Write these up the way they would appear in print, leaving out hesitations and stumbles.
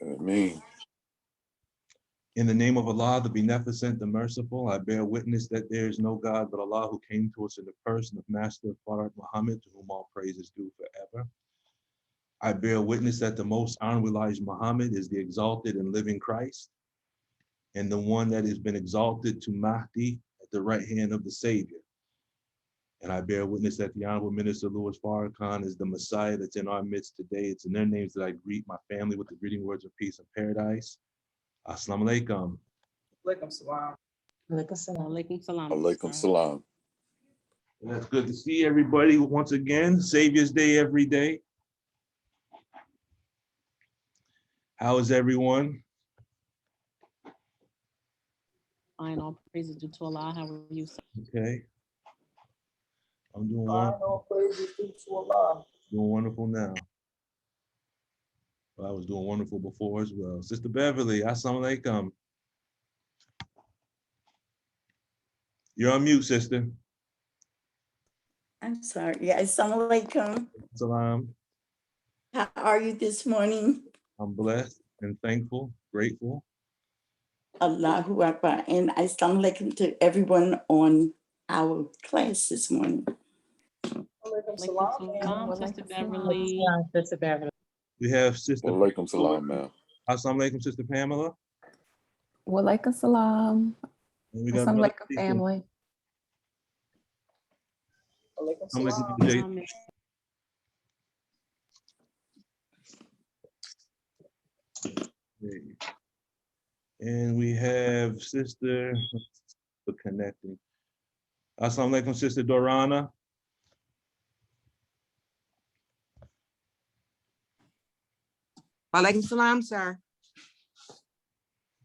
Amen. In the name of Allah, the Beneficent, the Merciful, I bear witness that there is no God but Allah, who came to us in the person of Master Farad Muhammad, to whom all praise is due forever. I bear witness that the most honorable Elijah Muhammad is the exalted and living Christ, and the one that has been exalted to Mahdi at the right hand of the Savior. And I bear witness that the Honorable Minister Louis Farrakhan is the Messiah that's in our midst today. It's in their names that I greet my family with the greeting words of peace and paradise. Assalamu alaikum. Alaikum salam. Alaikum salam. Alaikum salam. Alaikum salam. And it's good to see everybody once again. Savior's Day every day. How is everyone? Fine, all praises due to Allah. How are you, sir? Okay. I'm doing All praises due to Allah. doing wonderful now. Well, I was doing wonderful before as well. Sister Beverly, assalamu alaikum. You're on mute, sister. I'm sorry. Yeah, assalamu alaikum. Salam. How are you this morning? I'm blessed and thankful, grateful. Allahu Akbar. And assalamu alaikum to everyone on our class this morning. Alaikum Alaikum salam. salam, Sister Beverly. Sister Beverly. We have Sister. Alaikum salam, ma'am. Assalamu alaikum, Sister Pamela. Walaikum salam. And we got Assalamu Brother alaikum, Deacon. family. Alaikum Assalamu alaikum, salam. Brother Jay. Amen. And we have Sister for connecting. Assalamu alaikum, Sister Dorana. Walaikum salam, sir.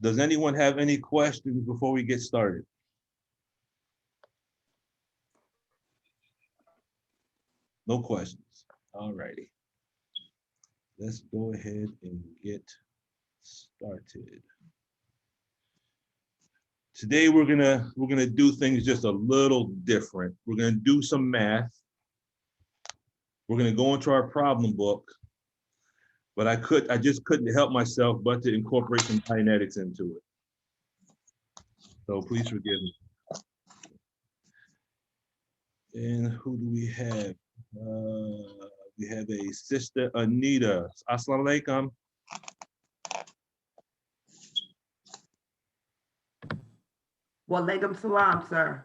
Does anyone have any questions before we get started? No questions. All righty. Let's go ahead and get started. Today we're gonna do things just a little different. We're gonna do some math. We're gonna go into our problem book, but I just couldn't help myself but to incorporate some Dianetics into it. So please forgive me. And who do we have? We have a Sister Anita. Assalamu alaikum. Walaikum salam, sir.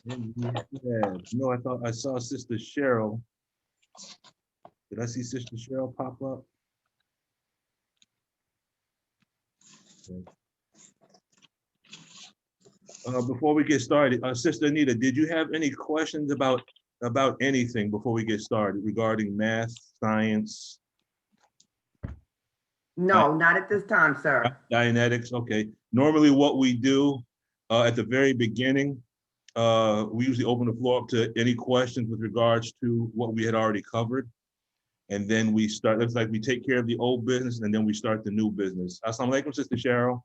And we have, no, I thought I saw Sister Cheryl. Did I see Sister Cheryl pop up? Okay. Before we get started, Sister Anita, did you have any questions about anything before we get started regarding math, science? No, not at this time, sir. Dianetics, okay. Normally what we do at the very beginning, we usually open the floor up to any questions with regards to what we had already covered. And then we start, it's like we take care of the old business and then we start the new business. Assalamu alaikum, Sister Cheryl.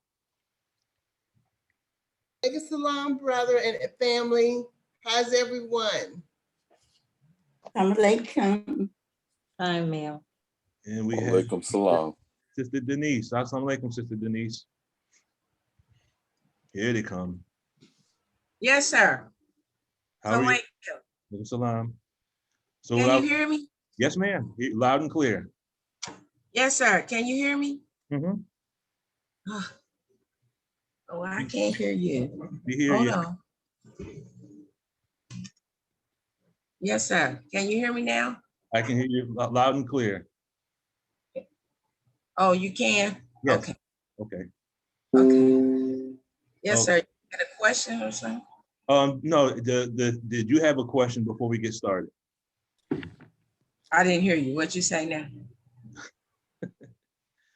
Alaikum salam, brother and family. How's everyone? Assalamu alaikum. Hi, ma'am. And we have Alaikum salam. Sister Denise. Assalamu alaikum, Sister Denise. Here they come. Yes, sir. How are you? Can Alaikum salam. So you hear me? yes, ma'am. Loud and clear. Yes, sir. Can you hear me? Mm-hmm. Oh, I can't hear you. We hear Hold you. on. Yes, sir. Can you hear me now? I can hear you loud and clear. Oh, you can? Yes. Okay. Okay. Okay. Yes, Oh. sir. You got a question or something? No, did you have a question before we get started? I didn't hear you. What you say now?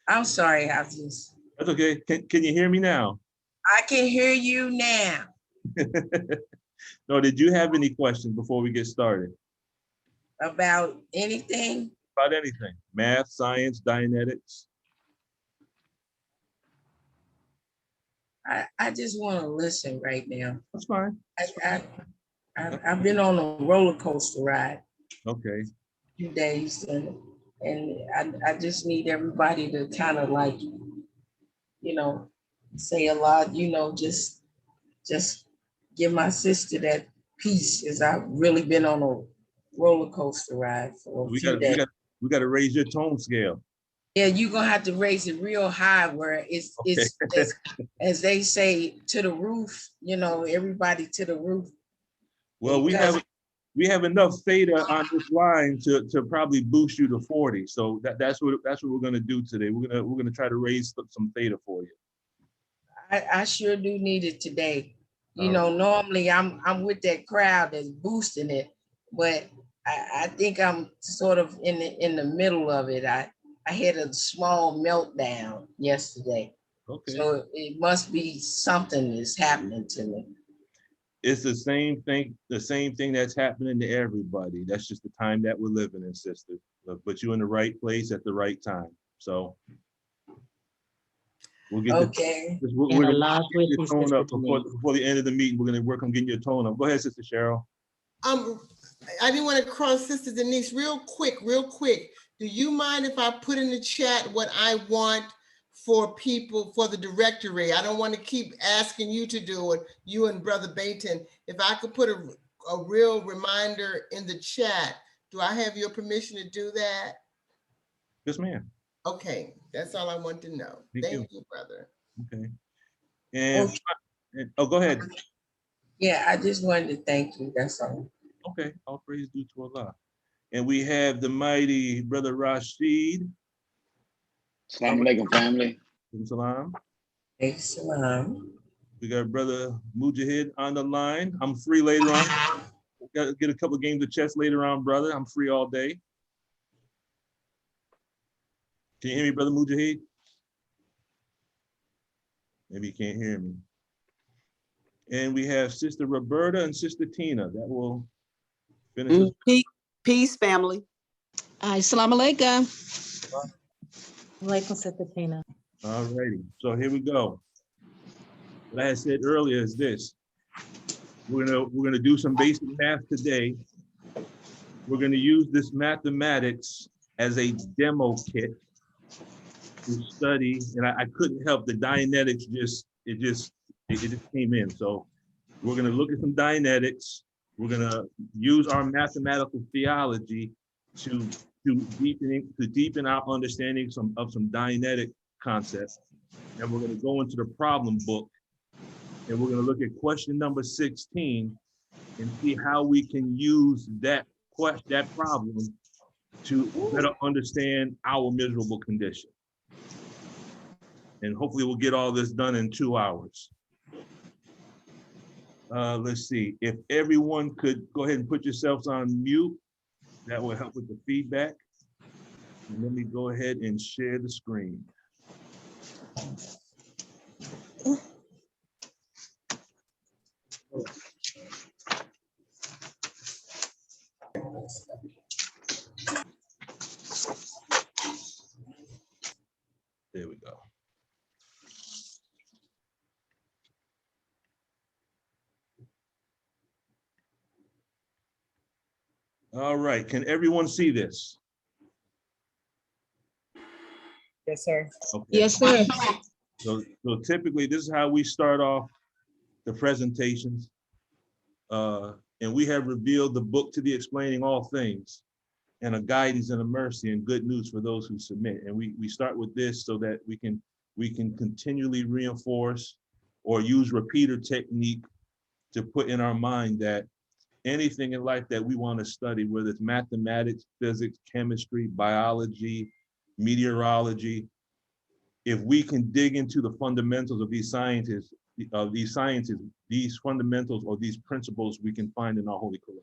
I'm sorry. I just. That's okay. Can you hear me now? I can hear you now. No, did you have any questions before we get started? About anything? About anything? Math, science, Dianetics? I just want to listen right now. That's fine. I've been on a roller coaster ride Okay. 2 days, and And I just need everybody to kind of like, you know, say a lot, you know, just give my sister that peace, as I've really been on a roller coaster ride for a We few got days. we got to raise your tone scale. Yeah, you're gonna have to raise it real high where it's as they say, to the roof, you know, everybody to the roof. Well, we have enough theta on this line to probably boost you to 40. So that's what we're gonna do today. We're gonna try to raise some theta for you. I sure do need it today. You All know, normally I'm with that crowd that's boosting it, but I think I'm sort of in the middle of it. I had a small meltdown yesterday. Okay. So it must be something that's happening to me. It's the same thing that's happening to everybody. That's just the time that we're living in, sister. But you're in the right place at the right time. So we'll get Okay. we're And gonna Allah get your with tone Sister up before the end of the meeting. We're gonna work on getting your tone up. Go ahead, Sister Cheryl. I didn't want to cross Sister Denise real quick. Do you mind if I put in the chat what I want for people for the directory? I don't want to keep asking you to do it, you and Brother Bayton. If I could put a real reminder in the chat, do I have your permission to do that? Yes, ma'am. Okay, that's all I want to know. Thank you, brother. Okay. And go ahead. Yeah, I just wanted to thank you. That's all. Okay, all praise due to Allah. And we have the mighty Brother Rashid. Assalamu alaikum, family. Salam. Hey, salam. We got Brother Mujahid on the line. I'm free later on. Got to get a couple of games of chess later on, brother. I'm free all day. Can you hear me, Brother Mujahid? Maybe you can't hear me. And we have Sister Roberta and Sister Tina. That will finish us. Peace, family. Assalamu alaikum. Alaikum, Sister Tina. All righty. So here we go. What I had said earlier is this. We're gonna do some basic math today. We're gonna use this mathematics as a demo kit to study, and I couldn't help the Dianetics it just came in. So we're gonna look at some Dianetics. We're gonna use our mathematical theology to deepen our understanding of some Dianetic concepts. And we're gonna go into the problem book, and we're gonna look at question number 16 and see how we can use that problem to better understand our miserable condition. And hopefully we'll get all this done in 2 hours. Let's see, if everyone could go ahead and put yourselves on mute, that will help with the feedback. And let me go ahead and share the screen. There we go. All right, can everyone see this? Yes, sir. Okay. Yes, sir. So typically this is how we start off the presentations. And we have revealed the book to be explaining all things, and a guidance and a mercy and good news for those who submit. And we start with this so that we can continually reinforce or use repeater technique to put in our mind that anything in life that we want to study, whether it's mathematics, physics, chemistry, biology, meteorology, if we can dig into the fundamentals of these sciences, these fundamentals or these principles we can find in our Holy Quran.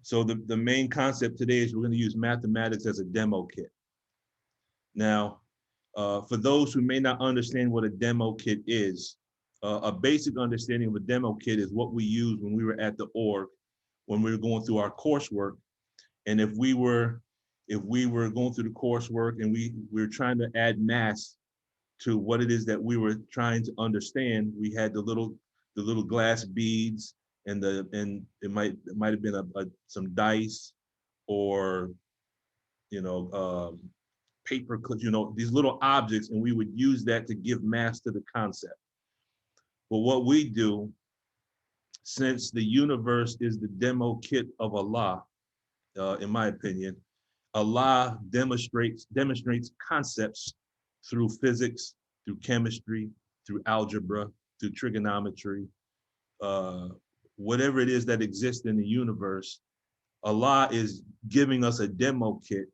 So the main concept today is we're going to use mathematics as a demo kit. Now, for those who may not understand what a demo kit is, a basic understanding of a demo kit is what we used when we were at the org, when we were going through our coursework. And if we were going through the coursework and we were trying to add mass to what it is that we were trying to understand, we had the little glass beads and it might have been some dice or paper clips, these little objects, and we would use that to give mass to the concept. But what we do, since the universe is the demo kit of Allah, in my opinion, Allah demonstrates concepts through physics, through chemistry, through algebra, through trigonometry, whatever it is that exists in the universe. Allah is giving us a demo kit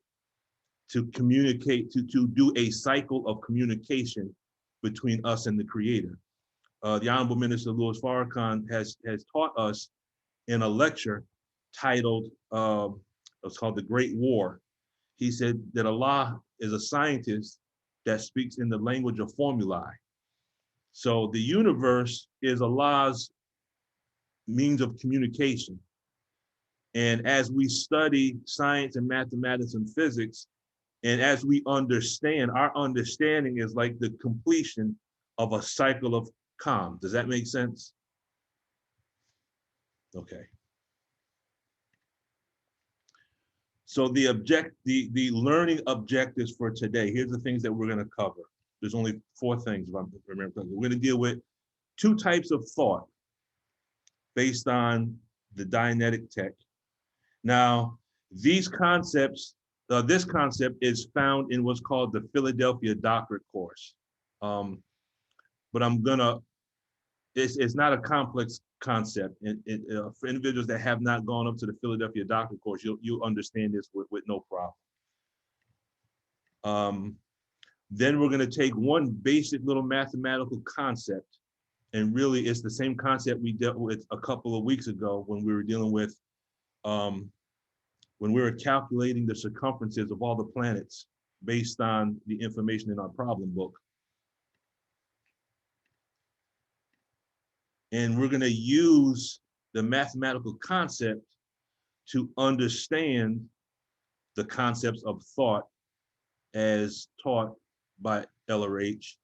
to communicate, to do a cycle of communication between us and the Creator. The Honorable Minister Louis Farrakhan has taught us in a lecture titled, it's called The Great War. He said that Allah is a scientist that speaks in the language of formulae. So the universe is Allah's means of communication. And as we study science and mathematics and physics, and as we understand, our understanding is like the completion of a cycle of calm. Does that make sense? Okay. So the learning objectives for today, here's the things that we're going to cover. There's only 4 things, if I remember correctly. We're going to deal with 2 types of thought based on the Dianetic Tech. Now, these concepts, this concept is found in what's called the Philadelphia Doctorate course. But it's not a complex concept. For individuals that have not gone up to the Philadelphia Doctorate course, you'll understand this with no problem. Then we're gonna take one basic little mathematical concept, and really it's the same concept we dealt with a couple of weeks ago when we were dealing with, when we were calculating the circumferences of all the planets based on the information in our problem book. And we're gonna use the mathematical concept to understand the concepts of thought as taught by LRH.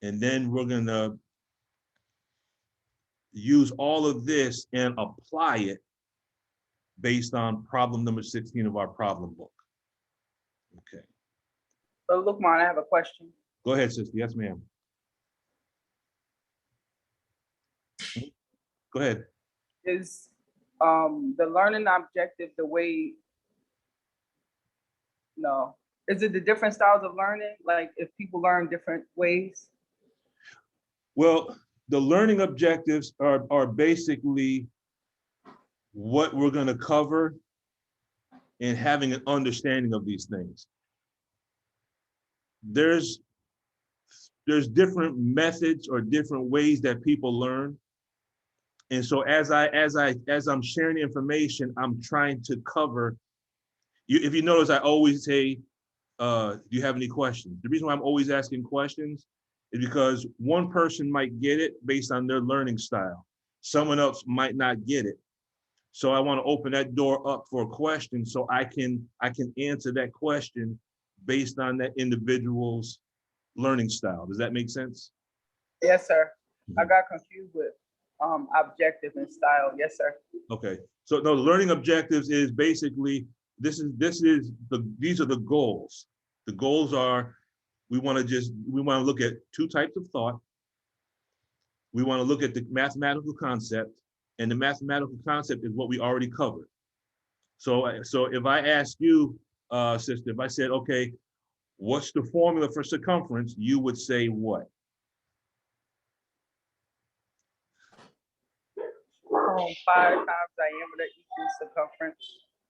And then we're gonna use all of this and apply it based on problem number 16 of our problem book. Okay. So Lukman, I have a question. Go ahead, sister. Yes, ma'am. Go ahead. Is the learning objective the way, no, is it the different styles of learning? Like if people learn different ways? Well, the learning objectives are basically what we're going to cover and having an understanding of these things. There's different methods or different ways that people learn. And so as I'm sharing the information, I'm trying to cover you. If you notice, I always say, do you have any questions? The reason why I'm always asking questions is because one person might get it based on their learning style. Someone else might not get it. So I want to open that door up for a question so I can answer that question based on that individual's learning style. Does that make sense? Yes, sir. I got confused with objective and style. Yes, sir. Okay. So no, the learning objectives is basically these are the goals. The goals are we want to look at 2 types of thought. We want to look at the mathematical concept, and the mathematical concept is what we already covered. So if I ask you, sister, if I said, okay, what's the formula for circumference? You would say what? 5 times diameter equals circumference.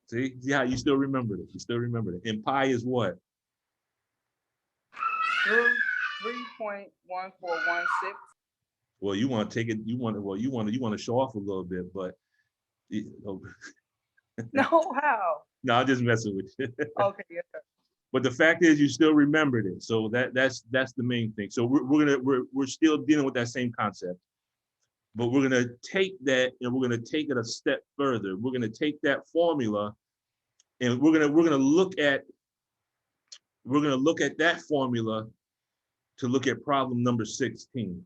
See, yeah, you still remembered it. You still remembered it. And pi is what? 3.1416. Well, you want to take it. You want to show off a little bit, but No, how? no, I'm just messing with you. Okay, yes, sir. But the fact is, you still remembered it. So that's the main thing. So we're still dealing with that same concept, but we're gonna take that and we're gonna take it a step further. We're gonna take that formula, and we're gonna look at that formula to look at problem number 16.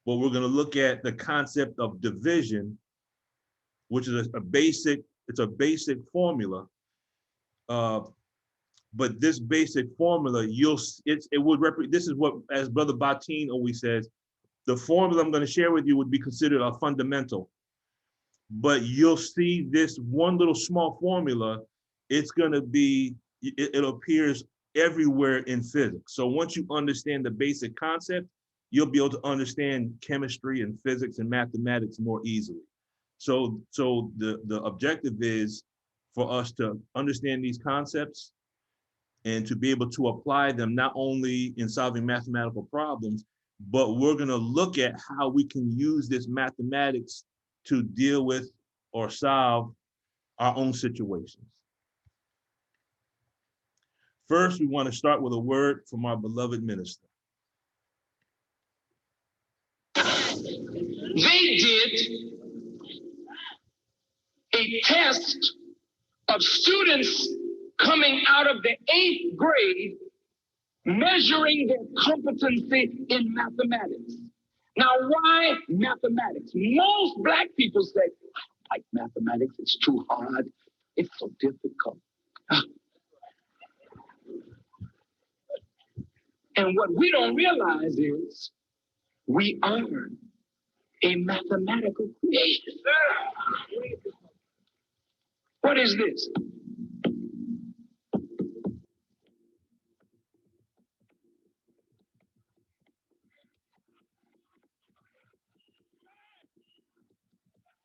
But we're gonna look at the concept of division which is a basic, it's a basic formula. But this basic formula, it would represent, this is what, as Brother Batin always says, the formula I'm going to share with you would be considered a fundamental. But you'll see this one little small formula, it's going to be, it appears everywhere in physics. So once you understand the basic concept, you'll be able to understand chemistry and physics and mathematics more easily. So the objective is for us to understand these concepts and to be able to apply them not only in solving mathematical problems, but we're going to look at how we can use this mathematics to deal with or solve our own situations. First, we want to start with a word from our beloved minister. They did a test of students coming out of the 8th grade measuring their competency in mathematics. Now, why mathematics? Most Black people say, I like mathematics, it's too hard, it's so difficult. And what we don't realize is we are a mathematical creation. What is this?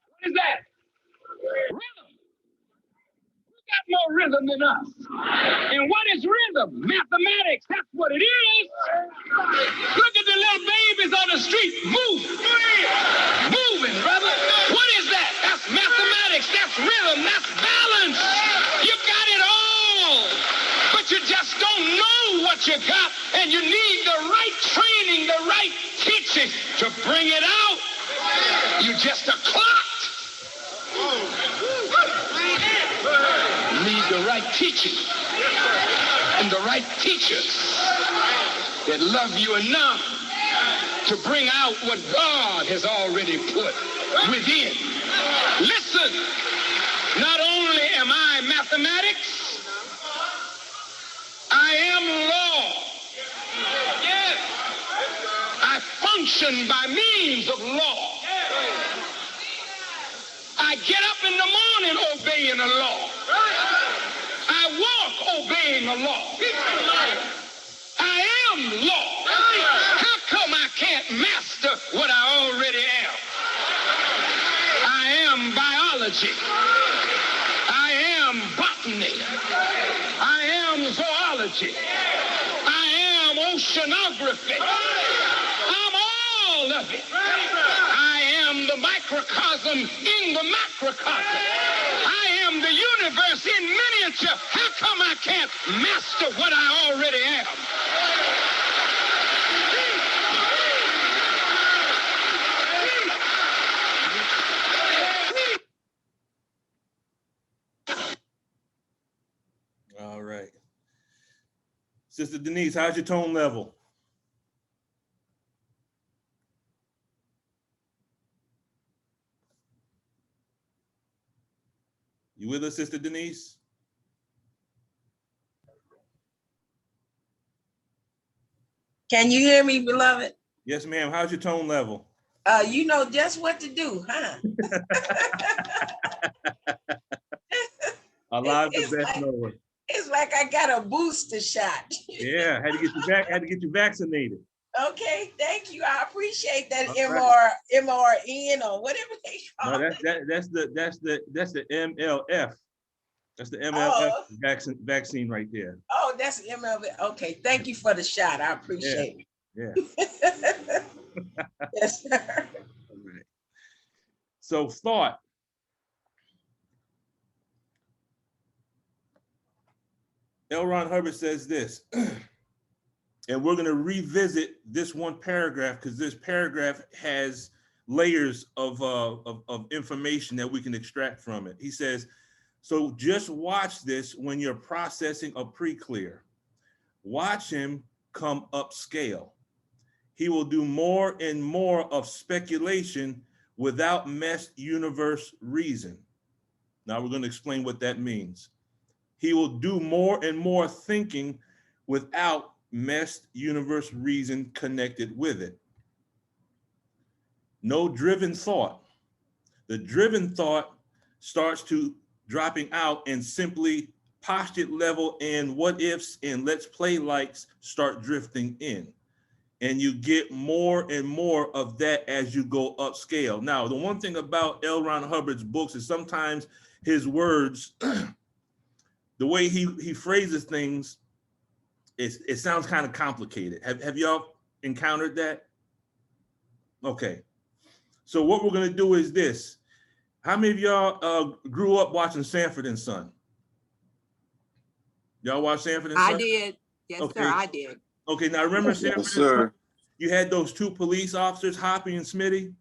What is that? Rhythm. We got more rhythm than us. And what is rhythm? Mathematics. That's what it is. Look at the little babies on the street. Moving, brother. What is that? That's mathematics. That's rhythm. That's balance. You got it all. But you just don't know what you got. And you need the right training, the right teaching to bring it out. You just a clock. Need the right teaching and the right teachers that love you enough to bring out what God has already put within. Listen, not only am I mathematics, I am law. Yes. I function by means of law. I get up in the morning obeying a law. I walk obeying a law. I am law. How come I can't master what I already am? I am biology. I am botany. I am zoology. I am oceanography. I'm all of it. I am the microcosm in the macrocosm. I am the universe in miniature. How come I can't master what I already am? All right. Sister Denise, how's your tone level? You with us, Sister Denise? Can you hear me, beloved? Yes, ma'am. How's your tone level? You know just what to do, huh? Alive the best knower. It's like I got a booster shot. Yeah, had to get you vaccinated. Okay, thank you. I appreciate that. All right. MRN or whatever they call No, it. that's the MLF. That's the MLF vaccine right there. Oh, that's MLF. Okay, thank you for the shot. I appreciate it. Yeah. Yes, sir. All right. So thought. L. Ron Hubbard says this, and we're going to revisit this one paragraph because this paragraph has layers of information that we can extract from it. He says, so just watch this when you're processing a pre-clear. Watch him come upscale. He will do more and more of speculation without meshed universe reason. Now we're going to explain what that means. He will do more and more thinking without meshed universe reason connected with it. No driven thought. The driven thought starts to dropping out, and simply postulate level and what ifs and let's play likes start drifting in. And you get more and more of that as you go upscale. Now, the one thing about L. Ron Hubbard's books is sometimes his words, the way he phrases things, it sounds kind of complicated. Have y'all encountered that? Okay. So what we're gonna do is this. How many of y'all grew up watching Sanford and Son? Y'all watch Sanford and Son? I did. Yes, Okay. sir, I did. Okay, now remember Yes, Sanford and sir. Son? You had those two police officers, Hoppy and Smitty.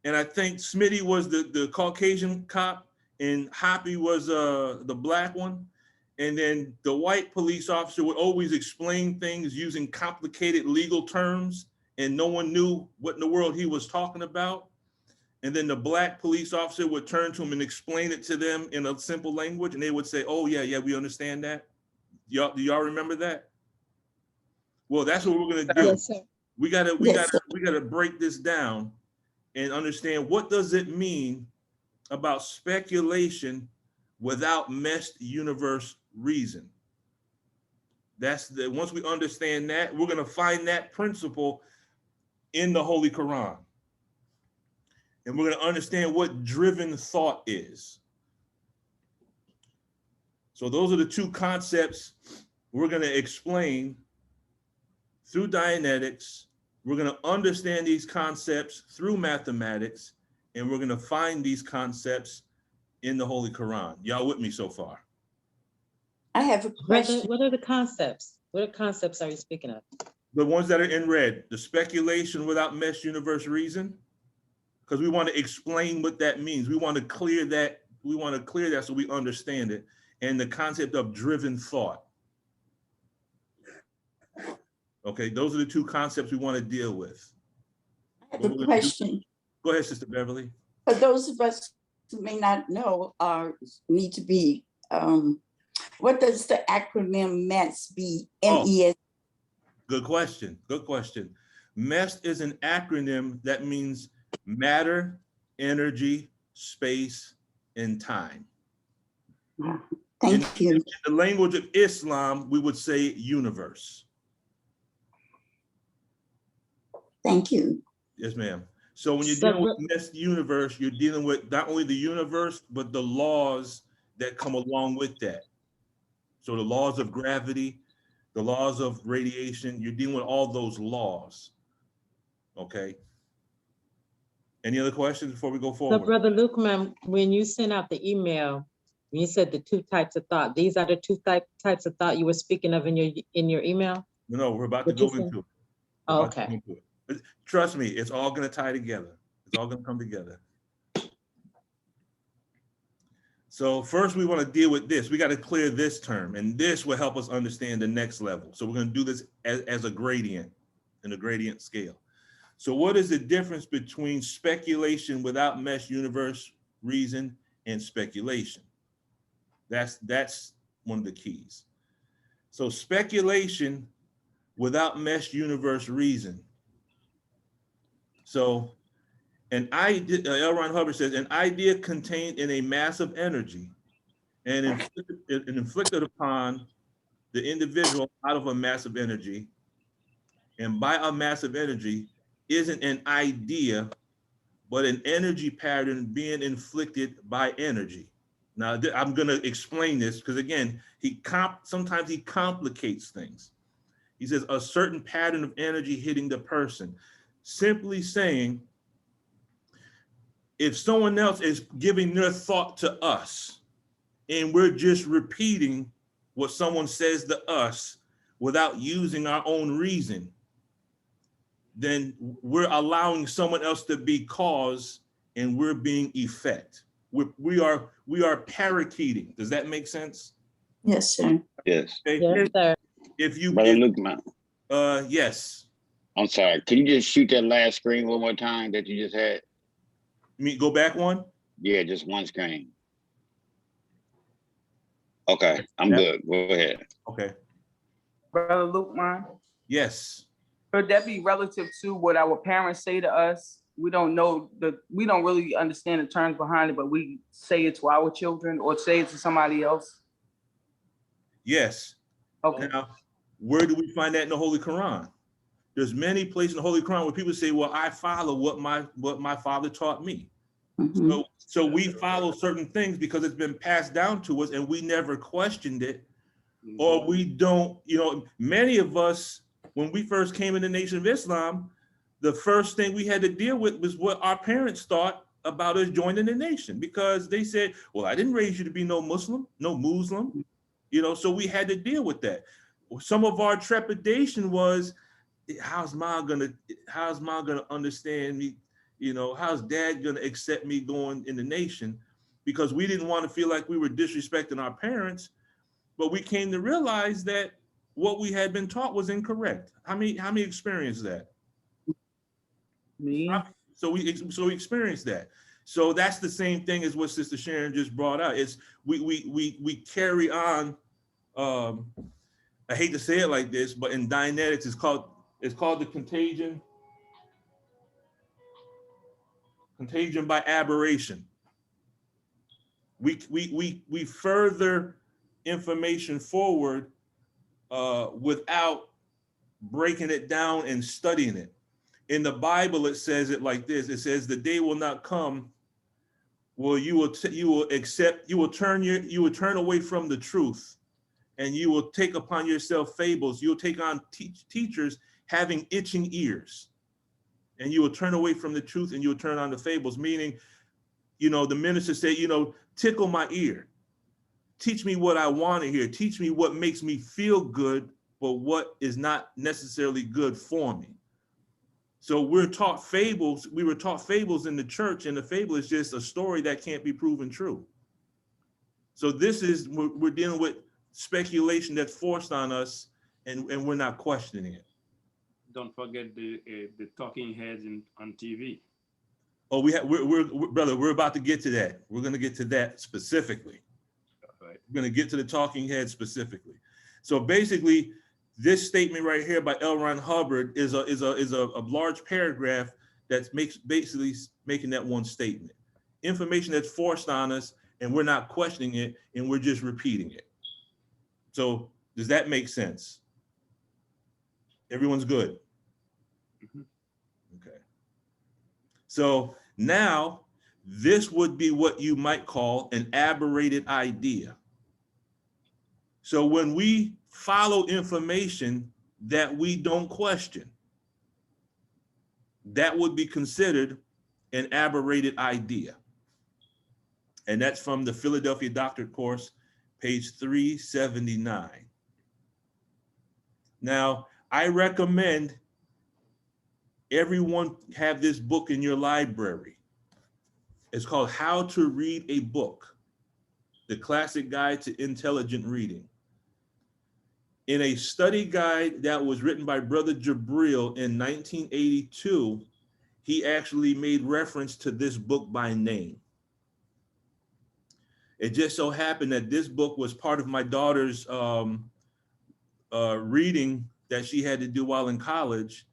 And I think Smitty was the Caucasian cop and Hoppy was the black one. And then the white police officer would always explain things using complicated legal terms, and no one knew what in the world he was talking about. And then the black police officer would turn to him and explain it to them in a simple language, and they would say, oh yeah, we understand that. Do y'all remember that? Well, that's what we're gonna do. Yes, sir. We gotta Yes, sir. break this down and understand what does it mean about speculation without meshed universe reason. Once we understand that, we're gonna find that principle in the Holy Quran. And we're gonna understand what driven thought is. So those are the two concepts we're gonna explain through Dianetics. We're gonna understand these concepts through mathematics, and we're gonna find these concepts in the Holy Quran. Y'all with me so far? I have a question. What are the concepts? What concepts are you speaking of? The ones that are in red, the speculation without mesh universe reason, because we want to explain what that means. We want to clear that. We want to clear that so we understand it. And the concept of driven thought. Okay, those are the two concepts we want to deal with. I have a question. Go ahead, Sister Beverly. For those of us who may not know or need to be, what does the acronym MEST be? MES. Good question. Good question. MEST is an acronym that means matter, energy, space, and time. Thank you. In the language of Islam, we would say universe. Thank you. Yes, ma'am. So when you're dealing with MEST universe, you're dealing with not only the universe, but the laws that come along with that. So the laws of gravity, the laws of radiation, you're dealing with all those laws. Okay. Any other questions before we go forward? So Brother Luke, ma'am, when you sent out the email, when you said the two types of thought, these are the two types of thought you were speaking of in your email? No, we're about to go into it. Oh, okay. Trust me, it's all going to tie together. It's all going to come together. So first we want to deal with this. We got to clear this term, and this will help us understand the next level. So we're going to do this as a gradient, in a gradient scale. So what is the difference between speculation without mesh universe reason and speculation? That's one of the keys. So speculation without mesh universe reason. So an idea, L. Ron Hubbard says, an idea contained in a mass of energy and inflicted upon the individual out of a mass of energy, and by a mass of energy, isn't an idea, but an energy pattern being inflicted by energy. Now, I'm going to explain this because, again, sometimes he complicates things. He says a certain pattern of energy hitting the person. Simply saying, if someone else is giving their thought to us and we're just repeating what someone says to us without using our own reason, then we're allowing someone else to be cause and we're being effect. We are parakeeting. Does that make sense? Yes, sir. Yes. Okay. Yes, sir. Brother Luke, man. Yes. I'm sorry. Can you just shoot that last screen one more time that you just had? Go back one? Yeah, just one screen. Okay, I'm Yep. good. Go ahead. Okay. Brother Luke, mine. Yes. Could that be relative to what our parents say to us? We don't know we don't really understand the terms behind it, but we say it to our children or say it to somebody else. Yes. Okay. Now, where do we find that in the Holy Quran? There's many places in the Holy Quran where people say, well, I follow what my father taught me. Mhm. So we follow certain things because it's been passed down to us and we never questioned it, or we don't, many of us, when we first came in the Nation of Islam, the first thing we had to deal with was what our parents thought about us joining the nation, because they said, well, I didn't raise you to be no Muslim, so we had to deal with that. Some of our trepidation was, how's mom gonna understand me? How's dad gonna accept me going in the nation? Because we didn't want to feel like we were disrespecting our parents, but we came to realize that what we had been taught was incorrect. How many experienced that? Me. So we experienced that. So that's the same thing as what Sister Sharon just brought out. It's we carry on. I hate to say it like this, but in Dianetics, it's called the contagion by aberration. We further information forward without breaking it down and studying it. In the Bible, it says it like this. It says, the day will not come where you will turn away from the truth, and you will take upon yourself fables. You'll take on teachers having itching ears, and you will turn away from the truth and you'll turn on the fables. Meaning, the minister said, tickle my ear. Teach me what I want to hear. Teach me what makes me feel good, but what is not necessarily good for me. So we're taught fables. We were taught fables in the church, and the fable is just a story that can't be proven true. So we're dealing with speculation that's forced on us, and we're not questioning it. Don't forget the talking heads on TV. Oh, we're about to get to that. We're going to get to that specifically. Right. We're going to get to the talking heads specifically. So basically, this statement right here by L. Ron Hubbard is a large paragraph that's basically making that one statement. Information that's forced on us, and we're not questioning it, and we're just repeating it. So does that make sense? Everyone's good? Mm-hmm. Okay. So now this would be what you might call an aberrated idea. So when we follow information that we don't question, that would be considered an aberrated idea. And that's from the Philadelphia Doctorate course, page 379. Now, I recommend everyone have this book in your library. It's called How to Read a Book, the Classic Guide to Intelligent Reading. In a study guide that was written by Brother Jabril in 1982, he actually made reference to this book by name. It just so happened that this book was part of my daughter's reading that she had to do while in college.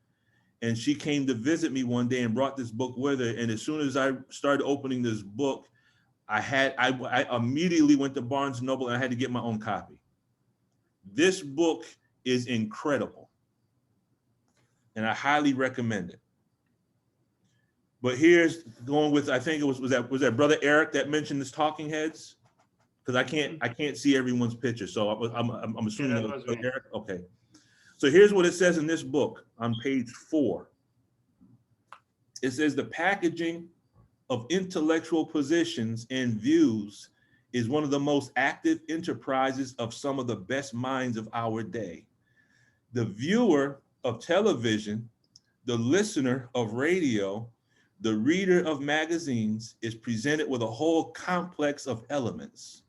And she came to visit me one day and brought this book with her. And as soon as I started opening this book, I immediately went to Barnes & Noble and I had to get my own copy. This book is incredible, and I highly recommend it. But here's going with, I think it was that Brother Eric that mentioned this talking heads? Because I can't see everyone's picture, so I'm assuming that was Eric. Okay. So here's what it says in this book on page 4. It says the packaging of intellectual positions and views is one of the most active enterprises of some of the best minds of our day. The viewer of television, the listener of radio, the reader of magazines is presented with a whole complex of elements,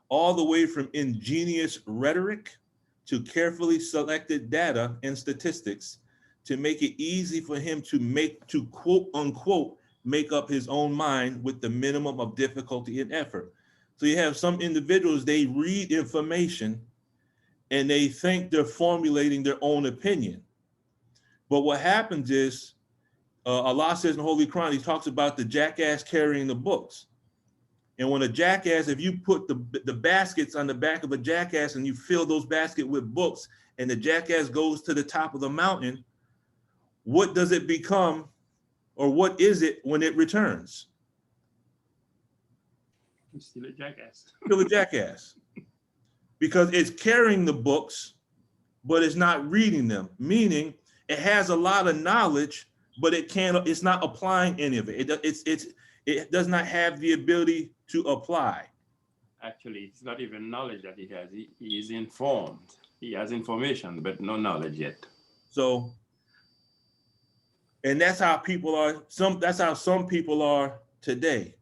all the way from ingenious rhetoric to carefully selected data and statistics to make it easy for him to quote unquote, make up his own mind with the minimum of difficulty and effort. So you have some individuals, they read information and they think they're formulating their own opinion. But what happens is, Allah says in Holy Quran, he talks about the jackass carrying the books. And when a jackass, if you put the baskets on the back of a jackass and you fill those baskets with books and the jackass goes to the top of the mountain, what does it become, or what is it when it returns? It's still a jackass. Still a jackass. Because it's carrying the books, but it's not reading them, meaning it has a lot of knowledge, but it's not applying any of it. It does not have the ability to apply. Actually, it's not even knowledge that he has. He is informed. He has information, but no knowledge yet. So, and that's how people are. That's how some people are today.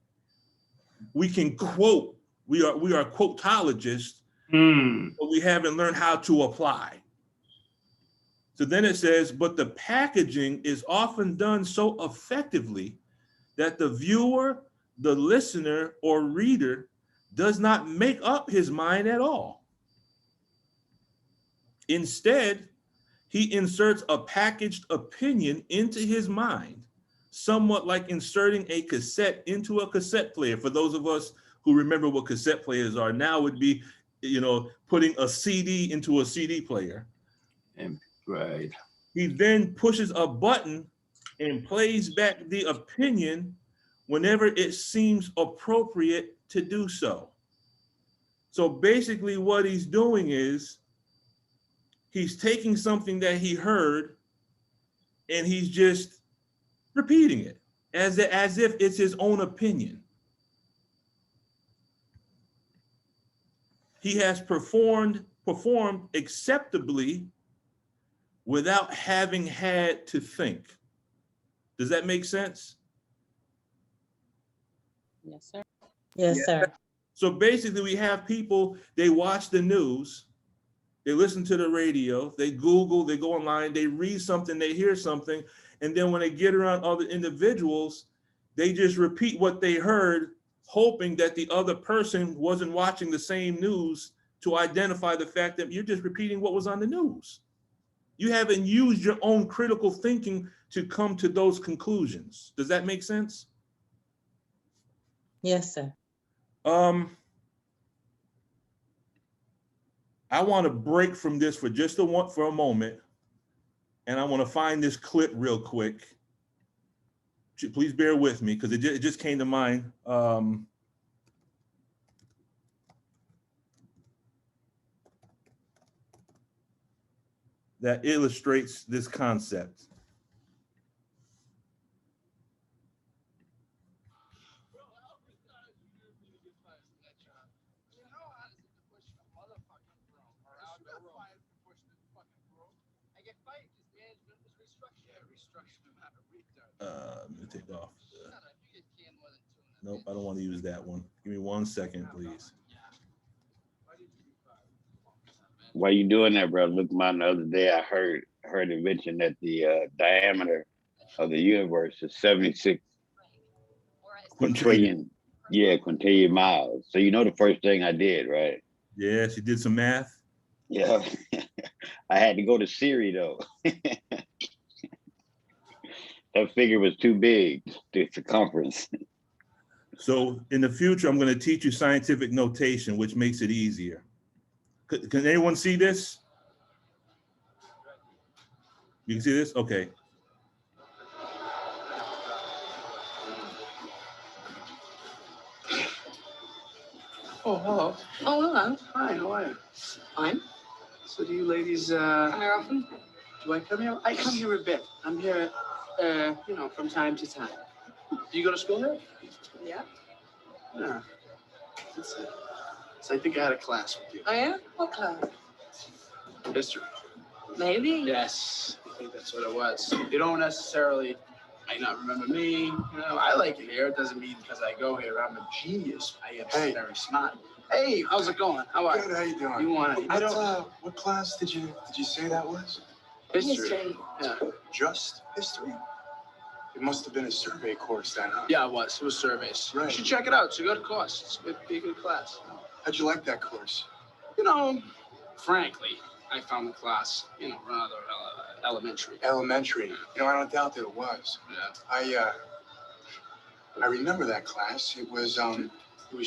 We can quote. We are quotologists, but we haven't learned how to apply. So then it says, but the packaging is often done so effectively that the viewer, the listener, or reader does not make up his mind at all. Instead, he inserts a packaged opinion into his mind, somewhat like inserting a cassette into a cassette player. For those of us who remember what cassette players are, now would be, putting a CD into a CD player. Right. He then pushes a button and plays back the opinion whenever it seems appropriate to do so. So basically what he's doing is he's taking something that he heard and he's just repeating it as if it's his own opinion. He has performed acceptably without having had to think. Does that make sense? Yes, sir. Yes, sir. So basically we have people, they watch the news, they listen to the radio, they Google, they go online, they read something, they hear something, and then when they get around other individuals, they just repeat what they heard, hoping that the other person wasn't watching the same news to identify the fact that you're just repeating what was on the news. You haven't used your own critical thinking to come to those conclusions. Does that make sense? Yes, sir. I want to break from this for just for a moment, and I want to find this clip real quick. Please bear with me because it just came to mind. That illustrates this concept. Let me take off. Nope, I don't want to use that one. Give me 1 second, please. While you doing that, bro, look, mine the other day, I heard it mentioned that the diameter of the universe is 76 quintillion miles. So you know the first thing I did, right? Yes, you did some math. Yeah, I had to go to Siri though. That figure was too big, the circumference. So in the future, I'm going to teach you scientific notation, which makes it easier. Can anyone see this? You can see this? Okay. Oh, hello. Oh, hello. Hi, how are you? Fine. So do you ladies, Come here often? do I come here? I come here a bit. I'm here, from time to time. Do you go to school here? Yeah. Yeah. That's it. So I think I had a class with you. Oh, yeah? What class? History. Maybe. Yes, I think that's what it was. You don't necessarily might not remember me. I like it here. It doesn't mean because I go here, I'm a genius. I am very smart. Hey, how's it going? How are you? Good, how you doing? You want it? What class did you say that was? History. Yeah. Just history? It must have been a survey course then, huh? Yeah, it was. It was surveys. Right. You should check it out. It's a good course. It'd be a good class. How'd you like that course? You know, frankly, I found the class, rather elementary. Elementary. You know, I don't doubt that it was. Yeah. I remember that class. It was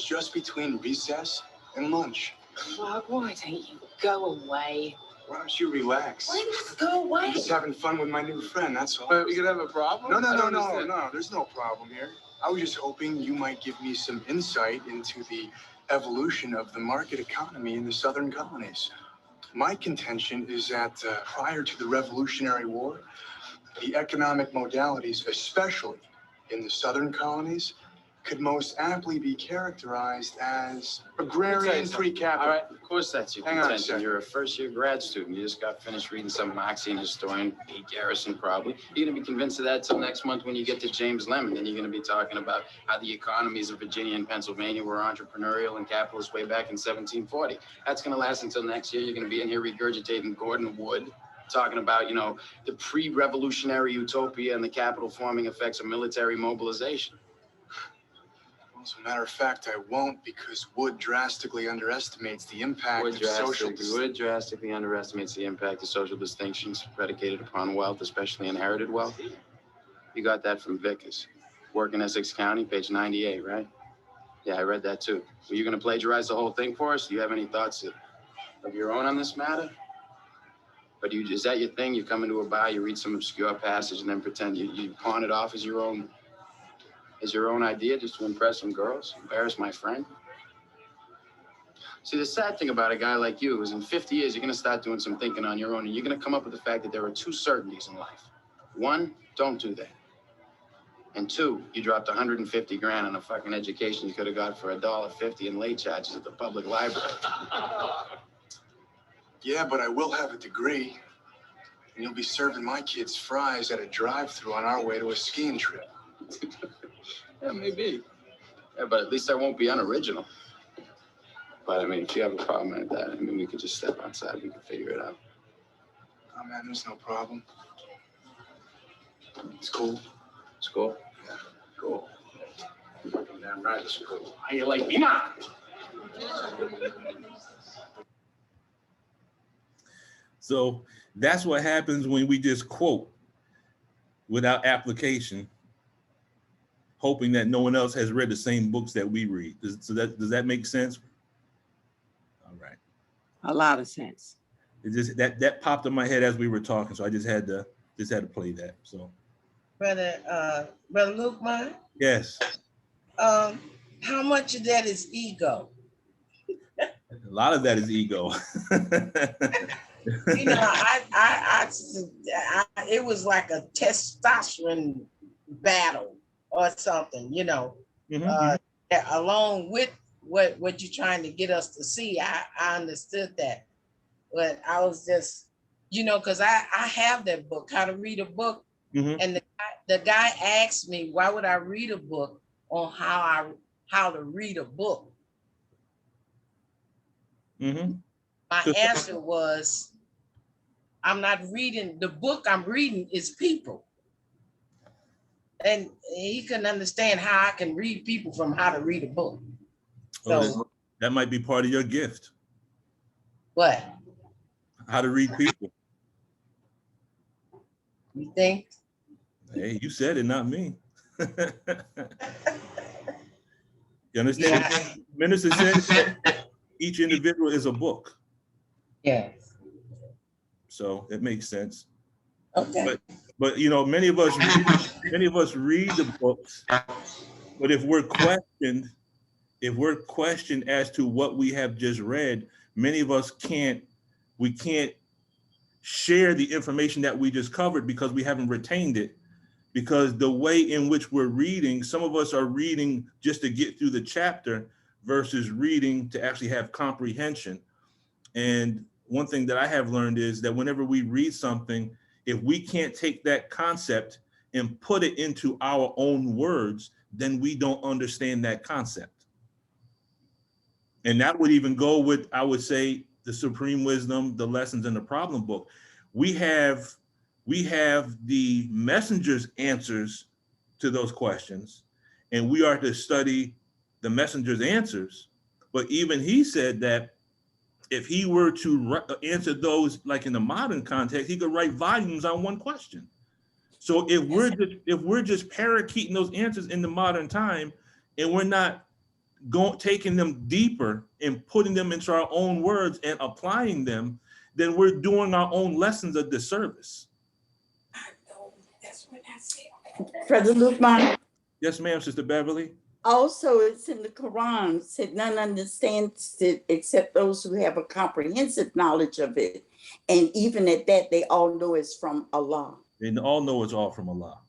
just between recess and lunch. Clark, why don't you go away? Why don't you relax? Why don't you go away? I'm just having fun with my new friend, that's all. We could have a problem? No, there's no problem here. I was just hoping you might give me some insight into the evolution of the market economy in the southern colonies. My contention is that prior to the Revolutionary War, the economic modalities, especially in the southern colonies, could most aptly be characterized as agrarian free capital. All right, of course that's your Hang on a contention. second. You're a first-year grad student. You just got finished reading some Marxian historian, Pete Garrison, probably. You're gonna be convinced of that till next month when you get to James Lemon. Then you're gonna be talking about how the economies of Virginia and Pennsylvania were entrepreneurial and capitalist way back in 1740. That's gonna last until next year. You're gonna be in here regurgitating Gordon Wood, talking about, the pre-revolutionary utopia and the capital forming effects of military mobilization. As a matter of fact, I won't, because Wood drastically underestimates the impact of social... Wood drastically underestimates the impact of social distinctions predicated upon wealth, especially inherited wealth. You got that from Vickers. Work in Essex County, page 98, right? Yeah, I read that too. Were you going to plagiarize the whole thing for us? Do you have any thoughts of your own on this matter? But is that your thing? You come into a bar, you read some obscure passage, and then pretend you pawn it off as your own idea just to impress some girls, embarrass my friend? See, the sad thing about a guy like you is in 50 years, you're going to start doing some thinking on your own, and you're going to come up with the fact that there are two certainties in life. One, don't do that. And two, you dropped 150 grand on a fucking education you could have got for $1.50 in late charges at the public library. Yeah, but I will have a degree, and you'll be serving my kids fries at a drive-thru on our way to a skiing trip. Yeah, maybe. Yeah, but at least I won't be unoriginal. But I mean, if you have a problem with that, we could just step outside. We can figure it out. Oh man, there's no problem. It's cool. It's cool? Yeah. Cool. Damn right, it's cool. How you like me now? So that's what happens when we just quote without application, hoping that no one else has read the same books that we read. Does that make sense? All right. A lot of sense. It just that popped in my head as we were talking, so I just had to play that. So, Brother Luke, mine. yes. How much of that is ego? A lot of that is ego. It was like a testosterone battle or something, along with what you're trying to get us to see. I understood that, but I was just, because I have that book, How to Read a Book, and the guy asked me, why would I read a book on how to read a book? My answer was, I'm not reading, the book I'm reading is people. And he couldn't understand how I can read people from how to read a book. So that might be part of your gift. What? How to read people. You think? Hey, you said it, not me. You understand? Yeah. Minister said each individual is a book. Yes. So it makes sense. Okay. But many of us read the books, but if we're questioned as to what we have just read, many of us can't share the information that we just covered because we haven't retained it. Because the way in which we're reading, some of us are reading just to get through the chapter versus reading to actually have comprehension. And one thing that I have learned is that whenever we read something, if we can't take that concept and put it into our own words, then we don't understand that concept. And that would even go with, I would say, the Supreme Wisdom, the Lessons, and the Problem book. we have the messenger's answers to those questions, and we are to study the messenger's answers. But even he said that if he were to answer those like in the modern context, he could write volumes on one question. So if we're just parakeeting those answers in the modern time, and we're not taking them deeper and putting them into our own words and applying them, then we're doing our own lessons a disservice. That's what I said. Brother Lukman, Yes, ma'am, Sister Beverly. also it's in the Quran, said none understands it except those who have a comprehensive knowledge of it. And even at that, they all know it's from Allah. They all know it's all from Allah.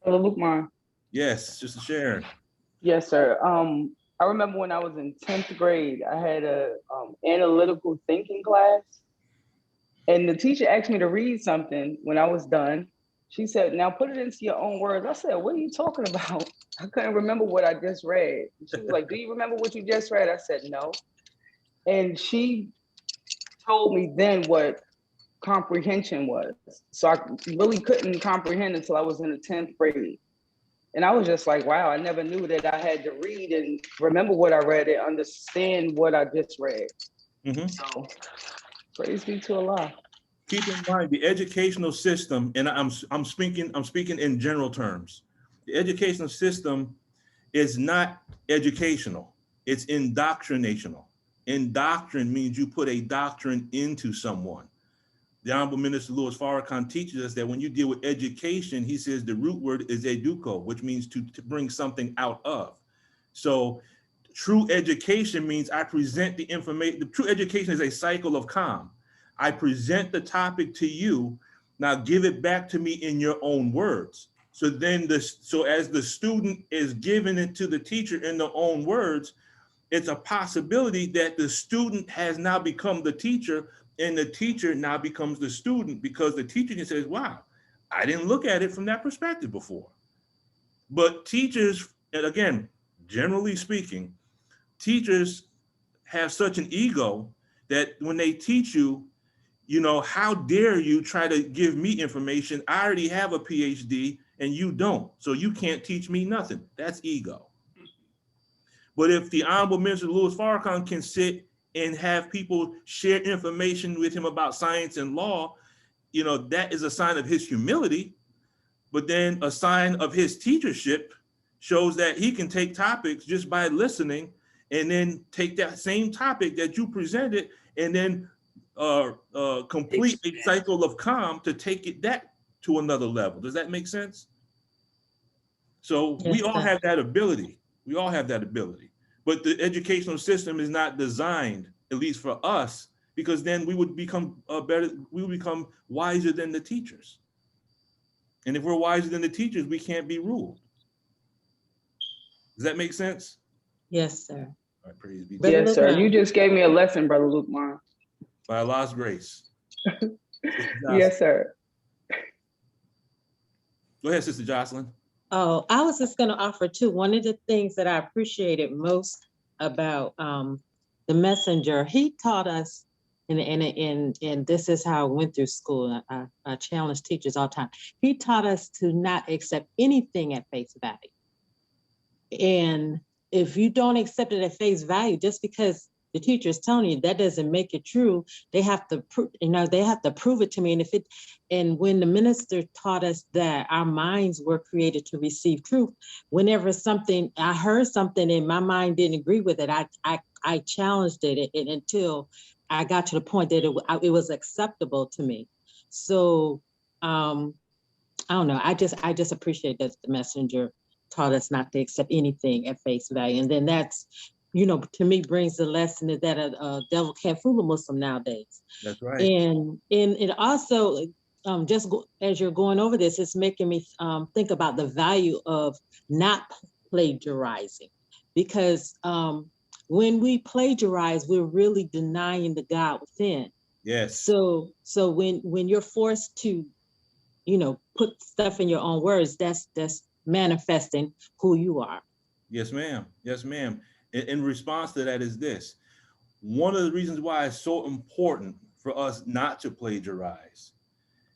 Brother Lukman. Yes, Sister Sharon. Yes, sir. I remember when I was in 10th grade, I had a analytical thinking class. And the teacher asked me to read something when I was done. She said, now put it into your own words. I said, what are you talking about? I couldn't remember what I just read. She was like, do you remember what you just read? I said, no. And she told me then what comprehension was. So I really couldn't comprehend until I was in the 10th grade. And I was just like, wow, I never knew that I had to read and remember what I read and understand what I just read. Mm-hmm. So praise be to Allah. Keep in mind the educational system, and I'm speaking in general terms. The educational system is not educational, it's indoctrinational. Indoctrine means you put a doctrine into someone. The Honorable Minister Louis Farrakhan teaches us that when you deal with education, he says the root word is educo, which means to bring something out of. So true education means I present the information. The true education is a cycle of calm. I present the topic to you, now give it back to me in your own words. So then as the student is giving it to the teacher in their own words, it's a possibility that the student has now become the teacher and the teacher now becomes the student, because the teacher can say, wow, I didn't look at it from that perspective before. But teachers, and again, generally speaking, teachers have such an ego that when they teach you, you know, how dare you try to give me information? I already have a PhD and you don't, so you can't teach me nothing. That's ego. But if the Honorable Minister Louis Farrakhan can sit and have people share information with him about science and law, you know, that is a sign of his humility. But then a sign of his teachership shows that he can take topics just by listening and then take that same topic that you presented and then complete a cycle of calm to take that to another level. Does that make sense? So we all have that ability. We all have that ability. But the educational system is not designed, at least for us, because then we would become wiser than the teachers. And if we're wiser than the teachers, we can't be ruled. Does that make sense? Yes, sir. All right, praise be. Yes, sir. You just gave me a lesson, Brother Lukman. By Allah's grace. Yes, sir. Go ahead, Sister Jocelyn. Oh, I was just going to offer too. One of the things that I appreciated most about the messenger, he taught us, and this is how I went through school. I challenge teachers all the time. He taught us to not accept anything at face value. And if you don't accept it at face value, just because the teacher is telling you, that doesn't make it true. They have to, they have to prove it to me. And when the minister taught us that our minds were created to receive truth, whenever I heard something and my mind didn't agree with it, I challenged it until I got to the point that it was acceptable to me. So I don't know. I just appreciate that the messenger taught us not to accept anything at face value. And then that's, to me, brings the lesson that a devil can't fool a Muslim nowadays. That's right. And it also, as you're going over this, it's making me think about the value of not plagiarizing, because when we plagiarize, we're really denying the God within. Yes. So when you're forced to, put stuff in your own words, that's manifesting who you are. Yes, ma'am. Yes, ma'am. In response to that is this. One of the reasons why it's so important for us not to plagiarize.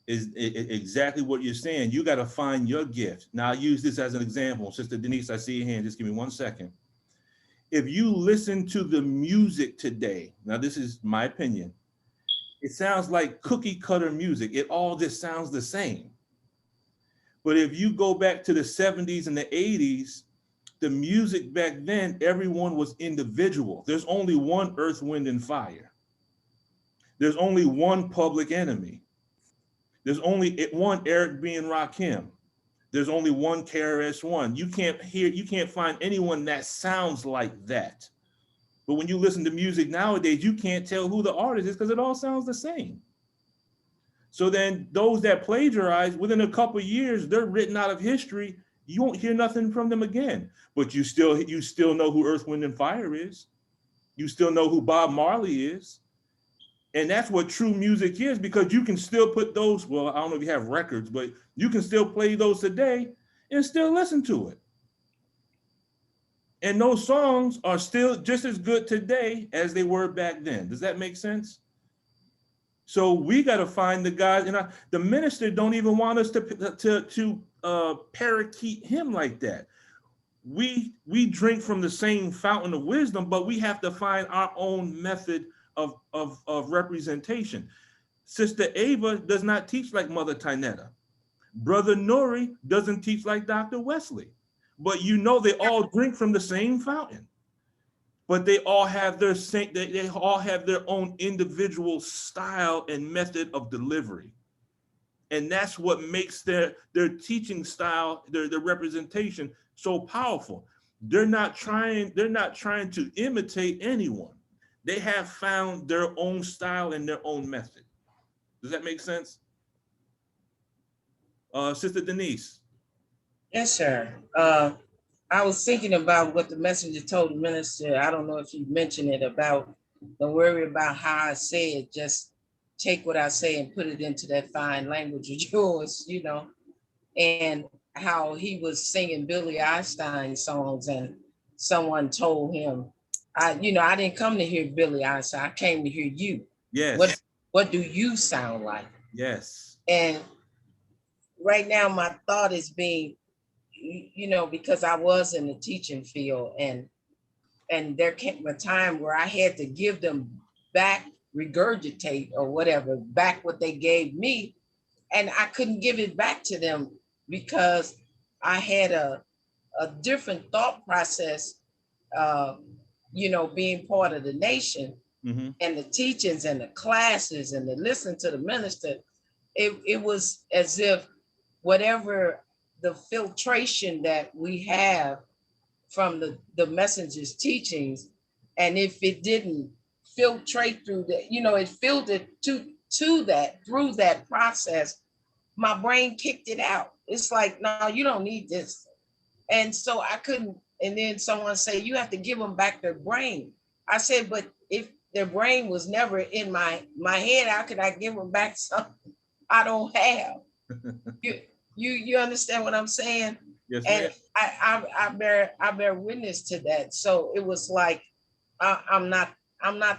Is exactly what you're saying. You got to find your gift. Now, I use this as an example. Sister Denise, I see your hand. Just give me 1 second. If you listen to the music today, now this is my opinion, it sounds like cookie cutter music. It all just sounds the same. But if you go back to the 70s and the 80s, the music back then, everyone was individual. There's only one Earth, Wind, and Fire. There's only one Public Enemy. There's only one Eric B. and Rakim. There's only one KRS-One. You can't find anyone that sounds like that. But when you listen to music nowadays, you can't tell who the artist is because it all sounds the same. So then those that plagiarize, within a couple of years, they're written out of history. You won't hear nothing from them again. But you still know who Earth, Wind, and Fire is. You still know who Bob Marley is. And that's what true music is, because you can still put those, well, I don't know if you have records, but you can still play those today and still listen to it. And those songs are still just as good today as they were back then. Does that make sense? So we got to find the guys, and the minister don't even want us to parakeet him like that. We drink from the same fountain of wisdom, but we have to find our own method of representation. Sister Ava does not teach like Mother Tynetta. Brother Nuri doesn't teach like Dr. Wesley. But they all drink from the same fountain. But they all have they all have their own individual style and method of delivery. And that's what makes their teaching style, their representation so powerful. They're not trying to imitate anyone. They have found their own style and their own method. Does that make sense? Sister Denise. Yes, sir. I was thinking about what the messenger told the minister. I don't know if you mentioned it about, don't worry about how I say it, just take what I say and put it into that fine language of yours, and how he was singing Billy Einstein songs and someone told him, I didn't come to hear Billy Einstein, I came to hear you. Yes. What do you sound like? Yes. And right now my thought is being, because I was in the teaching field, and there came a time where I had to give them back, regurgitate or whatever, back what they gave me. And I couldn't give it back to them because I had a different thought process, being part of the nation, mm-hmm. and the teachings and the classes and the listen to the minister. It was as if whatever the filtration that we have from the messenger's teachings, and if it didn't filtrate through that, it filtered to that, through that process, my brain kicked it out. It's like, no, you don't need this. And so I couldn't, and then someone said, you have to give them back their brain. I said, but if their brain was never in my head, how could I give them back something I don't have? You understand what I'm saying? Yes, and I bear witness to that. So it was like, I'm not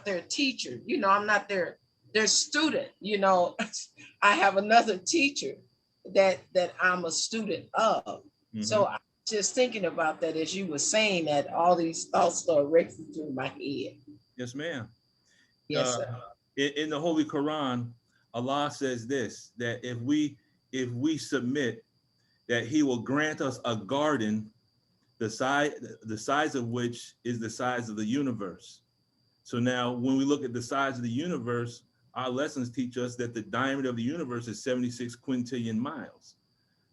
their teacher, I'm not their student, I have another teacher that I'm a student of. Mm-hmm. So I'm just thinking about that as you were saying that, all these thoughts start racing through my head. Yes, ma'am. Yes, sir. In the Holy Quran, Allah says this, that if we submit, that he will grant us a garden, the size of which is the size of the universe. So now when we look at the size of the universe, our lessons teach us that the diameter of the universe is 76 quintillion miles.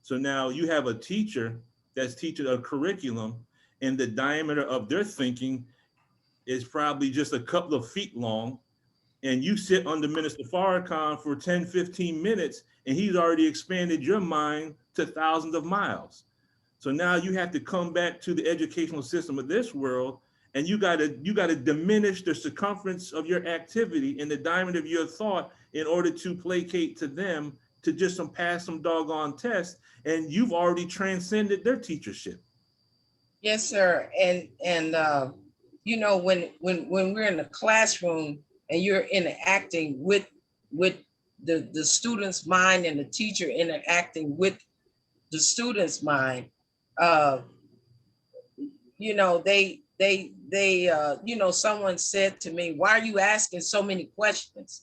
So now you have a teacher that's teaching a curriculum, and the diameter of their thinking is probably just a couple of feet long. And you sit under Minister Farrakhan for 10, 15 minutes, and he's already expanded your mind to thousands of miles. So now you have to come back to the educational system of this world, and you gotta diminish the circumference of your activity and the diameter of your thought in order to placate to them to just pass some doggone test, and you've already transcended their teachership. Yes, sir. And when we're in the classroom and you're interacting with with the student's mind and the teacher interacting with the student's mind. You know, you know, someone said to me, why are you asking so many questions?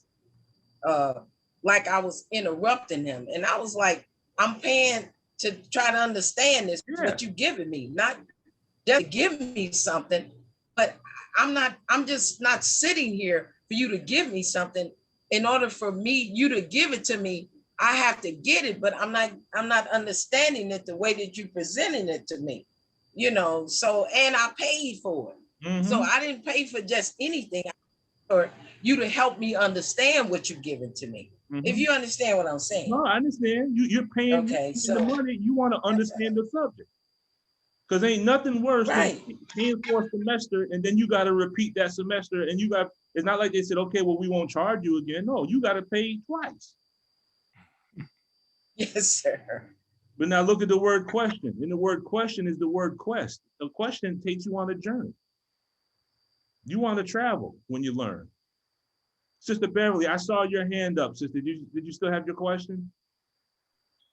Like I was interrupting him. And I was like, I'm paying to try to understand this, what you're giving me, not just to give me something, but I'm just not sitting here for you to give me something. In order for you to give it to me, I have to get it, but I'm not understanding it the way that you're presenting it to me. You know, so, and I paid for it. So I didn't pay for just anything, for you to help me understand what you're giving to me. If you understand what I'm saying. No, I understand. You're paying okay, the money. You want to understand the subject. Because ain't nothing worse than paying for a semester and then you got to repeat that semester, and it's not like they said, okay, well, we won't charge you again. No, you got to pay twice. Yes, sir. But now look at the word question. And the word question is the word quest. The question takes you on a journey. You want to travel when you learn. Sister Beverly, I saw your hand up, sister. Did you still have your question?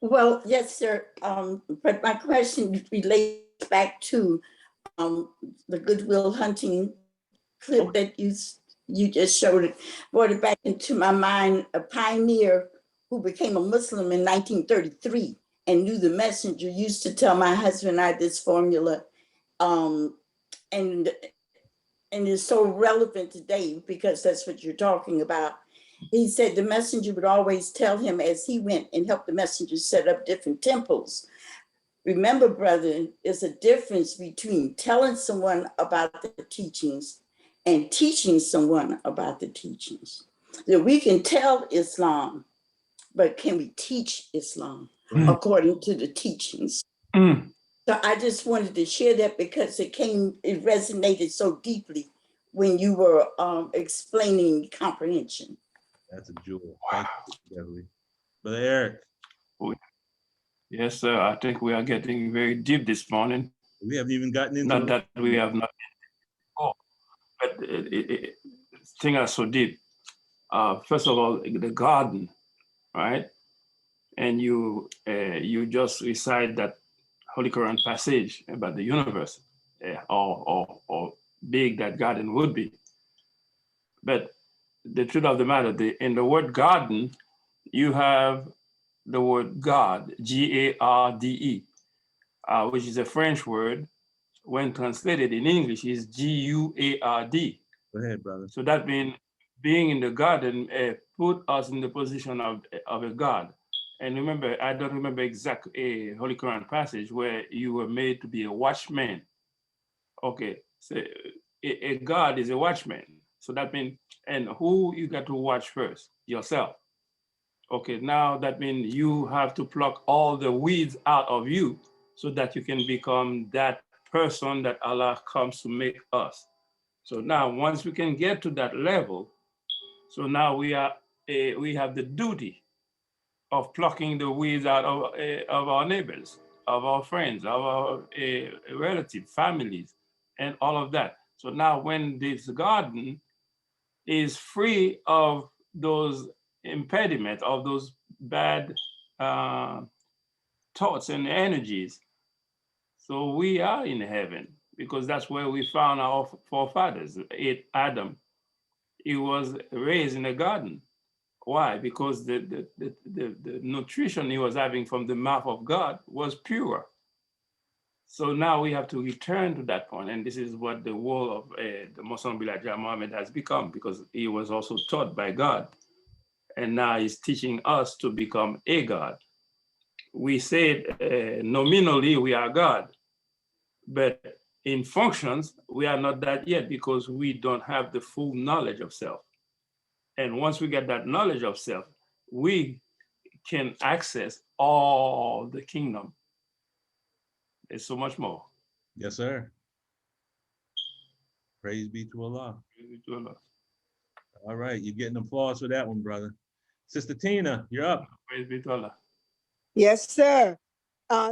Well, yes, sir. But my question relates back to the Goodwill Hunting clip that you just showed. It brought it back into my mind. A pioneer who became a Muslim in 1933 and knew the messenger used to tell my husband and I this formula, and it's so relevant today because that's what you're talking about. He said the messenger would always tell him as he went and helped the messenger set up different temples. Remember, brother, there's a difference between telling someone about the teachings and teaching someone about the teachings. That we can tell Islam, but can we teach Islam according to the teachings? So I just wanted to share that because it resonated so deeply when you were explaining comprehension. That's a jewel. Thank you, Beverly. Brother Eric. Yes, sir. I think we are getting very deep this morning. We haven't even gotten into Not that we have not. Oh, but things are so deep. First of all, the garden, right? And you just recite that Holy Quran passage about the universe, or big that garden would be. But the truth of the matter, in the word garden, you have the word God, G-A-R-D-E, which is a French word. When translated in English, is G-U-A-R-D. Go ahead, brother. So that means being in the garden put us in the position of a God. And remember, I don't remember exact Holy Quran passage where you were made to be a watchman. Okay, so a God is a watchman. So that means, and who you got to watch first? Yourself. Okay, now that means you have to pluck all the weeds out of you so that you can become that person that Allah comes to make us. So now, once we can get to that level, so now we have the duty of plucking the weeds out of our neighbors, of our friends, of our relatives, families, and all of that. So now when this garden is free of those impediments, of those bad thoughts and energies, so we are in heaven because that's where we found our forefathers. Adam, he was raised in a garden. Why? Because the nutrition he was having from the mouth of God was pure. So now we have to return to that point. And this is what the world of the Muslim Elijah Muhammad has become, because he was also taught by God. And now he's teaching us to become a God. We say nominally we are God, but in functions, we are not that yet because we don't have the full knowledge of self. And once we get that knowledge of self, we can access all the kingdom. There's so much more. Yes, sir. Praise be to Allah. Praise be to Allah. All right, you're getting applause for that one, brother. Sister Tina, you're up. Praise be to Allah. Yes, sir.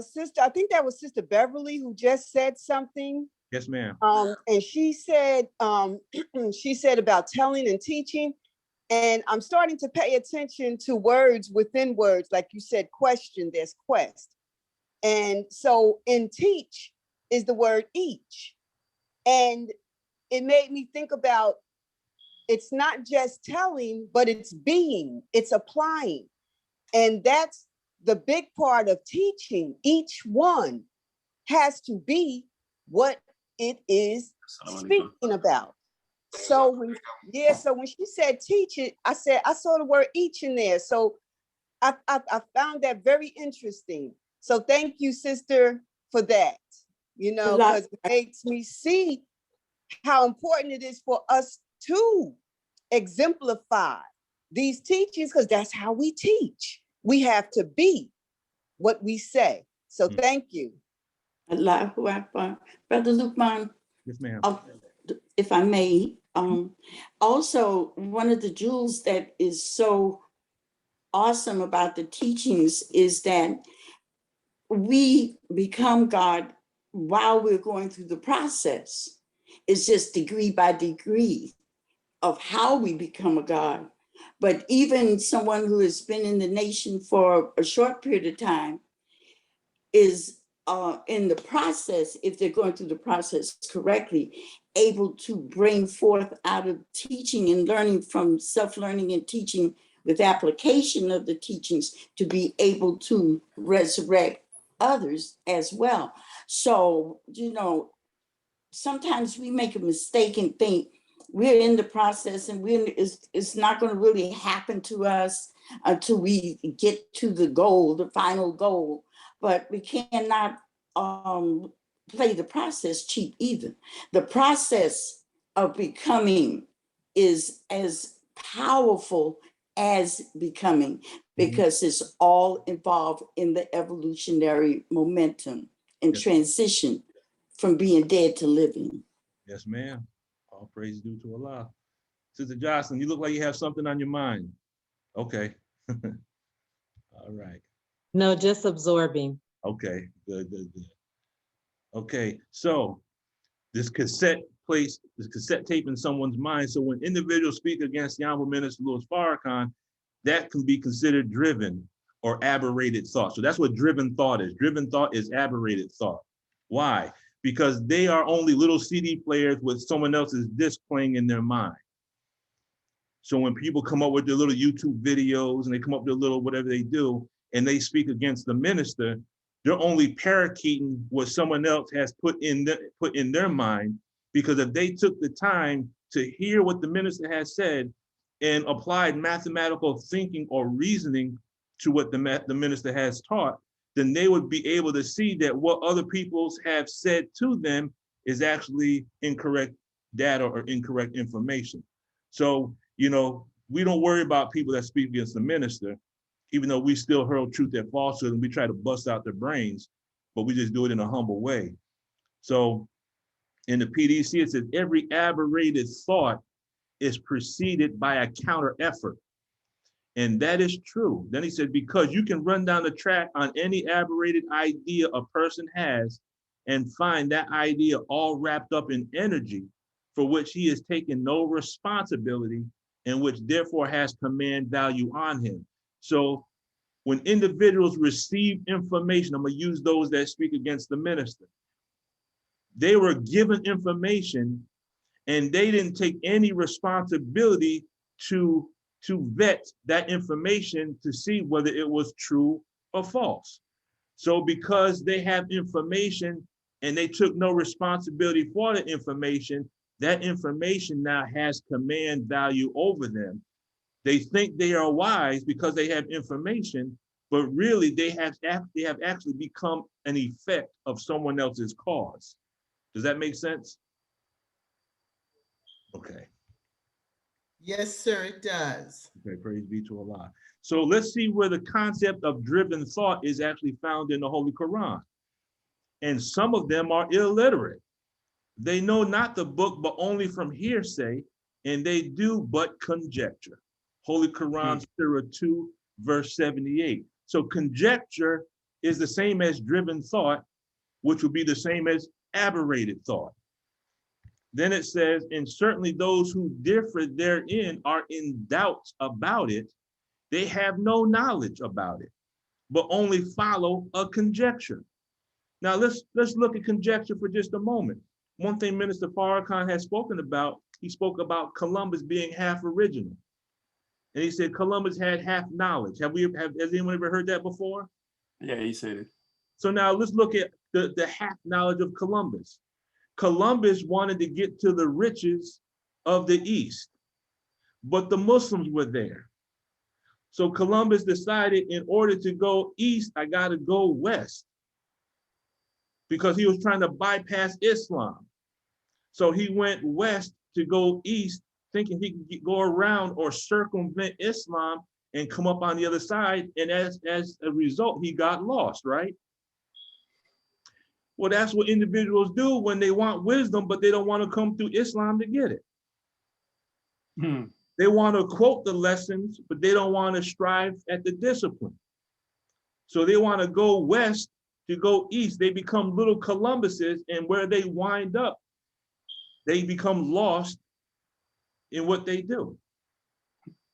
Sister, I think that was Sister Beverly who just said something. Yes, ma'am. And she said about telling and teaching. And I'm starting to pay attention to words within words. Like you said, question, there's quest. And so in teach is the word each. And it made me think about, it's not just telling, but it's being, it's applying. And that's the big part of teaching. Each one has to be what it is speaking about. So when, so when she said teach it, I saw the word each in there. So I found that very interesting. So thank you, sister, for that, you know, because it makes me see how important it is for us to exemplify these teachings, because that's how we teach. We have to be what we say. So thank you. Allahu Akbar. Brother Lukman, yes, ma'am. If I may, also one of the jewels that is so awesome about the teachings is that we become God while we're going through the process. It's just degree by degree of how we become a God. But even someone who has been in the nation for a short period of time is in the process, if they're going through the process correctly, able to bring forth out of teaching and learning from self-learning and teaching with application of the teachings to be able to resurrect others as well. So, you know, sometimes we make a mistake and think we're in the process and it's not going to really happen to us until we get to the goal, the final goal. But we cannot play the process cheap either. The process of becoming is as powerful as becoming, because it's all involved in the evolutionary momentum and transition from being dead to living. Yes, ma'am. All praise due to Allah. Sister Jocelyn, you look like you have something on your mind. Okay. All right. No, just absorbing. Okay, good. Okay, so this cassette tape in someone's mind. So when individuals speak against the Honorable Minister Louis Farrakhan, that can be considered driven or aberrated thought. So that's what driven thought is. Driven thought is aberrated thought. Why? Because they are only little CD players with someone else's disc playing in their mind. So when people come up with their little YouTube videos and they come up with their little whatever they do, and they speak against the minister, they're only parakeeting what someone else has put in their mind. Because if they took the time to hear what the minister has said and applied mathematical thinking or reasoning to what the minister has taught, then they would be able to see that what other people have said to them is actually incorrect data or incorrect information. So, you know, we don't worry about people that speak against the minister, even though we still hurl truth at falsehood and we try to bust out their brains, but we just do it in a humble way. So in the PDC, it says every aberrated thought is preceded by a counter effort. And that is true. Then he said, because you can run down the track on any aberrated idea a person has and find that idea all wrapped up in energy for which he has taken no responsibility and which therefore has command value on him. So when individuals receive information, I'm gonna use those that speak against the minister, they were given information and they didn't take any responsibility to vet that information to see whether it was true or false. So because they have information and they took no responsibility for the information, that information now has command value over them. They think they are wise because they have information, but really they have actually become an effect of someone else's cause. Does that make sense? Okay. Yes, sir, it does. Okay, praise be to Allah. So let's see where the concept of driven thought is actually found in the Holy Quran. And some of them are illiterate. They know not the book, but only from hearsay, and they do but conjecture. Holy Quran, Surah 2, verse 78. So conjecture is the same as driven thought, which would be the same as aberrated thought. Then it says, and certainly those who differ therein are in doubt about it. They have no knowledge about it, but only follow a conjecture. Now let's look at conjecture for just a moment. One thing Minister Farrakhan has spoken about, he spoke about Columbus being half original. And he said Columbus had half knowledge. Has anyone ever heard that before? Yeah, he said it. So now let's look at the half knowledge of Columbus. Columbus wanted to get to the riches of the East, but the Muslims were there. So Columbus decided, in order to go east, I got to go west, because he was trying to bypass Islam. So he went west to go east, thinking he could go around or circumvent Islam and come up on the other side. And as a result, he got lost, right? Well, that's what individuals do when they want wisdom, but they don't want to come through Islam to get it. They want to quote the lessons, but they don't want to strive at the discipline. So they want to go west to go east. They become little Columbuses, and where they wind up, they become lost in what they do.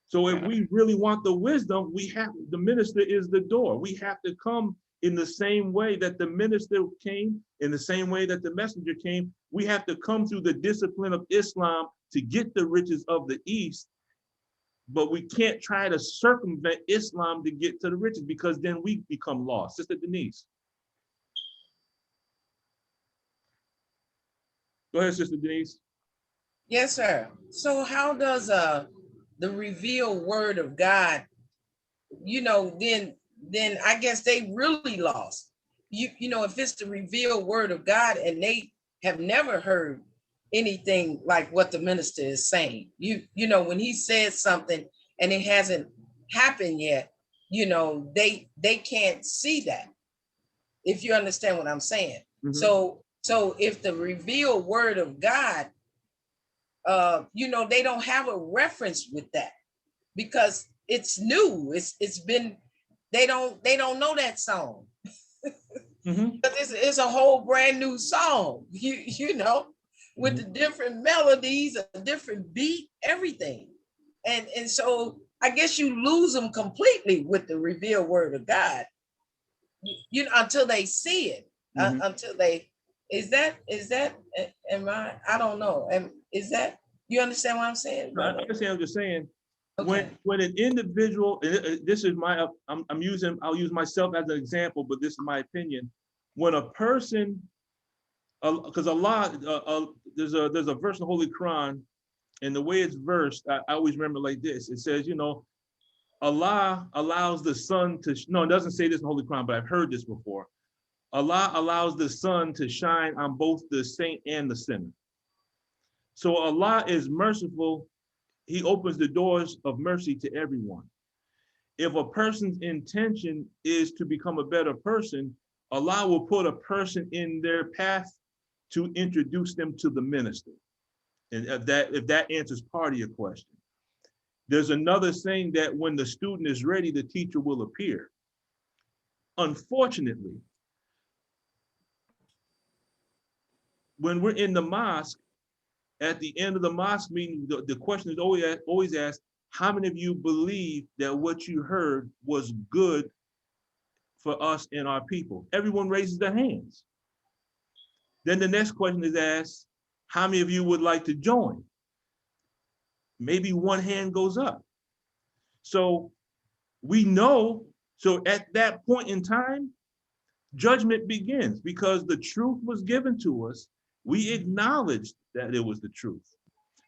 So if we really want the wisdom, the minister is the door. We have to come in the same way that the minister came, in the same way that the messenger came. We have to come through the discipline of Islam to get the riches of the East, but we can't try to circumvent Islam to get to the riches, because then we become lost. Sister Denise. Go ahead, Sister Denise. Yes, sir. So how does the revealed word of God, then I guess they really lost. If it's the revealed word of God and they have never heard anything like what the minister is saying, when he says something and it hasn't happened yet, they can't see that, if you understand what I'm saying. So if the revealed word of God, they don't have a reference with that, because it's new. It's been, they don't know that song. But it's a whole brand new song, with the different melodies, a different beat, everything. And so I guess you lose them completely with the revealed word of God, until they see it, until they, I don't know. You understand what I'm saying, brother? I understand what you're saying. Okay. When an individual, this is I'll use myself as an example, but this is my opinion. When a person, because there's a verse in the Holy Quran, and the way it's versed, I always remember like this. It says, Allah allows the sun to, no, it doesn't say this in the Holy Quran, but I've heard this before. Allah allows the sun to shine on both the saint and the sinner. So Allah is merciful. He opens the doors of mercy to everyone. If a person's intention is to become a better person, Allah will put a person in their path to introduce them to the minister. And if that answers part of your question. There's another saying that when the student is ready, the teacher will appear. Unfortunately, when we're in the mosque, at the end of the mosque meeting, the question is always asked, how many of you believe that what you heard was good for us and our people? Everyone raises their hands. Then the next question is asked, how many of you would like to join? Maybe one hand goes up. So we know, so at that point in time, judgment begins, because the truth was given to us. We acknowledged that it was the truth.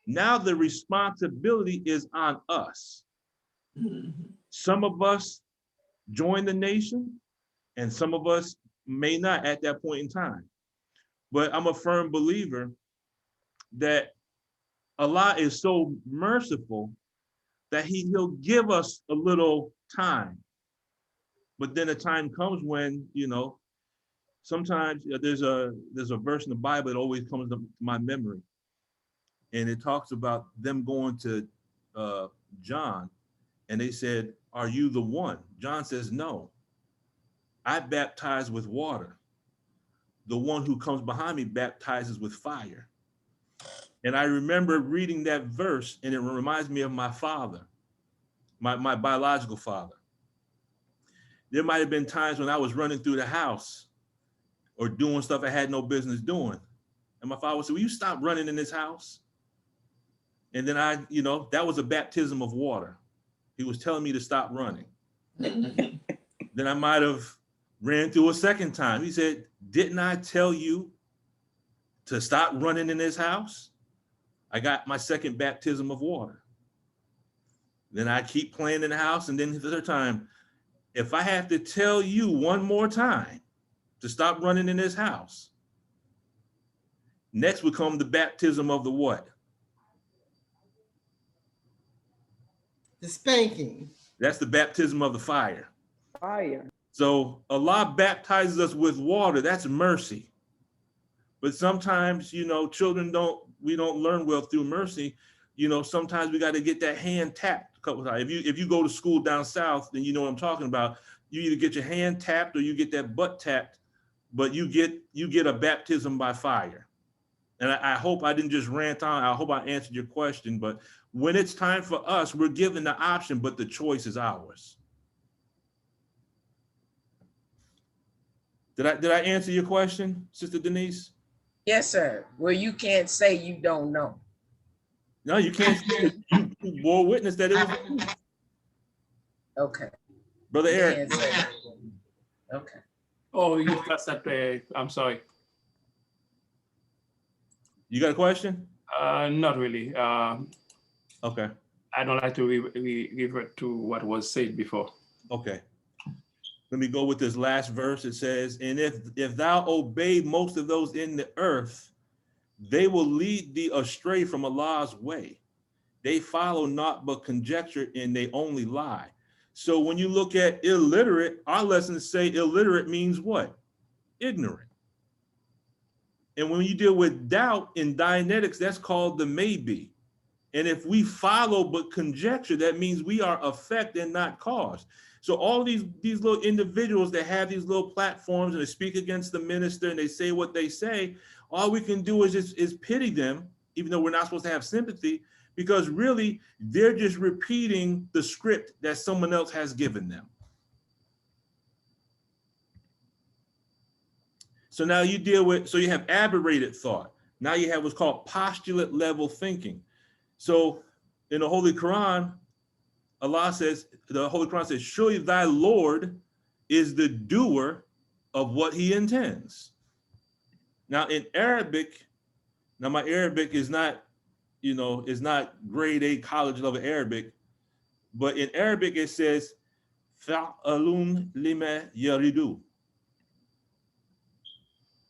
Now the responsibility is on us. Some of us join the nation, and some of us may not at that point in time. But I'm a firm believer that Allah is so merciful that he'll give us a little time. But then a time comes when, sometimes there's a verse in the Bible that always comes to my memory. And it talks about them going to John, and they said, are you the one? John says, no, I baptize with water. The one who comes behind me baptizes with fire. And I remember reading that verse, and it reminds me of my father, my biological father. There might have been times when I was running through the house or doing stuff I had no business doing. And my father would say, will you stop running in this house? And then that was a baptism of water. He was telling me to stop running. Then I might have ran through a second time. He said, didn't I tell you to stop running in this house? I got my second baptism of water. Then I keep playing in the house. And then the third time, if I have to tell you one more time to stop running in this house, next would come the baptism of the what? The spanking. That's the baptism of the fire. Fire. So Allah baptizes us with water. That's mercy. But sometimes, children we don't learn well through mercy. Sometimes we got to get that hand tapped a couple of times. If you go to school down south, then you know what I'm talking about. You either get your hand tapped or you get that butt tapped, but you get a baptism by fire. And I hope I didn't just rant on. I hope I answered your question. But when it's time for us, we're given the option, but the choice is ours. Did I answer your question, Sister Denise? Yes, sir. Well, you can't say you don't know. No, you can't say you bore witness that it was. Okay. Brother Eric. Okay. Oh, you passed that. I'm sorry. You got a question? Not really. Okay. I don't like to revert to what was said before. Okay. Let me go with this last verse. It says, and if thou obey most of those in the earth, they will lead thee astray from Allah's way. They follow not but conjecture, and they only lie. So when you look at illiterate, our lessons say illiterate means what? Ignorant. And when you deal with doubt in Dianetics, that's called the maybe. And if we follow but conjecture, that means we are effect and not cause. So all these little individuals that have these little platforms and they speak against the minister and they say what they say, all we can do is pity them, even though we're not supposed to have sympathy, because really they're just repeating the script that someone else has given them. So now you you have aberrated thought. Now you have what's called postulate level thinking. So in the Holy Quran, the Holy Quran says, surely thy Lord is the doer of what he intends. Now in Arabic, my Arabic is not, is not grade A college level Arabic, but in Arabic it says, fa'alun lima yaridu.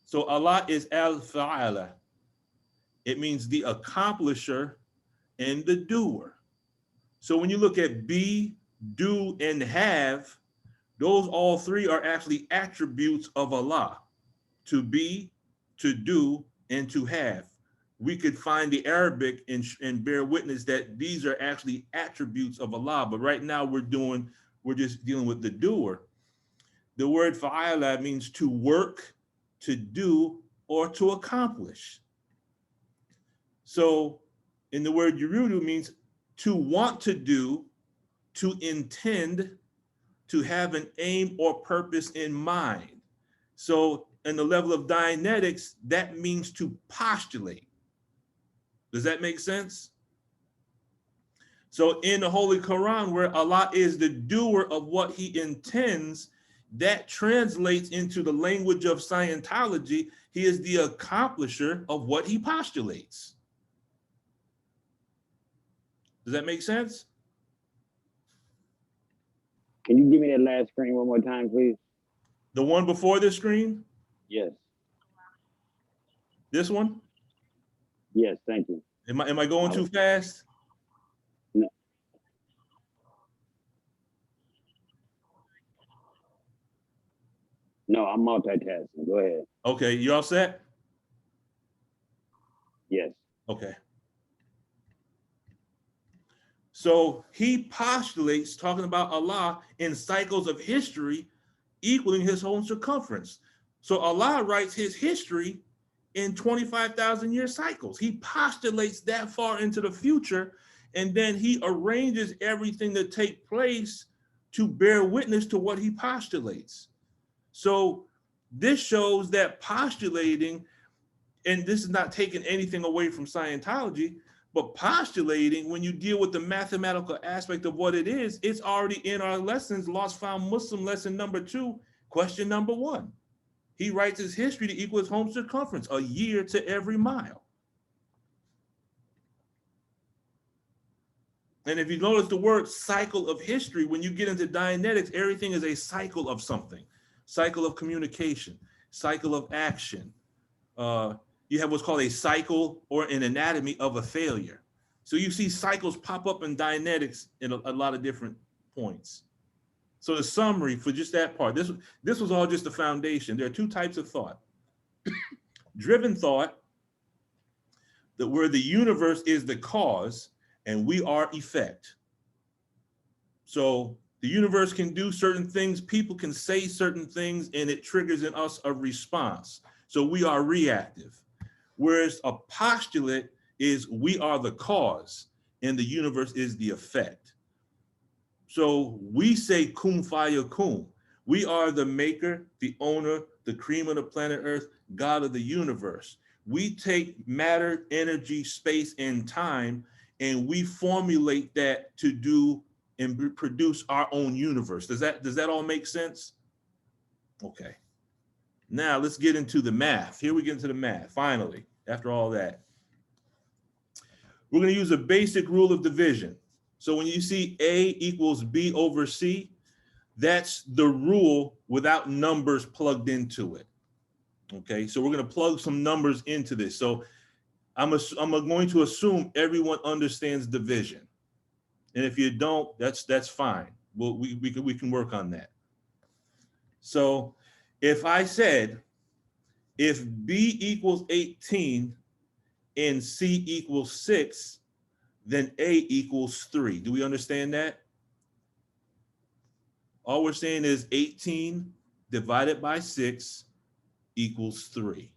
So Allah is al-fa'ala. It means the accomplisher and the doer. So when you look at be, do, and have, those all three are actually attributes of Allah. To be, to do, and to have. We could find the Arabic and bear witness that these are actually attributes of Allah. But right now we're just dealing with the doer. The word fa'ala means to work, to do, or to accomplish. So in the word yurudu means to want to do, to intend, to have an aim or purpose in mind. So in the level of Dianetics, that means to postulate. Does that make sense? So in the Holy Quran, where Allah is the doer of what he intends, that translates into the language of Scientology. He is the accomplisher of what he postulates. Does that make sense? Can you give me that last screen one more time, please? The one before this screen? Yes. This one? Yes, thank you. Am I going too fast? No. No, I'm multitasking. Go ahead. Okay, you all set? Yes. Okay. So he postulates, talking about Allah, in cycles of history equaling his own circumference. So Allah writes his history in 25,000 year cycles. He postulates that far into the future, and then he arranges everything to take place to bear witness to what he postulates. So this shows that postulating, and this is not taking anything away from Scientology, but postulating, when you deal with the mathematical aspect of what it is, it's already in our lessons, Lost Found Muslim lesson number 2, question number 1. He writes his history to equal his home circumference, a year to every mile. And if you notice the word cycle of history, when you get into Dianetics, everything is a cycle of something. Cycle of communication, cycle of action. You have what's called a cycle or an anatomy of a failure. So you see cycles pop up in Dianetics in a lot of different points. So the summary for just that part, this was all just the foundation. There are 2 types of thought. Driven thought, that where the universe is the cause and we are effect. So the universe can do certain things, people can say certain things, and it triggers in us a response. So we are reactive. Whereas a postulate is we are the cause and the universe is the effect. So we say kum faya kum. We are the maker, the owner, the cream of the planet Earth, God of the universe. We take matter, energy, space, and time, and we formulate that to do and produce our own universe. Does that all make sense? Okay. Now let's get into the math. Here we get into the math, finally, after all that. We're going to use a basic rule of division. So when you see A equals B over C, that's the rule without numbers plugged into it. Okay, so we're going to plug some numbers into this. So I'm going to assume everyone understands division. And if you don't, that's fine. We can work on that. So if I said, if B equals 18 and C equals 6, then A equals 3. Do we understand that? All we're saying is 18 divided by 6 equals 3.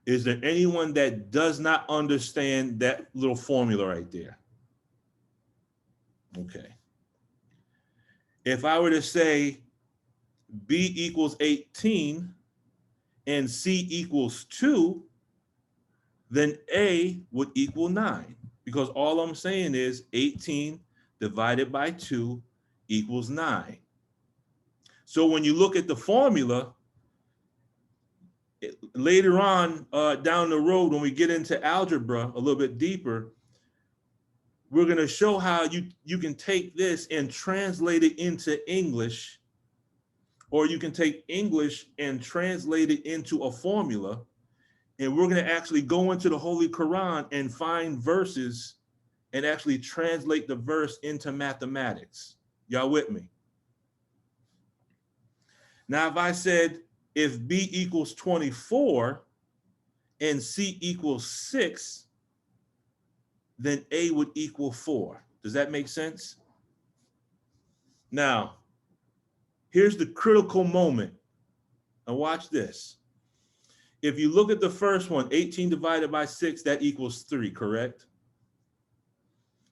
Is there anyone that does not understand that little formula right there? Okay. If I were to say B equals 18 and C equals 2, then A would equal 9, because all I'm saying is 18 divided by 2 equals 9. So when you look at the formula, later on down the road, when we get into algebra a little bit deeper, we're going to show how you can take this and translate it into English, or you can take English and translate it into a formula. And we're going to actually go into the Holy Quran and find verses and actually translate the verse into mathematics. Y'all with me? Now, if I said, if B equals 24 and C equals 6, then A would equal 4. Does that make sense? Now, here's the critical moment. Now watch this. If you look at the first one, 18 divided by 6, that equals 3, correct?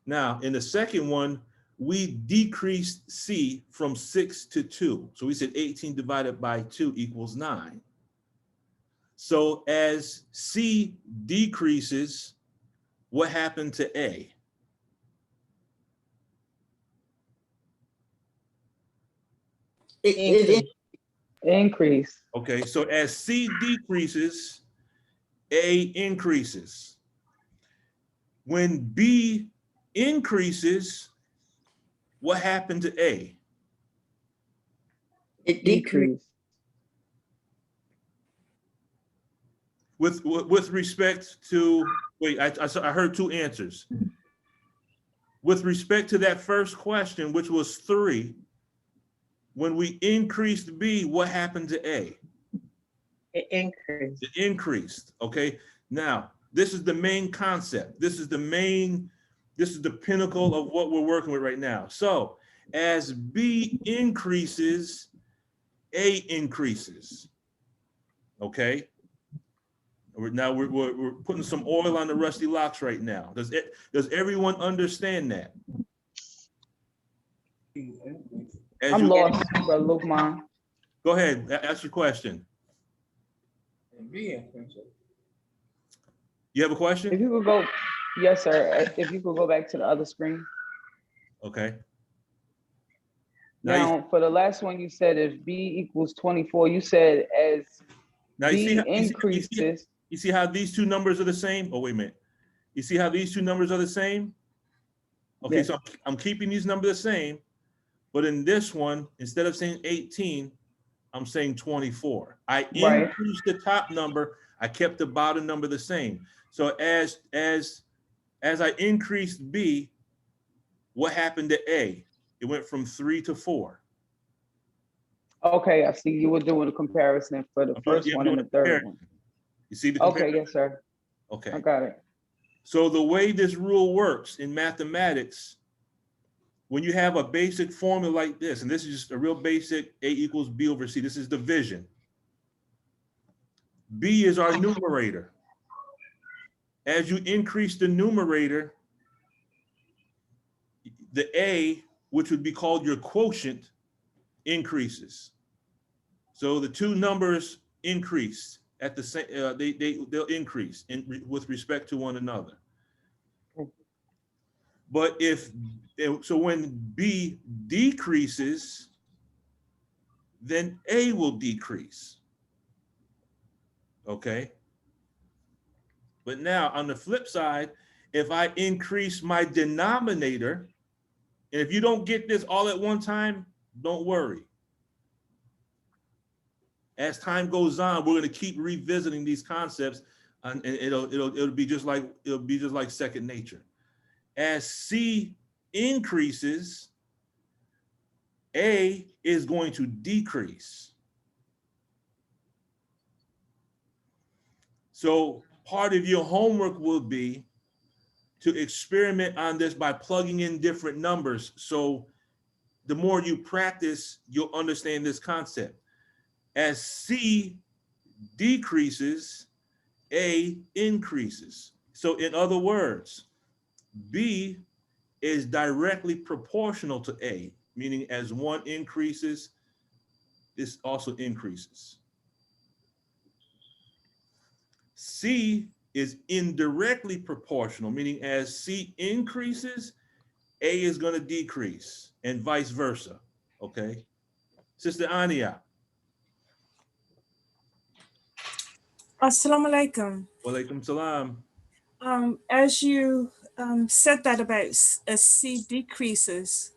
Now, in the second one, we decreased C from 6 to 2. So we said 18 divided by 2 equals 9. So as C decreases, what happened to A? It increase. Okay, so as C decreases, A increases. When B increases, what happened to A? It decreased. With respect to, wait, I heard 2 answers. With respect to that first question, which was 3, when we increased B, what happened to A? It increased. It increased, okay? Now, this is the main concept. This is the pinnacle of what we're working with right now. So as B increases, A increases. Okay. Now we're putting some oil on the rusty locks right now. Does everyone understand that? I'm lost, Brother Lukman. Go ahead, ask your question. You have a question? If you could go, yes, sir. If you could go back to the other screen. Okay. Now, for the last one, you said if B equals 24, you said as B increases. You see how these two numbers are the same? Oh, wait a minute. You see how these two numbers are the same? Okay, yes. So I'm keeping these numbers the same, but in this one, instead of saying 18, I'm saying 24. I increased the top number, I kept the bottom number the same. So as I increased B, what happened to A? It went from 3 to 4. Okay, I see you were doing a comparison for the first one and the third one. You see the comparison? Okay, yes, sir. Okay. I got it. So the way this rule works in mathematics, when you have a basic formula like this, and this is just a real basic A equals B over C, this is division. B is our numerator. As you increase the numerator, the A, which would be called your quotient, increases. So the two numbers increase at the same, they'll increase with respect to one another. But so when B decreases, then A will decrease. Okay. But now on the flip side, if I increase my denominator, and if you don't get this all at one time, don't worry. As time goes on, we're going to keep revisiting these concepts, and it'll be just like second nature. As C increases, A is going to decrease. So part of your homework will be to experiment on this by plugging in different numbers. So the more you practice, you'll understand this concept. As C decreases, A increases. So in other words, B is directly proportional to A, meaning as one increases, this also increases. C is indirectly proportional, meaning as C increases, A is going to decrease, and vice versa. Okay. Sister Ania. Assalamu alaikum. Wa alaikum salam. As you said that about as C decreases,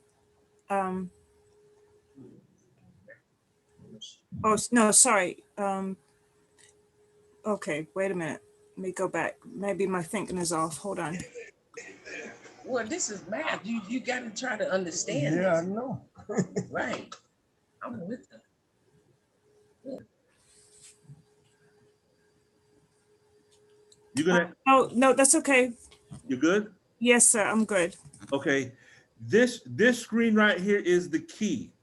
oh no, sorry. Okay, wait a minute. Let me go back. Maybe my thinking is off. Hold on. Well, this is math. You got to try to understand. Yeah, this. I know. Right. I'm with them. Yeah. You gonna? Oh no, that's okay. You good? Yes, sir. I'm good. Okay. This screen right here is the key.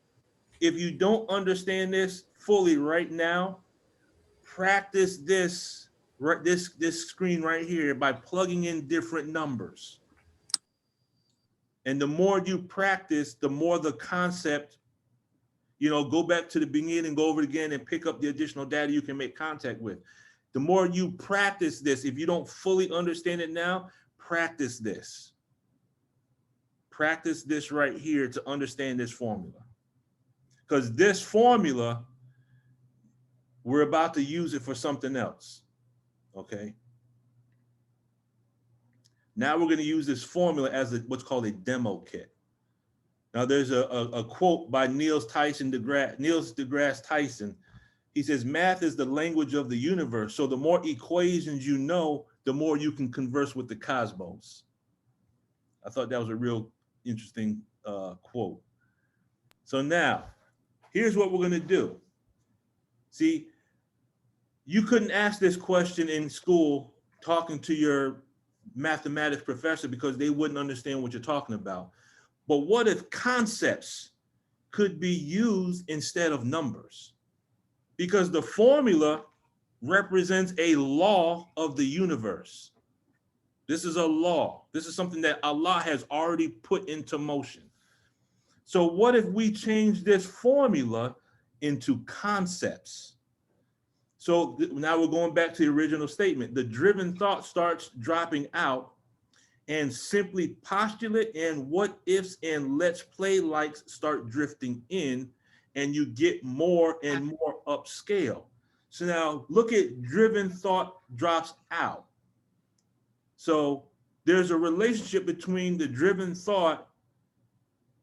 If you don't understand this fully right now, practice this screen right here by plugging in different numbers. And the more you practice, the more the concept, go back to the beginning, go over it again and pick up the additional data you can make contact with. The more you practice this, if you don't fully understand it now, practice this. Practice this right here to understand this formula. Because this formula, we're about to use it for something else, okay? Now we're going to use this formula as what's called a demo kit. Now there's a quote by Neil deGrasse Tyson. He says, math is the language of the universe. So the more equations you know, the more you can converse with the cosmos. I thought that was a real interesting quote. So now, here's what we're going to do. See, you couldn't ask this question in school talking to your mathematics professor because they wouldn't understand what you're talking about. But what if concepts could be used instead of numbers? Because the formula represents a law of the universe. This is a law. This is something that Allah has already put into motion. So what if we change this formula into concepts? So now we're going back to the original statement. The driven thought starts dropping out, and simply postulate and what ifs and let's play likes start drifting in, and you get more and more upscale. So now look at driven thought drops out. So there's a relationship between the driven thought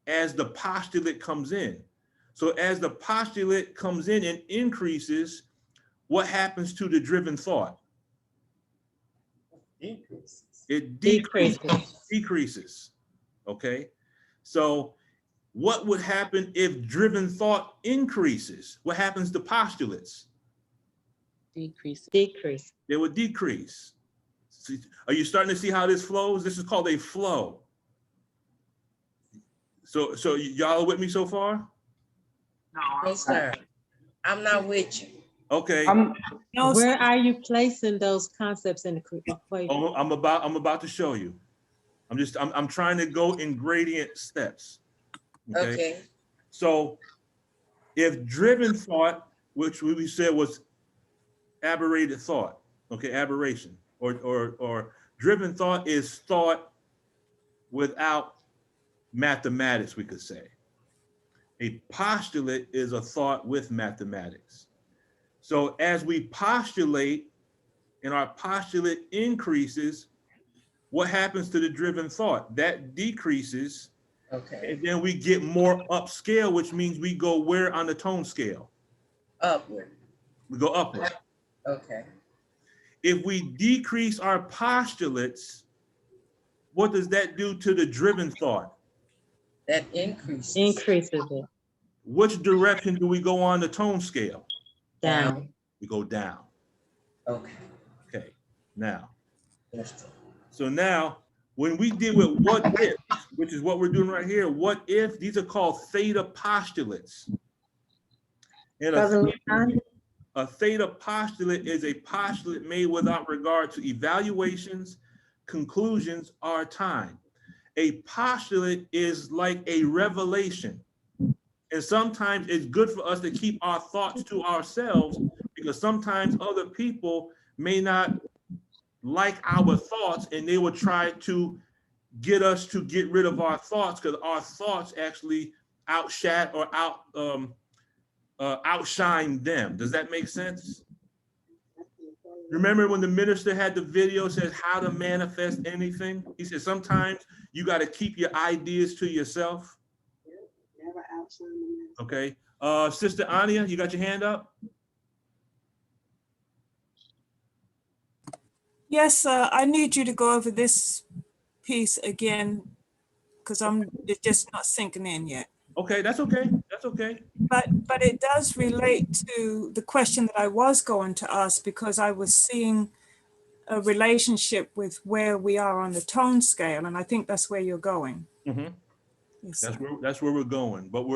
as the postulate comes in. So as the postulate comes in and increases, what happens to the driven thought? Increases. It decreases. Okay. So what would happen if driven thought increases? What happens to postulates? Decrease. They would decrease. See, are you starting to see how this flows? This is called a flow. So y'all are with me so far? No, sir. I'm not with you. Okay. Where are you placing those concepts in the equation? Oh, I'm about to show you. I'm trying to go in gradient steps. Okay. So if driven thought, which we said was aberrated thought, okay, aberration, or driven thought is thought without mathematics, we could say. A postulate is a thought with mathematics. So as we postulate and our postulate increases, what happens to the driven thought? That decreases. Okay. And then we get more upscale, which means we go where on the tone scale? Upward. We go upward. Okay. If we decrease our postulates, what does that do to the driven thought? That increases. Increases it. Which direction do we go on the tone scale? Down. We go down. Okay. Okay. Now. Yes. So now, when we deal with what if, which is what we're doing right here, what if, these are called theta postulates. And a theta postulate is a postulate made without regard to evaluations, conclusions, or time. A postulate is like a revelation. And sometimes it's good for us to keep our thoughts to ourselves, because sometimes other people may not like our thoughts and they will try to get us to get rid of our thoughts, because our thoughts actually outshine or outshine them. Does that make sense? Remember when the minister had the video says how to manifest anything? He said sometimes you got to keep your ideas to yourself. Okay. Sister Anya, you got your hand up? Yes, I need you to go over this piece again, because it's just not sinking in yet. Okay, that's okay. That's okay. But it does relate to the question that I was going to ask, because I was seeing a relationship with where we are on the tone scale, and I think that's where you're going. Mm-hmm. Yes, that's where we're going, but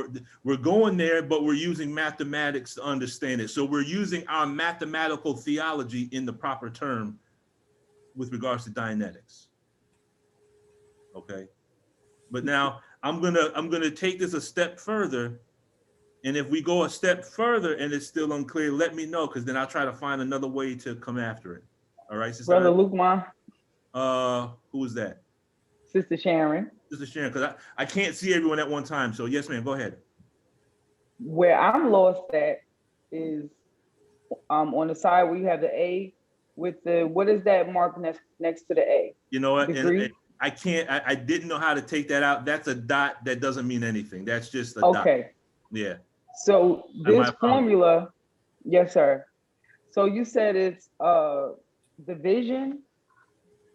we're going there, but we're using mathematics to understand it. So we're using our mathematical theology in the proper term with regards to Dianetics. Okay, but now I'm gonna take this a step further, and if we go a step further and it's still unclear, let me know, because then I'll try to find another way to come after it. All right, Sister Brother Lukman. Who is that? Sister Sharon. Sister Sharon, because I can't see everyone at one time. So yes, ma'am, go ahead. Where I'm lost at is on the side where you have the A with the, what is that mark next to the A? You know what? Degree? And I can't, I didn't know how to take that out. That's a dot. That doesn't mean anything. That's just a dot. Okay. Yeah. So this formula, yes, sir. So you said it's division?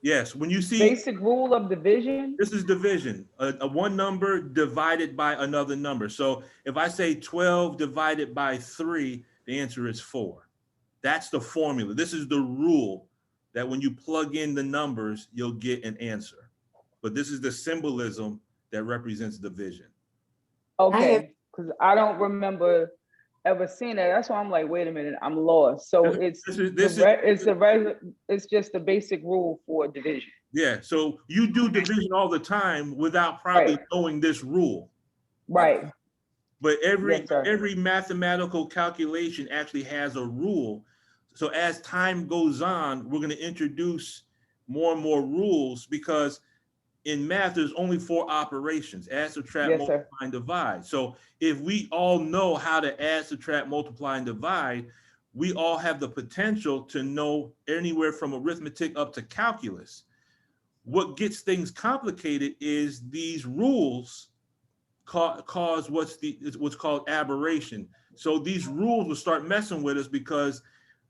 Yes, when you see basic rule of division. This is division, a one number divided by another number. So if I say 12 divided by 3, the answer is 4. That's the formula. This is the rule that when you plug in the numbers, you'll get an answer. But this is the symbolism that represents division. Okay, because I don't remember ever seen that. That's why I'm like, wait a minute, I'm lost. So it's just the basic rule for division. Yeah, so you do division all the time without probably knowing this rule. Right. But Yes, sir. every mathematical calculation actually has a rule. So as time goes on, we're going to introduce more and more rules, because in math, there's only 4 operations: add, subtract, multiply, and divide. So if we all know how to add, subtract, multiply, and divide, we all have the potential to know anywhere from arithmetic up to calculus. What gets things complicated is these rules cause what's called aberration. So these rules will start messing with us, because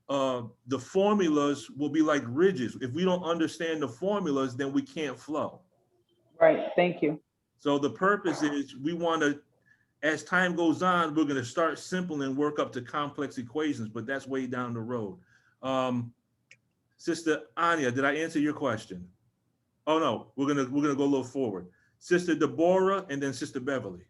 the formulas will be like ridges. If we don't understand the formulas, then we can't flow. Right, thank you. So the purpose is, we want to, as time goes on, we're going to start simple and work up to complex equations, but that's way down the road. Sister Anya, did I answer your question? Oh no, we're gonna go a little forward. Sister Deborah, and then Sister Beverly.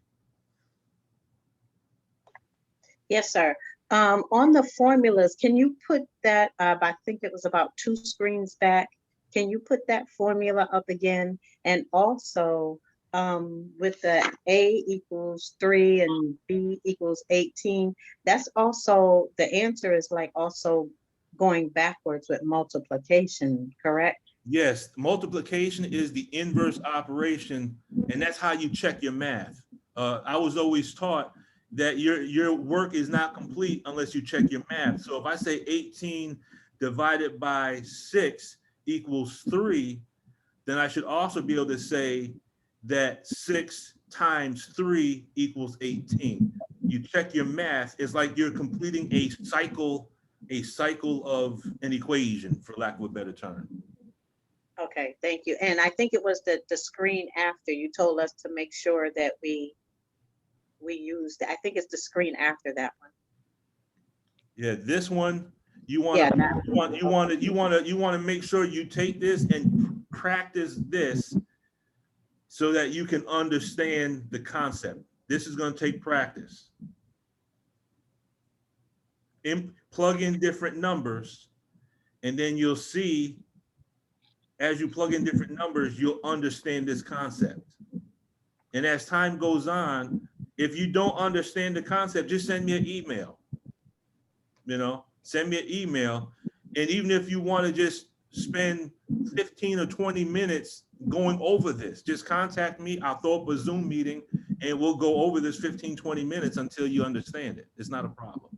Yes, sir. On the formulas, can you put that I think it was about 2 screens back. Can you put that formula up again? And also with the A equals 3 and B equals 18, that's also, the answer is like also going backwards with multiplication, correct? Yes, multiplication is the inverse operation, and that's how you check your math. I was always taught that your work is not complete unless you check your math. So if I say 18 divided by 6 equals 3, then I should also be able to say that 6 times 3 equals 18. You check your math. It's like you're completing a cycle of an equation, for lack of a better term. Okay, thank you. And I think it was the screen after, you told us to make sure that we used, I think it's the screen after that one. Yeah, this one, you want to make sure you take this and practice this so that you can understand the concept. This is going to take practice. Plug in different numbers, and then you'll see, as you plug in different numbers, you'll understand this concept. And as time goes on, if you don't understand the concept, just send me an email. Send me an email. And even if you want to just spend 15 or 20 minutes going over this, just contact me. I'll throw up a Zoom meeting and we'll go over this 15, 20 minutes until you understand it. It's not a problem.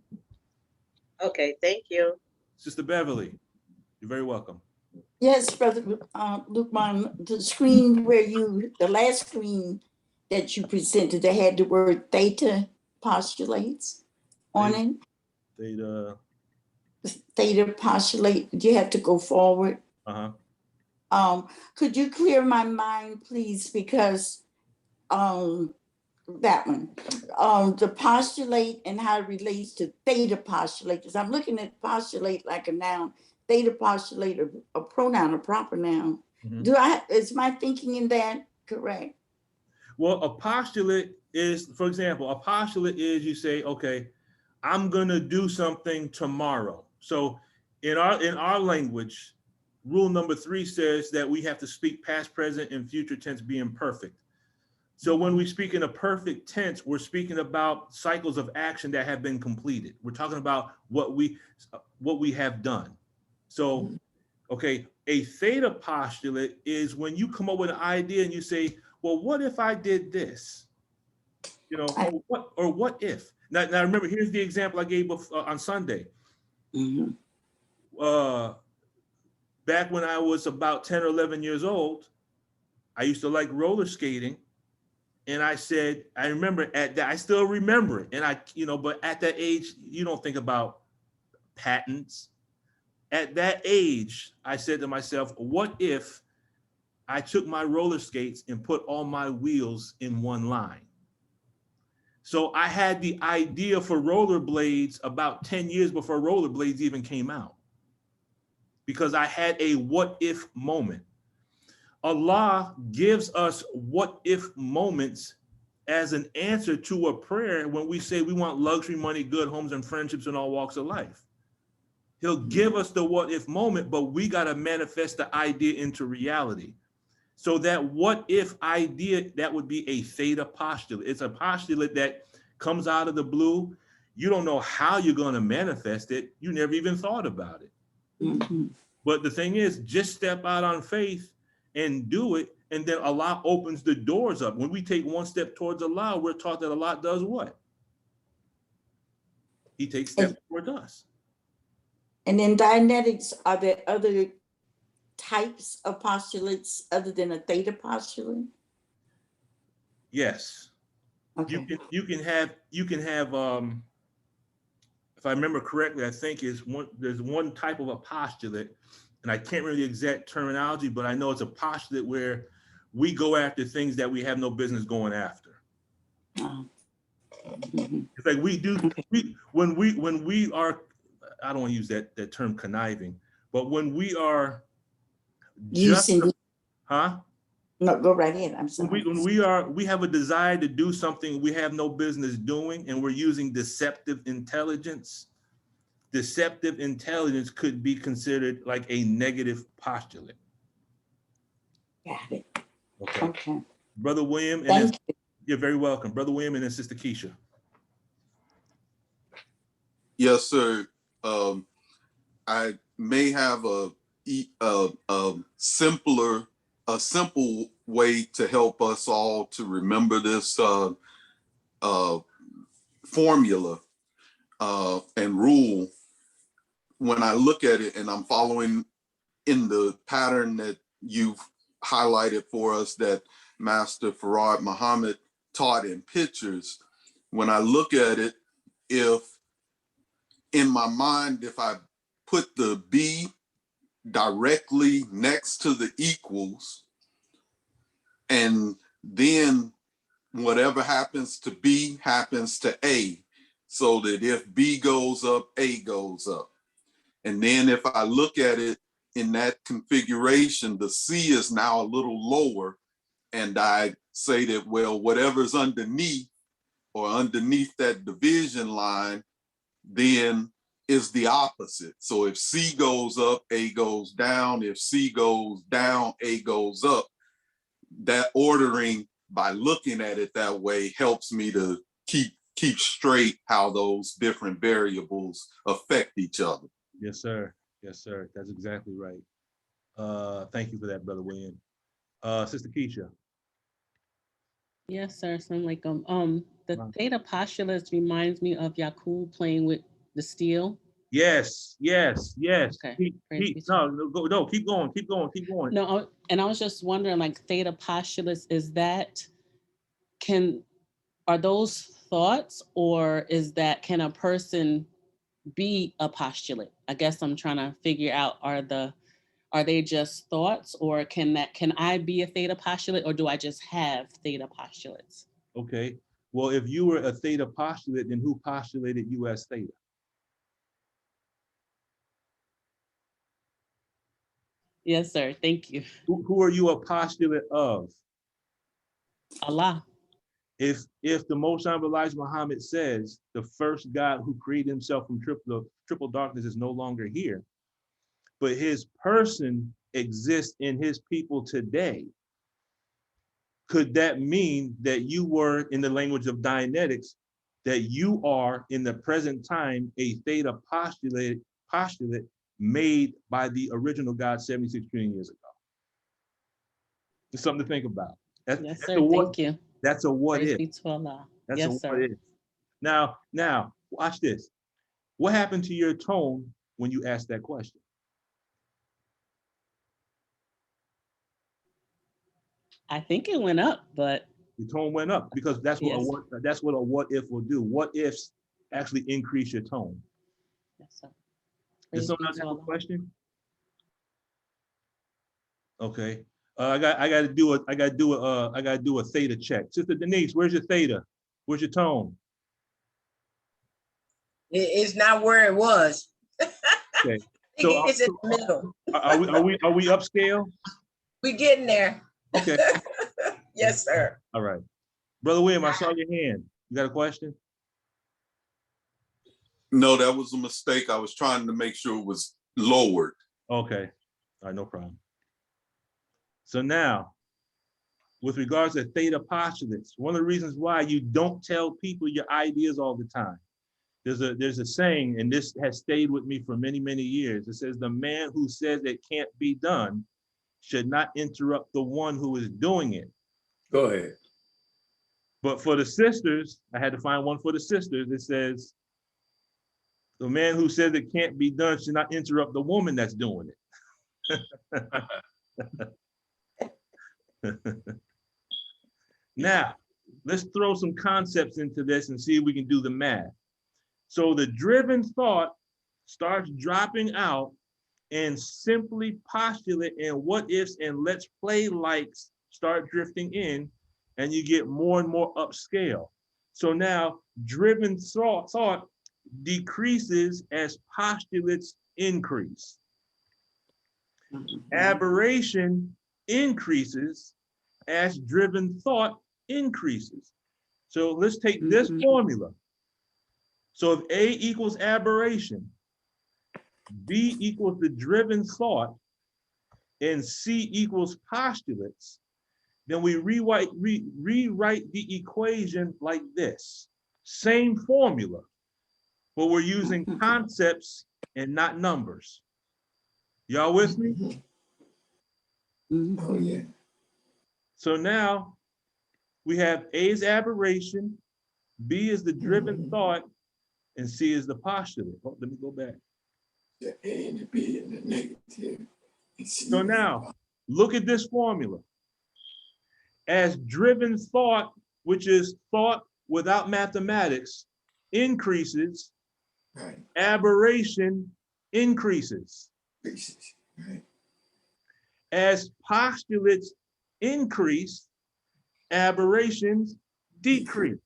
Okay, thank you. Sister Beverly, you're very welcome. Yes, Brother Lukeman, the screen where the last screen that you presented, that had the word theta postulates on it. Theta postulate, you have to go forward. Could you clear my mind, please? Because that one, the postulate and how it relates to theta postulate, because I'm looking at postulate like a noun, theta postulate a pronoun, a proper noun. Is my thinking in that correct? Well, a postulate is, for example, a postulate is, you say, okay, I'm gonna do something tomorrow. So in our language, rule number 3 says that we have to speak past, present, and future tense being perfect. So when we speak in a perfect tense, we're speaking about cycles of action that have been completed. We're talking about what we have done. So, okay, a theta postulate is when you come up with an idea and you say, well, what if I did this? What if? Now remember, here's the example I gave on Sunday. Back when I was about 10 or 11 years old, I used to like roller skating. And I said, I remember at that, I still remember it. And but at that age, you don't think about patents. At that age, I said to myself, what if I took my roller skates and put all my wheels in one line? So I had the idea for rollerblades about 10 years before rollerblades even came out, because I had a what if moment. Allah gives us what if moments as an answer to a prayer when we say we want luxury, money, good homes, and friendships in all walks of life. He'll give us the what if moment, but we got to manifest the idea into reality. So that what if idea, that would be a theta postulate. It's a postulate that comes out of the blue. You don't know how you're going to manifest it. You never even thought about it. Mhm. But the thing is, just step out on faith and do it. And then Allah opens the doors up. When we take one step towards Allah, we're taught that Allah does what? He takes steps towards us. And in Dianetics, are there other types of postulates other than a theta postulate? Yes. Okay. You can have if I remember correctly, I think there's one type of a postulate, and I can't remember the exact terminology, but I know it's a postulate where we go after things that we have no business going after. It's like we do when we are, I don't want to use that term conniving, but when we are No, go right ahead. I'm sorry. When we have a desire to do something we have no business doing, and we're using deceptive intelligence. Deceptive intelligence could be considered like a negative postulate. Got it. Okay. Brother William, you're very welcome. Brother William and then Sister Keisha. Yes, sir. I may have a simple way to help us all to remember this formula and rule. When I look at it and I'm following in the pattern that you've highlighted for us that Master Farad Muhammad taught in pictures, when I look at it, if in my mind, if I put the B directly next to the equals, and then whatever happens to B happens to A, so that if B goes up, A goes up. And then if I look at it in that configuration, the C is now a little lower, and I say that, well, whatever's underneath or underneath that division line, then is the opposite. So if C goes up, A goes down. If C goes down, A goes up. That ordering, by looking at it that way, helps me to keep straight how those different variables affect each other. Yes, sir. Yes, sir. That's exactly right. Thank you for that, Brother William. Sister Keisha. Yes, sir. So like the theta postulates reminds me of Yakub playing with the steel. Yes. Okay. Keep going. No, and I was just wondering, like theta postulates, are those thoughts, or can a person be a postulate? I guess I'm trying to figure out, are they just thoughts, or can I be a theta postulate, or do I just have theta postulates? Okay. Well, if you were a theta postulate, then who postulated you as theta? Yes, sir. Thank you. Who are you a postulate of? Allah. If the Most Honorable Elijah Muhammad says the first God who created himself from triple darkness is no longer here, but his person exists in his people today, could that mean that you were, in the language of Dianetics, that you are in the present time a theta postulate made by the original God 76 trillion years ago? It's something to think about. Yes, sir. Thank you. That's a what Praise if. be to Allah. That's yes, a what sir. if. Now, watch this. What happened to your tone when you asked that question? I think it went up, but the tone went up because that's what a what if will do. What ifs actually increase your tone. Yes, sir. Does someone else have a question? Okay. I got to do a theta check. Sister Denise, where's your theta? Where's your tone? It's not where it was. Okay. So it's in the middle. Are we upscale? We getting there. Okay. Yes, sir. All right. Brother William, I saw your hand. You got a question? No, that was a mistake. I was trying to make sure it was lowered. Okay, all right, no problem. So now, with regards to theta postulates, one of the reasons why you don't tell people your ideas all the time. There's a saying, and this has stayed with me for many, many years. It says, the man who says it can't be done should not interrupt the one who is doing it. Go ahead. But for the sisters, I had to find one for the sisters. It says, the man who says it can't be done should not interrupt the woman that's doing it. Now, let's throw some concepts into this and see if we can do the math. So the driven thought starts dropping out, and simply postulate and what ifs and let's play likes start drifting in, and you get more and more upscale. So now driven thought decreases as postulates increase. Aberration increases as driven thought increases. So let's take this formula. So if A equals aberration, B equals the driven thought, and C equals postulates, then we rewrite the equation like this. Same formula, but we're using concepts and not numbers. Y'all with me? Oh, yeah. So now we have A is aberration, B is the driven thought, and C is the postulate. Oh, let me go back. The A and the B and the negative. So now, look at this formula. As driven thought, which is thought without mathematics, increases, right. Aberration increases. Right. As postulates increase, aberrations decrease.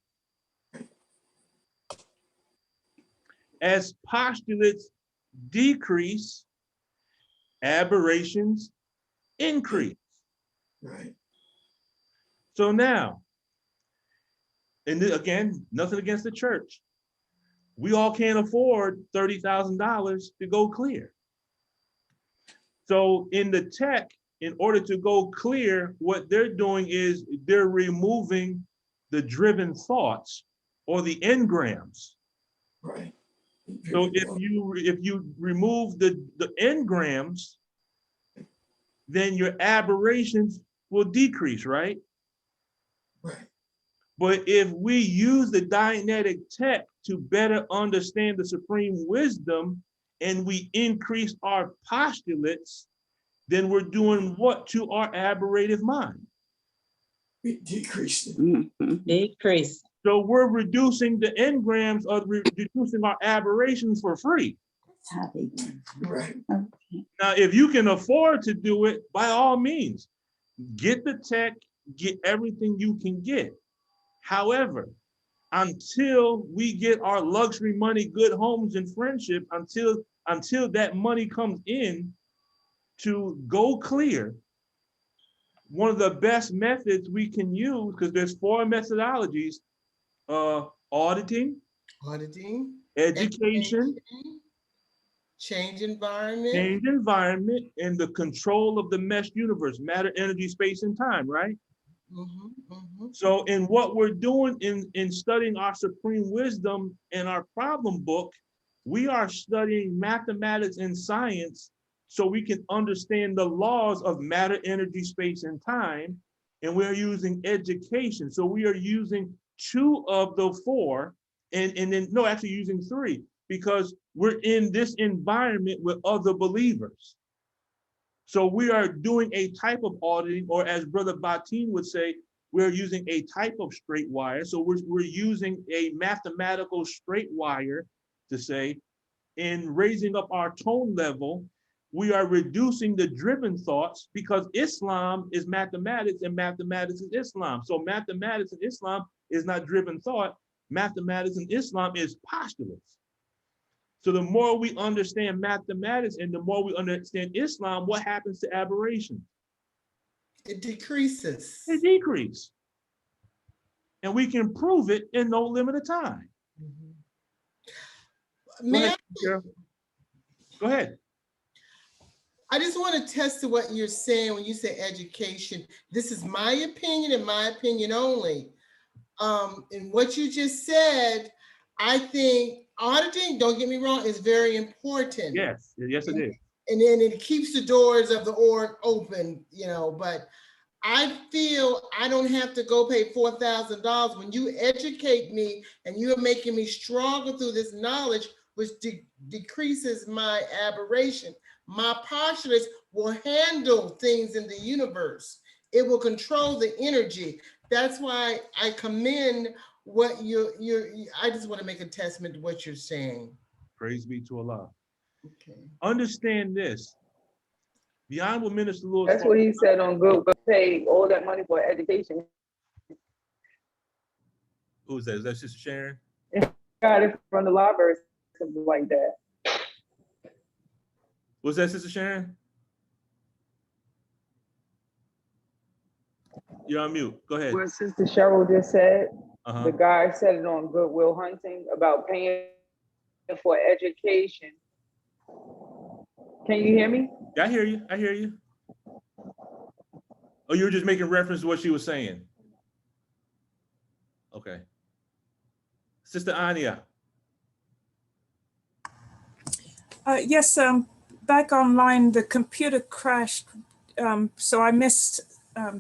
As postulates decrease, aberrations increase. Right. So now, and again, nothing against the church. We all can't afford $30,000 to go clear. So in the tech, in order to go clear, what they're doing is they're removing the driven thoughts or the engrams. Right. So if you remove the engrams, then your aberrations will decrease, right? Right. But if we use the Dianetic tech to better understand the supreme wisdom and we increase our postulates, then we're doing what to our aberrated mind? We decrease it. Decrease. So we're reducing the engrams or reducing our aberrations for free. Right. Now, if you can afford to do it, by all means, get the tech, get everything you can get. However, until we get our luxury money, good homes and friendship, until that money comes in to go clear, one of the best methods we can use, because there's 4 methodologies, auditing, education, change environment, and the control of the mesh universe, matter, energy, space, and time, right? So in what we're doing in studying our supreme wisdom in our problem book, we are studying mathematics and science so we can understand the laws of matter, energy, space, and time. And we're using education. So we are using 2 of the 4, and then, no, actually using 3, because we're in this environment with other believers. So we are doing a type of auditing, or as Brother Batin would say, we're using a type of straight wire. So we're using a mathematical straight wire to say, in raising up our tone level, we are reducing the driven thoughts, because Islam is mathematics and mathematics is Islam. So mathematics and Islam is not driven thought. Mathematics and Islam is postulates. So the more we understand mathematics and the more we understand Islam, what happens to aberration? It decreases. It decreases. and we can prove it in no limited time. Go ahead. I just want to test to what you're saying when you say education. This is my opinion and my opinion only. And what you just said, I think auditing, don't get me wrong, is very important. Yes, yes it is. And then it keeps the doors of the org open, you know, but I feel I don't have to go pay $4,000 when you educate me and you're making me stronger through this knowledge, which decreases my aberration. My postulates will handle things in the universe. It will control the energy. That's why I commend what I just want to make a testament to what you're saying. Praise be to Allah. Okay. Understand this. The Honorable Minister Lewis. That's what he said on Good. Pay all that money for education. Who's that? Is that Sister Sharon? Got it from the library, something like that. Was that Sister Sharon? You're on mute. Go ahead. What Sister Cheryl just said, the guy said it on Goodwill Hunting about paying for education. Can you hear me? Yeah, I hear you. I hear you. Oh, you were just making reference to what she was saying. Okay. Sister Anya. Yes, back online, the computer crashed, so I missed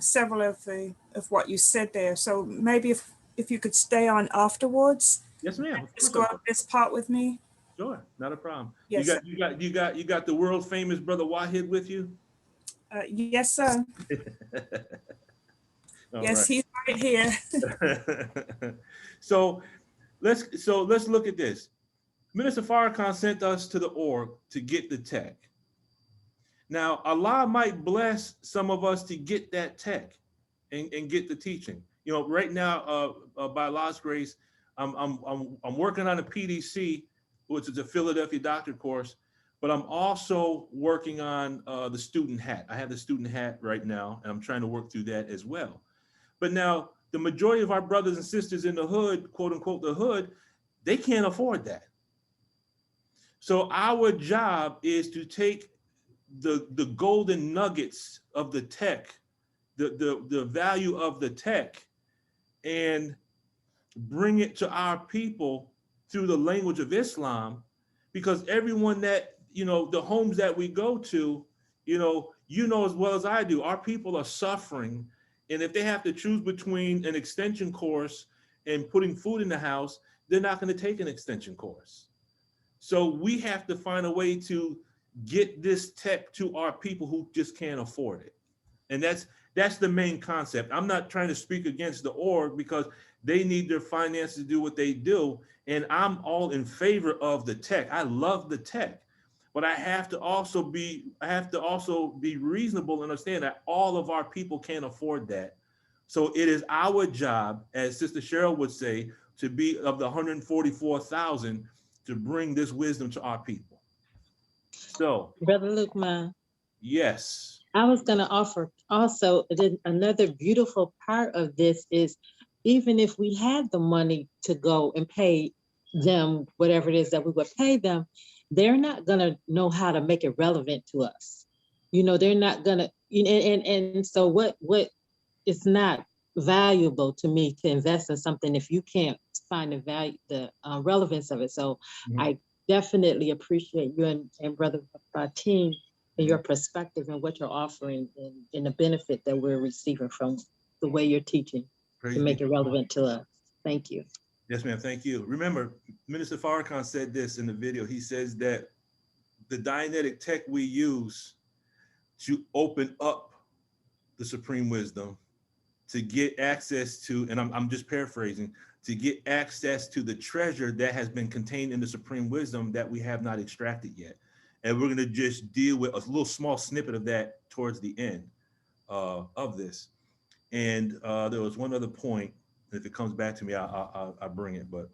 several of what you said there. So maybe if you could stay on afterwards. Yes, ma'am. Just go over this part with me. Sure, not a problem. Yes, you got the world famous Brother Wahid with you? Yes, sir. Yes, right. He's right here. So let's look at this. Minister Farrakhan sent us to the org to get the tech. Now, Allah might bless some of us to get that tech and get the teaching. You know, right now, by Allah's grace, I'm working on a PDC, which is a Philadelphia doctor course, but I'm also working on the student hat. I have the student hat right now, and I'm trying to work through that as well. But now, the majority of our brothers and sisters in the hood, quote unquote, the hood, they can't afford that. So our job is to take the golden nuggets of the tech, the value of the tech, and bring it to our people through the language of Islam, because everyone that, you know, the homes that we go to, you know as well as I do, our people are suffering. And if they have to choose between an extension course and putting food in the house, they're not going to take an extension course. So we have to find a way to get this tech to our people who just can't afford it. And that's the main concept. I'm not trying to speak against the org, because they need their finances to do what they do. And I'm all in favor of the tech. I love the tech, but I have to also be reasonable and understand that all of our people can't afford that. So it is our job, as Sister Cheryl would say, to be of the 144,000 to bring this wisdom to our people. So, Brother Lukman. Yes. I was going to offer also another beautiful part of this is, even if we had the money to go and pay them whatever it is that we would pay them, they're not going to know how to make it relevant to us. You know, they're not going to, and so what is not valuable to me to invest in something if you can't find the value, the relevance of it. So I definitely appreciate you and Brother Fatim and your perspective and what you're offering and the benefit that we're receiving from the way you're teaching to make it relevant to us. Thank you. Yes, ma'am. Thank you. Remember, Minister Farrakhan said this in the video. He says that the Dianetic tech we use to open up the supreme wisdom, to get access to, and I'm just paraphrasing, to get access to the treasure that has been contained in the supreme wisdom that we have not extracted yet. And we're going to just deal with a little small snippet of that towards the end of this. And there was one other point. If it comes back to me, I'll bring it. But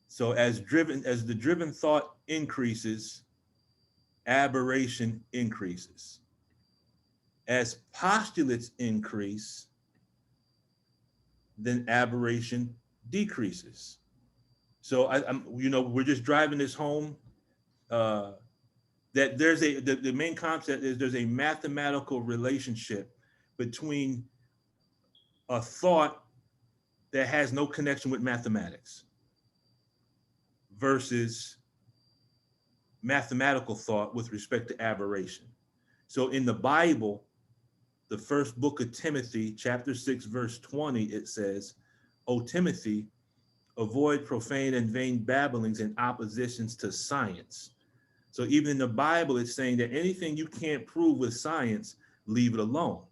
so as the driven thought increases, aberration increases. As postulates increase, then aberration decreases. So we're just driving this home, that the main concept is there's a mathematical relationship between a thought that has no connection with mathematics versus mathematical thought with respect to aberration. So in the Bible, the first book of Timothy, chapter 6, verse 20, it says, "O Timothy, avoid profane and vain babblings and oppositions to science." So even in the Bible, it's saying that anything you can't prove with science, leave it alone.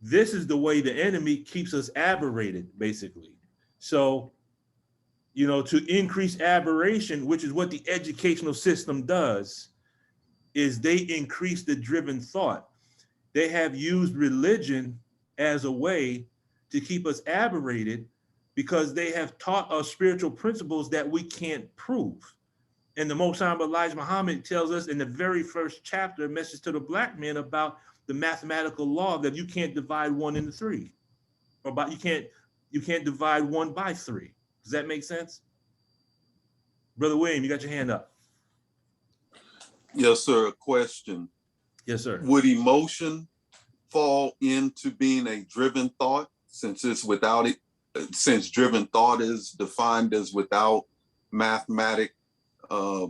This is the way the enemy keeps us aberrated, basically. So, to increase aberration, which is what the educational system does, is they increase the driven thought. They have used religion as a way to keep us aberrated because they have taught us spiritual principles that we can't prove. And the Most High Elijah Muhammad tells us in the very first chapter, a message to the black man, about the mathematical law that you can't divide 1 into 3, or about you can't divide 1 by 3. Does that make sense? Brother William, you got your hand up. Yes, sir. A question. Yes, sir. Would emotion fall into being a driven thought, since driven thought is defined as without mathematic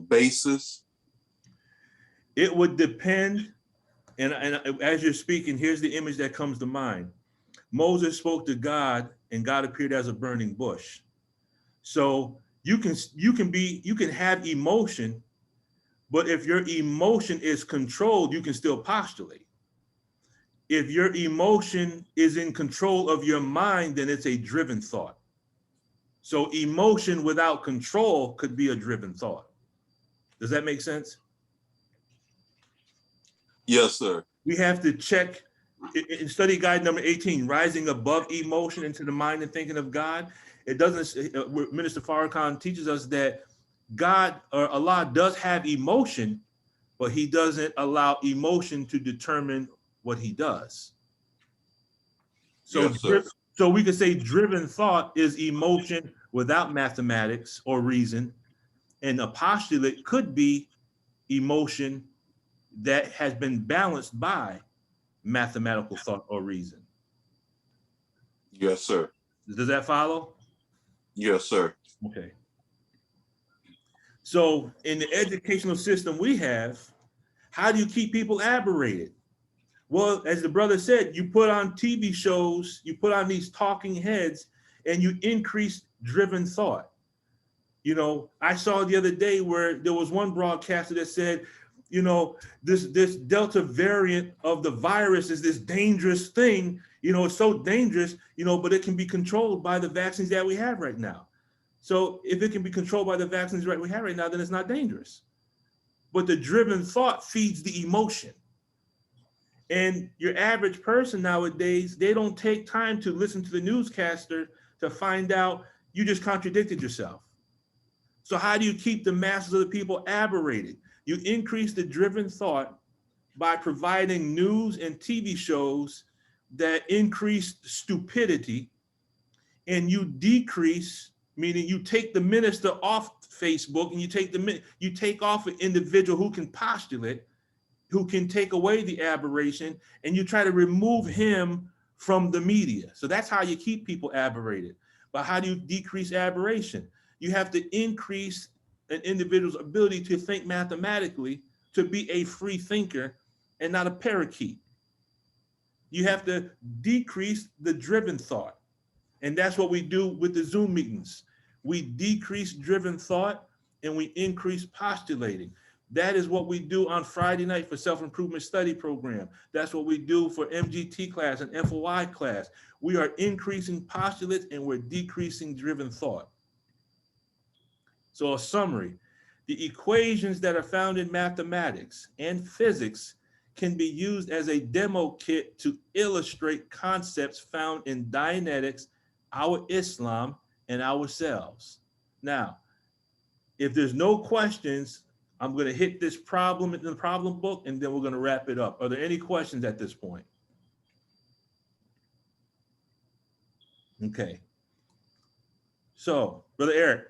basis? It would depend. And as you're speaking, here's the image that comes to mind. Moses spoke to God, and God appeared as a burning bush. So you can have emotion, but if your emotion is controlled, you can still postulate. If your emotion is in control of your mind, then it's a driven thought. So emotion without control could be a driven thought. Does that make sense? Yes, sir. We have to check in study guide number 18, rising above emotion into the mind and thinking of God. It doesn't, Minister Farrakhan teaches us that God or Allah does have emotion, but he doesn't allow emotion to determine what he does. So, yes, so we could say driven thought is emotion without mathematics or reason, and a postulate could be emotion that has been balanced by mathematical thought or reason. Yes, sir. Does that follow? Yes, sir. Okay. So in the educational system we have, how do you keep people aberrated? Well, as the brother said, you put on TV shows, you put on these talking heads, and you increase driven thought. I saw the other day where there was one broadcaster that said, this Delta variant of the virus is this dangerous thing. It's so dangerous, but it can be controlled by the vaccines that we have right now. So if it can be controlled by the vaccines we have right now, then it's not dangerous. But the driven thought feeds the emotion. And your average person nowadays, they don't take time to listen to the newscaster to find out you just contradicted yourself. So how do you keep the masses of the people aberrated? You increase the driven thought by providing news and TV shows that increase stupidity, and you decrease, meaning you take the minister off Facebook and you take off an individual who can postulate, who can take away the aberration, and you try to remove him from the media. So that's how you keep people aberrated. But how do you decrease aberration? You have to increase an individual's ability to think mathematically, to be a free thinker and not a parakeet. You have to decrease the driven thought. And that's what we do with the Zoom meetings. We decrease driven thought and we increase postulating. That is what we do on Friday night for self-improvement study program. That's what we do for MGT class and FOI class. We are increasing postulates and we're decreasing driven thought. So a summary, the equations that are found in mathematics and physics can be used as a demo kit to illustrate concepts found in Dianetics, our Islam, and ourselves. Now, if there's no questions, I'm going to hit this problem in the problem book, and then we're going to wrap it up. Are there any questions at this point? Okay. So, Brother Eric.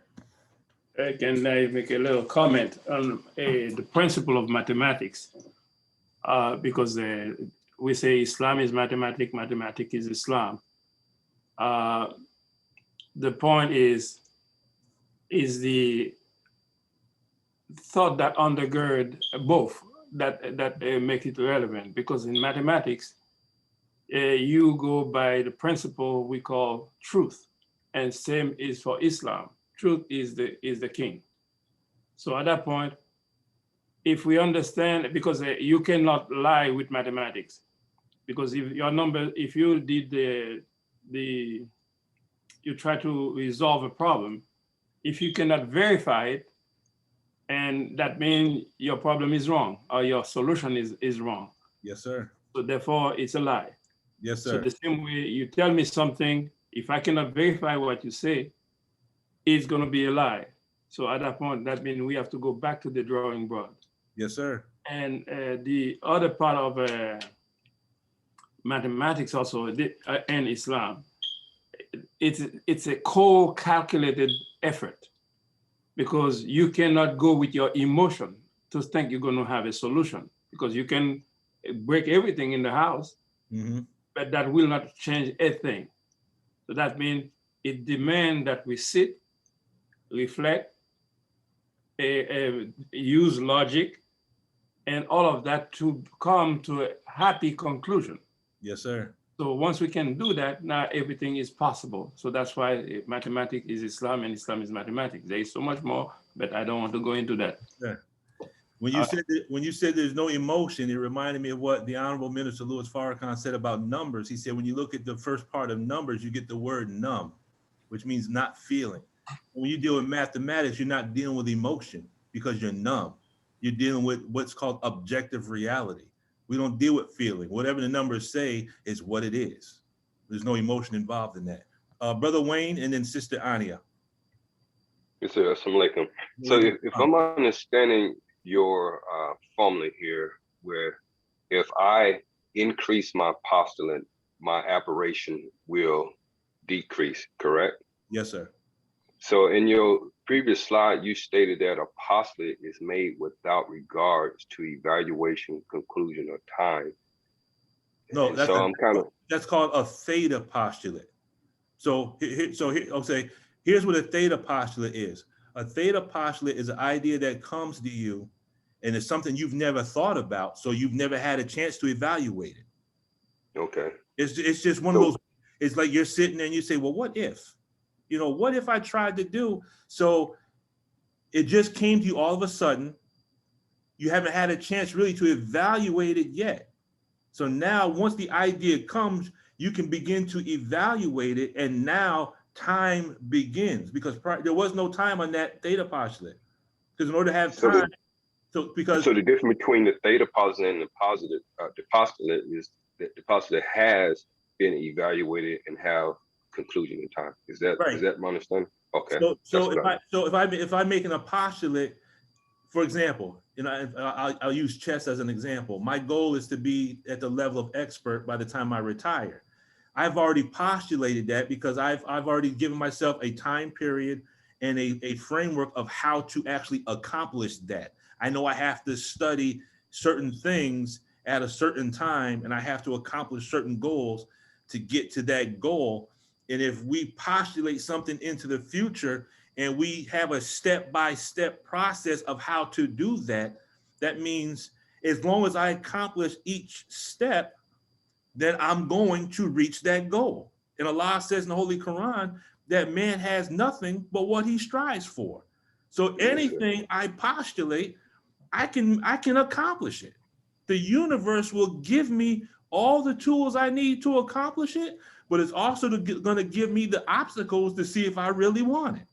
Can I make a little comment on the principle of mathematics? Because we say Islam is mathematics, mathematics is Islam. The point is the thought that undergird both that make it relevant. Because in mathematics, you go by the principle we call truth, and same is for Islam. Truth is the king. So at that point, if we understand, because you cannot lie with mathematics, because if your number, if you did you try to resolve a problem, if you cannot verify it, and that means your problem is wrong or your solution is wrong. Yes, sir. So therefore, it's a lie. Yes, So sir. the same way you tell me something, if I cannot verify what you say, it's going to be a lie. So at that point, that means we have to go back to the drawing board. Yes, sir. And the other part of mathematics also and Islam, it's a co-calculated effort, because you cannot go with your emotion to think you're going to have a solution, because you can break everything in the house, but that will not change a thing. So that means it demands that we sit, reflect, use logic, and all of that to come to a happy conclusion. Yes, sir. So once we can do that, now everything is possible. So that's why mathematics is Islam and Islam is mathematics. There is so much more, but I don't want to go into that. Yeah. When you said there's no emotion, it reminded me of what the Honorable Minister Louis Farrakhan said about numbers. He said, when you look at the first part of numbers, you get the word numb, which means not feeling. When you deal with mathematics, you're not dealing with emotion because you're numb. You're dealing with what's called objective reality. We don't deal with feeling. Whatever the numbers say is what it is. There's no emotion involved in that. Brother Wayne and then Sister Ania. Yes, sir. Assalamu alaikum. So if I'm understanding your formula here, where if I increase my postulate, my aberration will decrease, correct? Yes, sir. So in your previous slide, you stated that a postulate is made without regards to evaluation, conclusion, or time. No, that's, so I'm kind of, that's called a theta postulate. So here's what a theta postulate is. A theta postulate is an idea that comes to you and it's something you've never thought about, so you've never had a chance to evaluate it. Okay. It's just one of those, it's like you're sitting there and you say, well, what if? You know, what if I tried to do? So it just came to you all of a sudden. You haven't had a chance really to evaluate it yet. So now once the idea comes, you can begin to evaluate it, and now time begins, because there was no time on that theta postulate. Because in order to have time, so the difference between the theta postulate and the postulate is that the postulate has been evaluated and have conclusion in time. Is that right? Is that my understanding? Okay. So if I'm making a postulate, for example, I'll use chess as an example. My goal is to be at the level of expert by the time I retire. I've already postulated that because I've already given myself a time period and a framework of how to actually accomplish that. I know I have to study certain things at a certain time, and I have to accomplish certain goals to get to that goal. And if we postulate something into the future and we have a step-by-step process of how to do that, that means as long as I accomplish each step, then I'm going to reach that goal. And Allah says in the Holy Quran that man has nothing but what he strives for. So anything I postulate, I can accomplish it. The universe will give me all the tools I need to accomplish it, but it's also going to give me the obstacles to see if I really want it.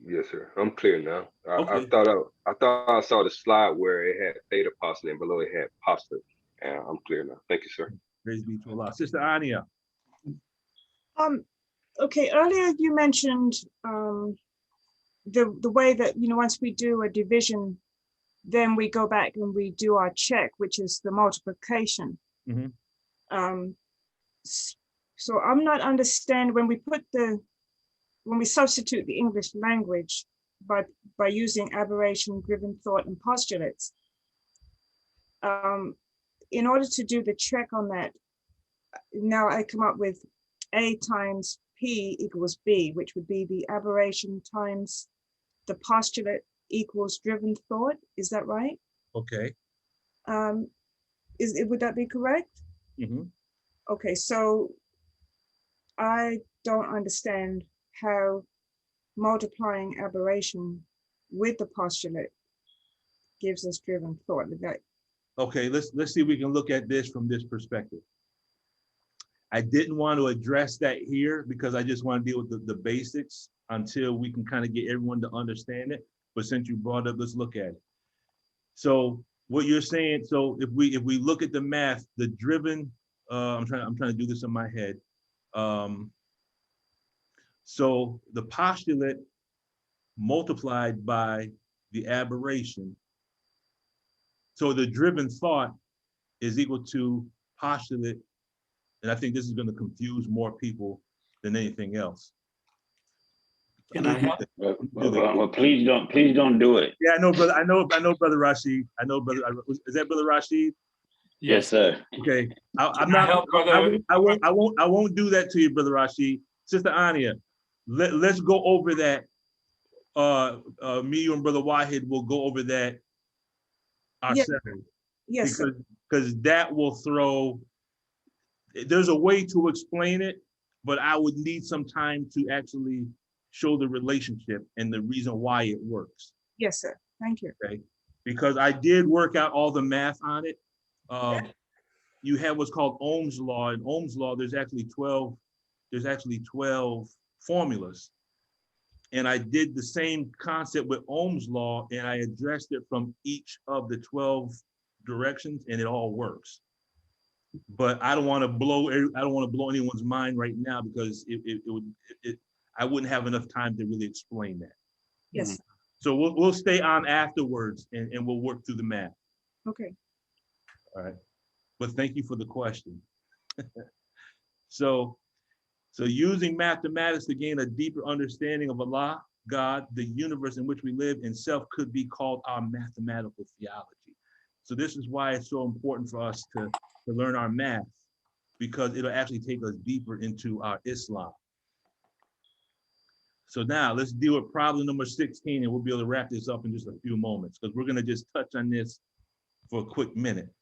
Yes, sir. I'm clear now. I thought I saw the slide where it had theta postulate and below it had postulate. I'm clear now. Thank you, sir. Praise be to Allah. Sister Ania. Okay, earlier you mentioned the way that, once we do a division, then we go back and we do our check, which is the multiplication. So I'm not understand when we substitute the English language by using aberration-driven thought and postulates. In order to do the check on that, now I come up with A times P equals B, which would be the aberration times the postulate equals driven thought. Is that right? Okay. Would that be correct? Mm-hmm. Okay, so I don't understand how multiplying aberration with the postulate gives us driven thought. Okay, let's see if we can look at this from this perspective. I didn't want to address that here because I just want to deal with the basics until we can kind of get everyone to understand it. But since you brought it up, let's look at it. So what you're saying, so if we look at the math, the driven, I'm trying to do this in my head. So the postulate multiplied by the aberration. So the driven thought is equal to postulate, and I think this is going to confuse more people than anything else. Can I help? Well, please don't do it. Yeah, I know, brother. I know, brother Rashid. I know, brother. Is that brother Rashid? Yes, sir. Okay, I'm not. I won't do that to you, brother Rashid. Sister Ania, let's go over that. Me, you, and brother Wahid will go over that ourselves. Yes, because that will throw. There's a way to explain it, but I would need some time to actually show the relationship and the reason why it works. Yes, sir. Thank you. Okay, because I did work out all the math on it. You have what's called Ohm's law. In Ohm's law, there's actually 12 formulas. And I did the same concept with Ohm's law, and I addressed it from each of the 12 directions, and it all works. But I don't want to blow anyone's mind right now because I wouldn't have enough time to really explain that. Yes. So we'll stay on afterwards and we'll work through the math. Okay. All right. But thank you for the question. So using mathematics to gain a deeper understanding of Allah, God, the universe in which we live, and self could be called our mathematical theology. So this is why it's so important for us to learn our math, because it'll actually take us deeper into our Islam. So now let's deal with problem number 16, and we'll be able to wrap this up in just a few moments, because we're going to just touch on this for a quick minute.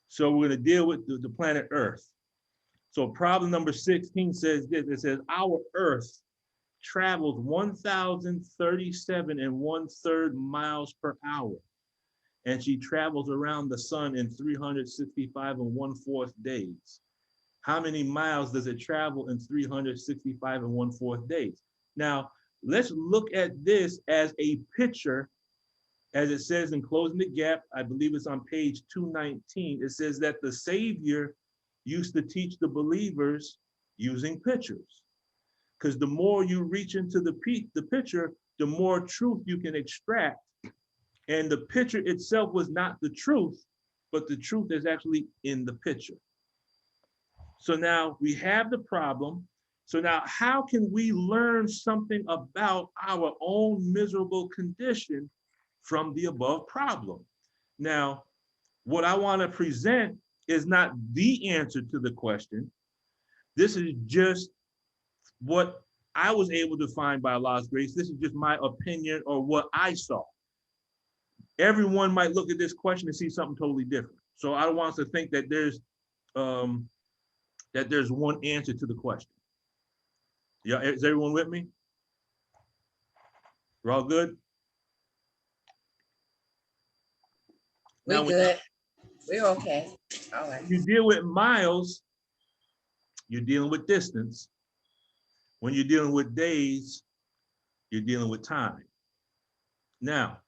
So we're going to deal with the planet Earth. So problem number 16 says this. It says our Earth travels 1,037 1/3 miles per hour, and she travels around the sun in 365 1/4 days. How many miles does it travel in 365 1/4 days? Now, let's look at this as a picture, as it says in Closing the Gap. I believe it's on page 219. It says that the Savior used to teach the believers using pictures, because the more you reach into the picture, the more truth you can extract. And the picture itself was not the truth, but the truth is actually in the picture. So now we have the problem. So now how can we learn something about our own miserable condition from the above problem? Now, what I want to present is not the answer to the question. This is just what I was able to find by Allah's grace. This is just my opinion or what I saw. Everyone might look at this question and see something totally different. So I don't want us to think that there's one answer to the question. Yeah, is everyone with me? We're all good? We're good. We're okay. All right. You deal with miles, you're dealing with distance. When you're dealing with days, you're dealing with time. Now,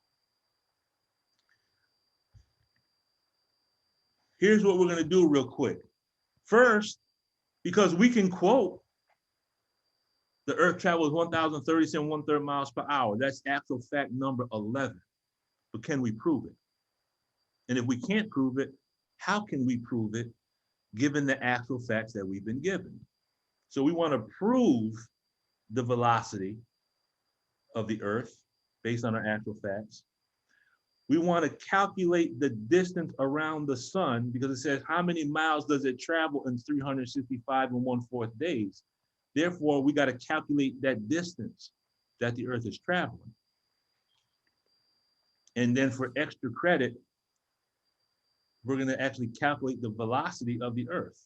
here's what we're going to do real quick. First, because we can quote the Earth travels 1,037 1/3 miles per hour. That's actual fact number 11. But can we prove it? And if we can't prove it, how can we prove it? given the actual facts that we've been given. So we want to prove the velocity of the earth based on our actual facts. We want to calculate the distance around the sun because it says how many miles does it travel in 365 and 1/4 days. Therefore, we got to calculate that distance that the earth is traveling. And then for extra credit, we're going to actually calculate the velocity of the earth.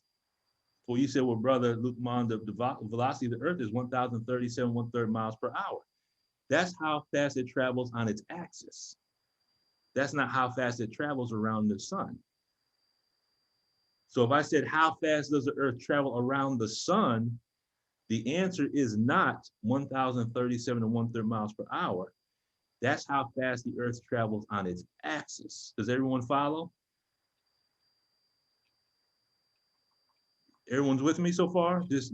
Well, you said, well, brother Lukman, the velocity of the earth is 1,037 1/3 miles per hour. That's how fast it travels on its axis. That's not how fast it travels around the sun. So if I said, how fast does the earth travel around the sun? The answer is not 1,037 1/3 miles per hour. That's how fast the earth travels on its axis. Does everyone follow? Everyone's with me so far? Yes,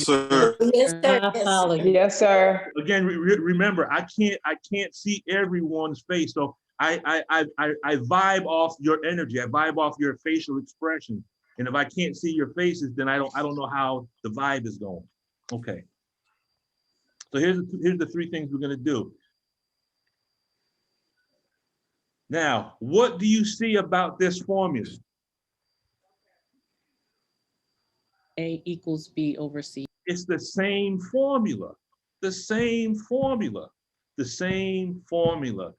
sir. Yes, sir. I follow you. Yes, sir. Again, remember, I can't see everyone's face, so I vibe off your energy. I vibe off your facial expression, and if I can't see your faces, then I don't know how the vibe is going. Okay. So here's the three things we're gonna do. Now, what do you see about this formula? A equals B over C. It's the same formula, the same formula, the same formula,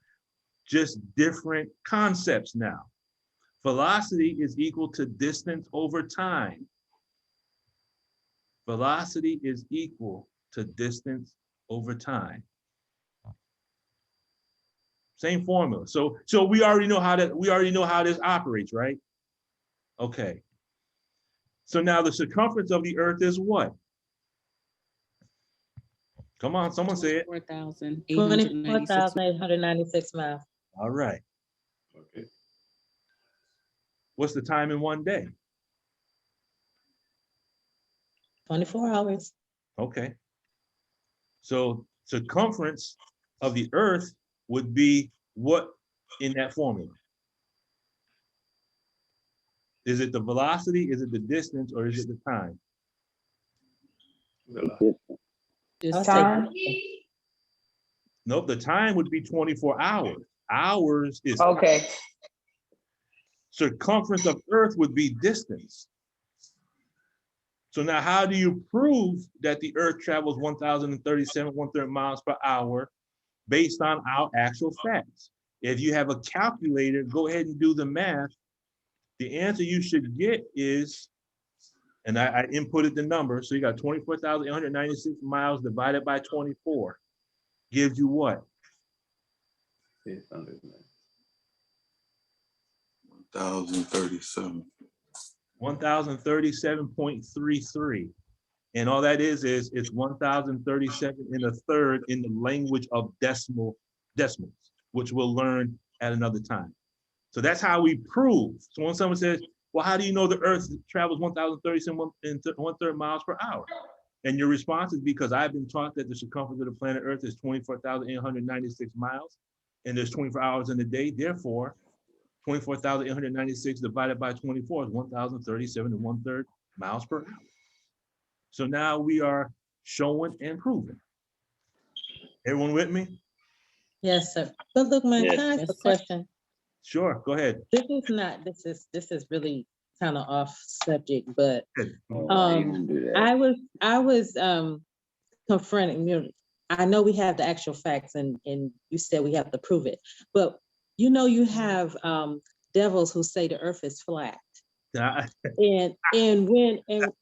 just different concepts now. Velocity is equal to distance over time. Velocity is equal to distance over time. Same formula. So we already know how this operates, right? Okay. So now the circumference of the earth is what? Come on, someone say it. 24,896 miles. All right. Okay. What's the time in one day? 24 hours. Okay. So circumference of the earth would be what in that formula? Is it the velocity, is it the distance, or is it the time? Time. Nope, the time would be 24 hours. Hours is Okay. Circumference of earth would be distance. So now how do you prove that the earth travels 1,037 1/3 miles per hour based on our actual facts? If you have a calculator, go ahead and do the math. The answer you should get is, and I inputted the number, so you got 24,896 miles divided by 24. Gives you what? 1,037. 1,037.33. And all that is it's 1,037 1/3 in the language of decimals, which we'll learn at another time. So that's how we prove. So when someone says, well, how do you know the earth travels 1,037 1/3 miles per hour? And your response is because I've been taught that the circumference of the planet Earth is 24,896 miles, and there's 24 hours in a day. Therefore, 24,896 divided by 24 is 1,037 1/3 miles per hour. So now we are showing and proving. Everyone with me? Yes, sir. But look, man, Yes. can I ask Yes, a sir. question? Sure, go ahead. This is really kind of off subject, but I was confronting, you know, I know we have the actual facts and you said we have to prove it, but you know, you have devils who say the earth is flat. And when you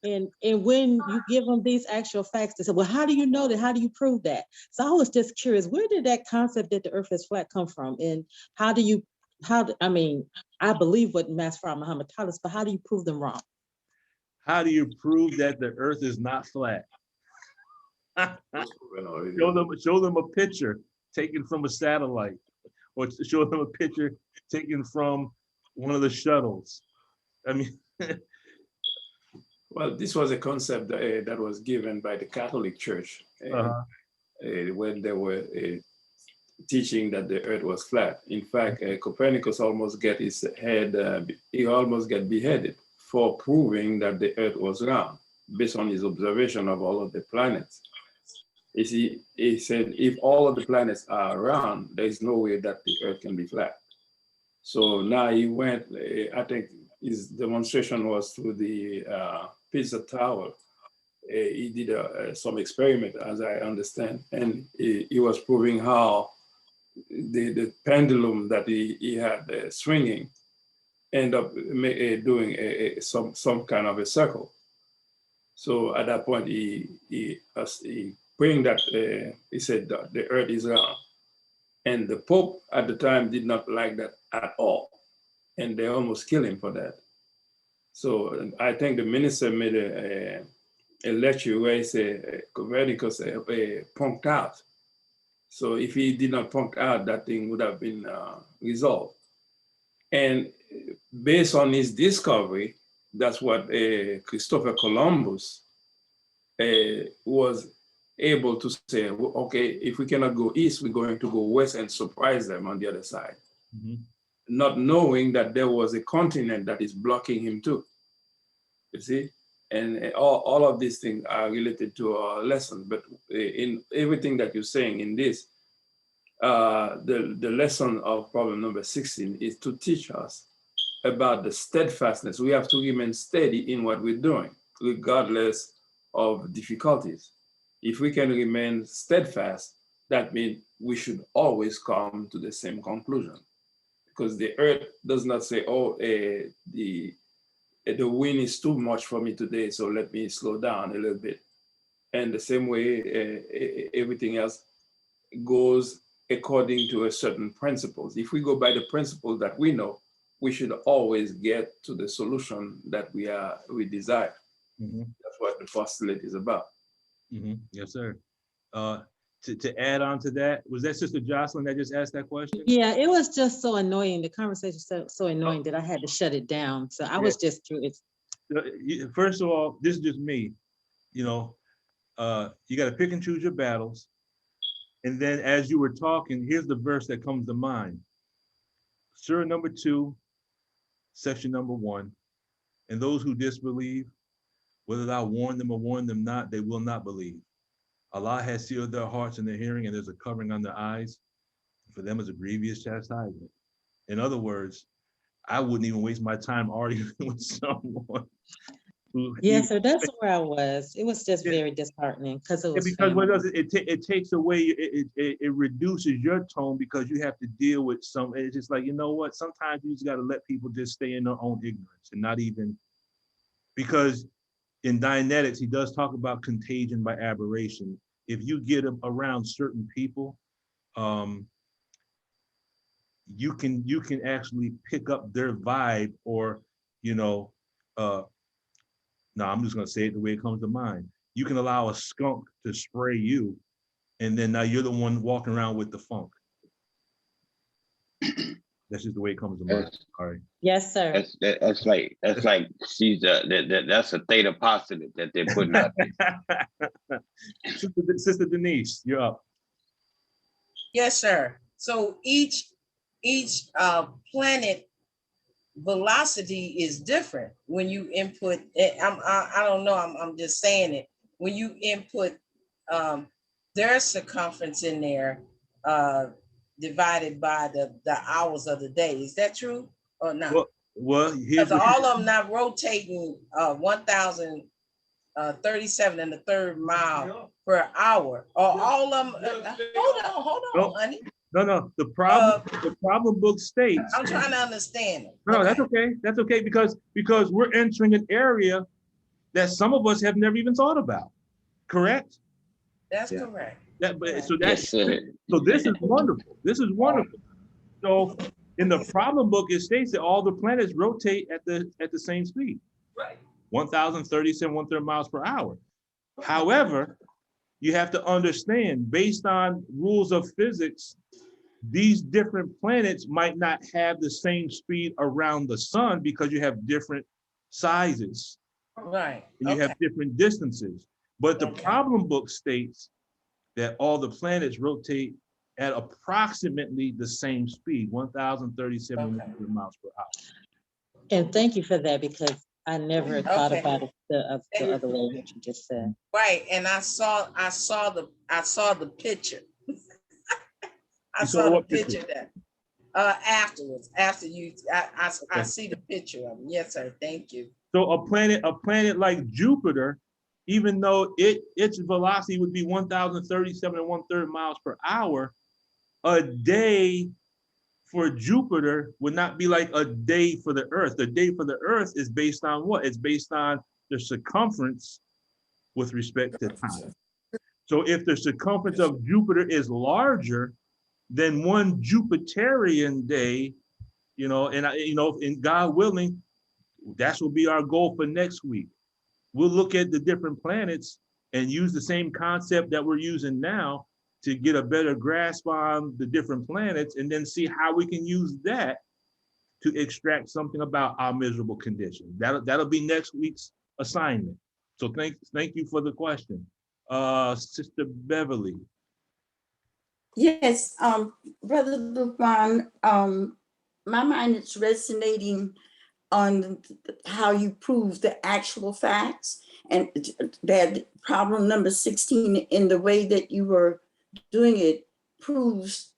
give them these actual facts, they say, well, how do you know that? How do you prove that? So I was just curious, where did that concept that the earth is flat come from? And I mean, I believe what Master Muhammad taught us, but how do you prove them wrong? How do you prove that the earth is not flat? Show them a picture taken from a satellite, or show them a picture taken from one of the shuttles. I mean, well, this was a concept that was given by the Catholic Church when they were teaching that the earth was flat. In fact, Copernicus almost get his head, he almost got beheaded for proving that the Earth was round based on his observation of all of the planets. He said, if all of the planets are round, there is no way that the Earth can be flat. So now he went, I think his demonstration was through the Pisa Tower. He did some experiment, as I understand, and he was proving how the pendulum that he had swinging end up doing some kind of a circle. So at that point, he praying that he said that the Earth is round, and the Pope at the time did not like that at all, and they almost killed him for that. So I think the minister made a lecture where he said Copernicus punked out. So if he did not punk out, that thing would have been resolved. And based on his discovery, that's what Christopher Columbus was able to say, okay, if we cannot go east, we're going to go west and surprise them on the other side. Not knowing that there was a continent that is blocking him too, you see? And all of these things are related to our lesson, but in everything that you're saying in this, the lesson of problem number 16 is to teach us about the steadfastness. We have to remain steady in what we're doing, regardless of difficulties. If we can remain steadfast, that means we should always come to the same conclusion. Because the Earth does not say, oh, the wind is too much for me today, so let me slow down a little bit. And the same way, everything else goes according to a certain principles. If we go by the principles that we know, we should always get to the solution that we desire. That's what the postulate is about. Yes, sir. To add on to that, was that Sister Jocelyn that just asked that question? Yeah, it was just so annoying. The conversation was so annoying that I had to shut it down. So I was just curious. First of all, this is just me. You know, you got to pick and choose your battles. And then as you were talking, here's the verse that comes to mind. Surah number 2, section number 1. And those who disbelieve, whether thou warn them or warn them not, they will not believe. Allah has sealed their hearts and their hearing, and there's a covering on their eyes. For them is a grievous chastisement. In other words, I wouldn't even waste my time arguing with someone. Yeah, so that's where I was. It was just very disheartening because it was because what does it takes away, it reduces your tone because you have to deal with some. It's just like, you know what? Sometimes you just got to let people just stay in their own ignorance and not even, because in Dianetics, he does talk about contagion by aberration. If you get around certain people, you can actually pick up their vibe, or, you know, no, I'm just gonna say it the way it comes to mind. You can allow a skunk to spray you, and then now you're the one walking around with the funk. That's just the way it comes to mind. All right. Yes, sir. That's like she's that's a theta postulate that they're putting out there. Sister Denise, you're up. Yes, sir. So each planet velocity is different when you input. I don't know. I'm just saying it. When you input their circumference in there, divided by the hours of the day. Is that true or not? Well, because all of them not rotating 1,037 and the third mile per hour. Or all of them. Hold on, honey. No. The problem book states. I'm trying to understand it. No, that's okay. That's okay because we're entering an area that some of us have never even thought about. Correct? That's correct. So this is wonderful. This is wonderful. So in the problem book, it states that all the planets rotate at the same speed. Right. 1,037 1/3 miles per hour. However, you have to understand, based on rules of physics, these different planets might not have the same speed around the sun because you have different sizes. Right. And you have different distances. But the problem book states that all the planets rotate at approximately the same speed, 1,037 miles per hour. And thank you for that, because I never thought Okay. about it the other way that you just said. Right, and I saw the picture. I You saw the what picture that afterwards, after you, I Okay. see the picture of him. Yes, sir. Thank you. So a planet like Jupiter, even though its velocity would be 1,037 and 1/3 miles per hour, a day for Jupiter would not be like a day for the Earth. The day for the Earth is based on what? It's based on the circumference with respect to time. So if the circumference of Jupiter is larger than one Jupiterian day, and God willing, that will be our goal for next week. We'll look at the different planets and use the same concept that we're using now to get a better grasp on the different planets, and then see how we can use that to extract something about our miserable condition. That'll be next week's assignment. So thank you for the question. Sister Beverly. Yes, Brother Lupon, my mind is resonating on how you prove the actual facts, and that problem number 16 in the way that you were doing it proves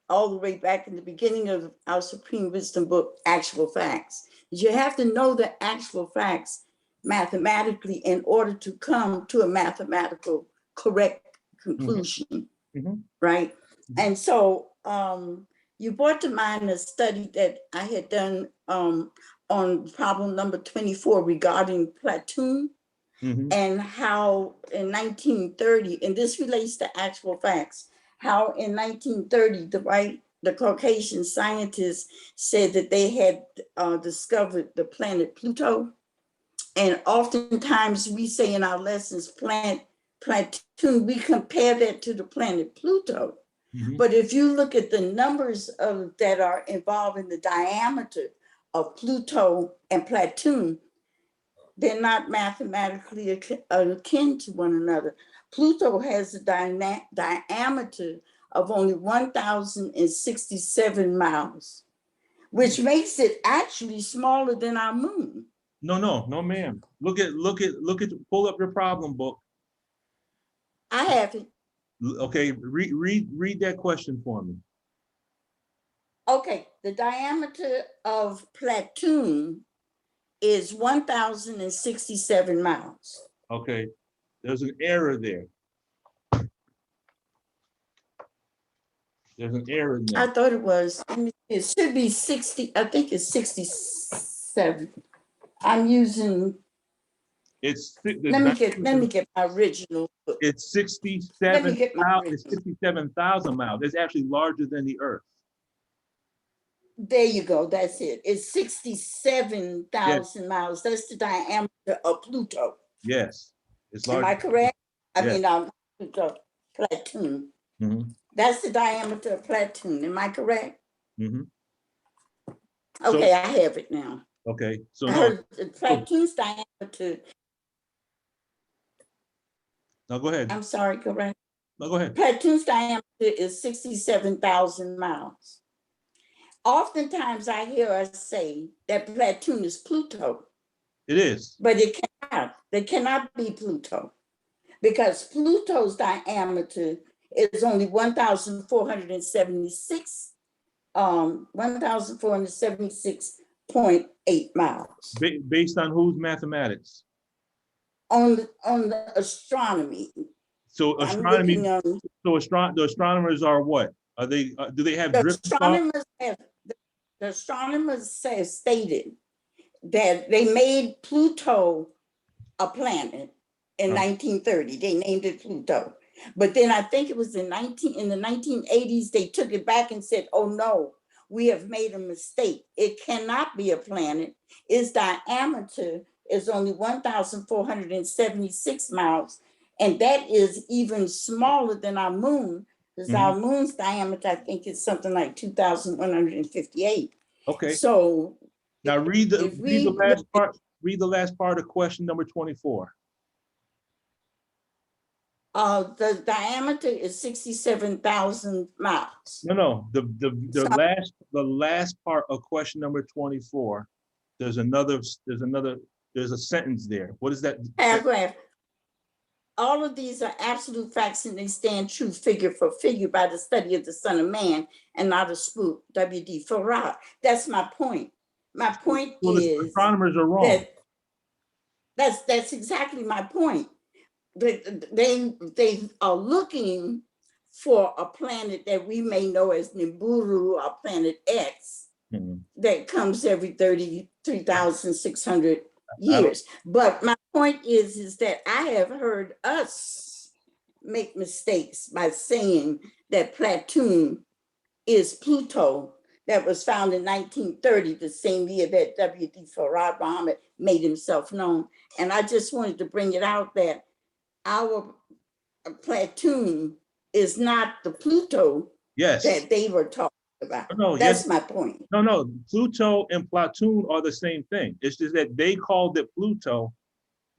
all the way back in the beginning of our Supreme Wisdom book, Actual Facts. You have to know the actual facts mathematically in order to come to a mathematical correct conclusion, right? And so you brought to mind a study that I had done on problem number 24 regarding platoon, and how in 1930, and this relates to actual facts, how in 1930, the Caucasian scientists said that they had discovered the planet Pluto. And oftentimes we say in our lessons, platoon, we compare that to the planet Pluto. But if you look at the numbers that are involved in the diameter of Pluto and platoon, they're not mathematically akin to one another. Pluto has a diameter of only 1,067 miles, which makes it actually smaller than our moon. No, ma'am. Pull up your problem book. I have it. Okay, read that question for me. Okay, the diameter of platoon is 1,067 miles. Okay, there's an error there. There's an error in there. I thought it was, it should be 60, I think it's 67. I'm using, It's let me get my original book. It's 67,000 miles. It's actually larger than the Earth. There you go. That's it. It's 67,000 miles. That's the diameter of Pluto. Yes. It's large. Am I correct? Pluto, platoon. That's the diameter of platoon. Am I correct? Okay, I have it now. Okay. So platoon's diameter. No, go ahead. I'm sorry, correct? No, go ahead. Platoon's diameter is 67,000 miles. Oftentimes I hear us say that platoon is Pluto. It is. But it cannot be Pluto, because Pluto's diameter is only 1,476.8 miles. Based on whose mathematics? On the astronomy. So astronomy. The astronomers are what? Are they? Do they have drift? The astronomers have stated that they made Pluto a planet in 1930. They named it Pluto. But then I think it was in the 1980s, they took it back and said, oh no, we have made a mistake. It cannot be a planet. Its diameter is only 1,476 miles. And that is even smaller than our moon, because our moon's diameter, I think, is something like 2,158. Okay. So now read the last part of question number 24. The diameter is 67,000 miles. No. The last part of question number 24. There's another There's a sentence there. What is that? Paragraph. All of these are absolute facts and they stand true figure for figure by the study of the Son of Man and not a spook. W.D. Farrar. That's my point. My point is astronomers are wrong. That's exactly my point. They are looking for a planet that we may know as Nibiru or Planet X that comes every 33,600 years. But my point is that I have heard us make mistakes by saying that Platoon is Pluto that was found in 1930, the same year that W.D. Farrar Muhammad made himself known. And I just wanted to bring it out that our Platoon is not the Pluto that they were talking about. No, that's my point. No, Pluto and Platoon are the same thing. It's just that they called it Pluto,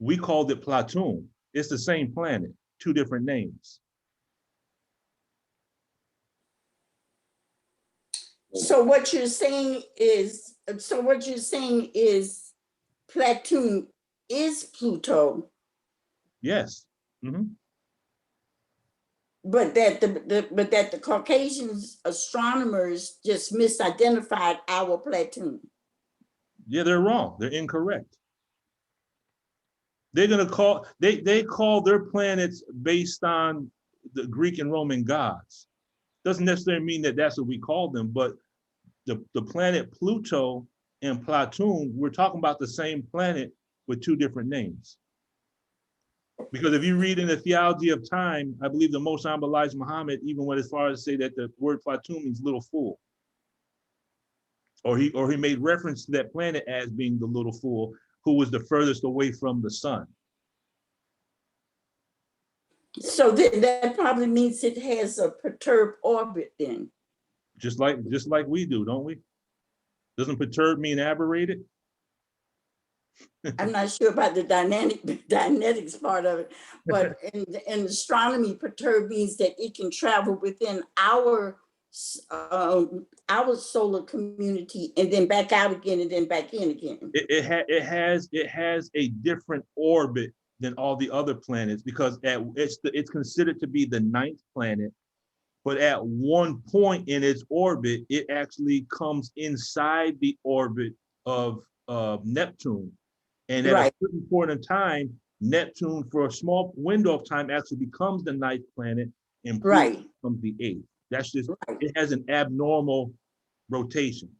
we called it Platoon. It's the same planet, two different names. So what you're saying is, Platoon is Pluto. Yes. But that the Caucasian astronomers just misidentified our Platoon. Yeah, they're wrong. They're incorrect. They're gonna call they call their planets based on the Greek and Roman gods. Doesn't necessarily mean that that's what we call them, but the planet Pluto and Platoon, we're talking about the same planet with two different names. Because if you read in the Theology of Time, I believe the Most Honorable Elijah Muhammad even went as far as to say that the word Platoon means little fool. Or he made reference to that planet as being the little fool who was the furthest away from the sun. So that probably means it has a perturbed orbit then. Just like we do, don't we? Doesn't perturb mean aberrated? I'm not sure about the dynetics part of it, but in astronomy, perturb means that it can travel within our solar community and then back out again and then back in again. It has a different orbit than all the other planets because it's considered to be the 9th planet, but at one point in its orbit, it actually comes inside the orbit of Neptune. And at a certain point in time, Neptune, for a small window of time, actually becomes the 9th planet, and Pluto becomes the 8th. That's just, it has an abnormal rotation.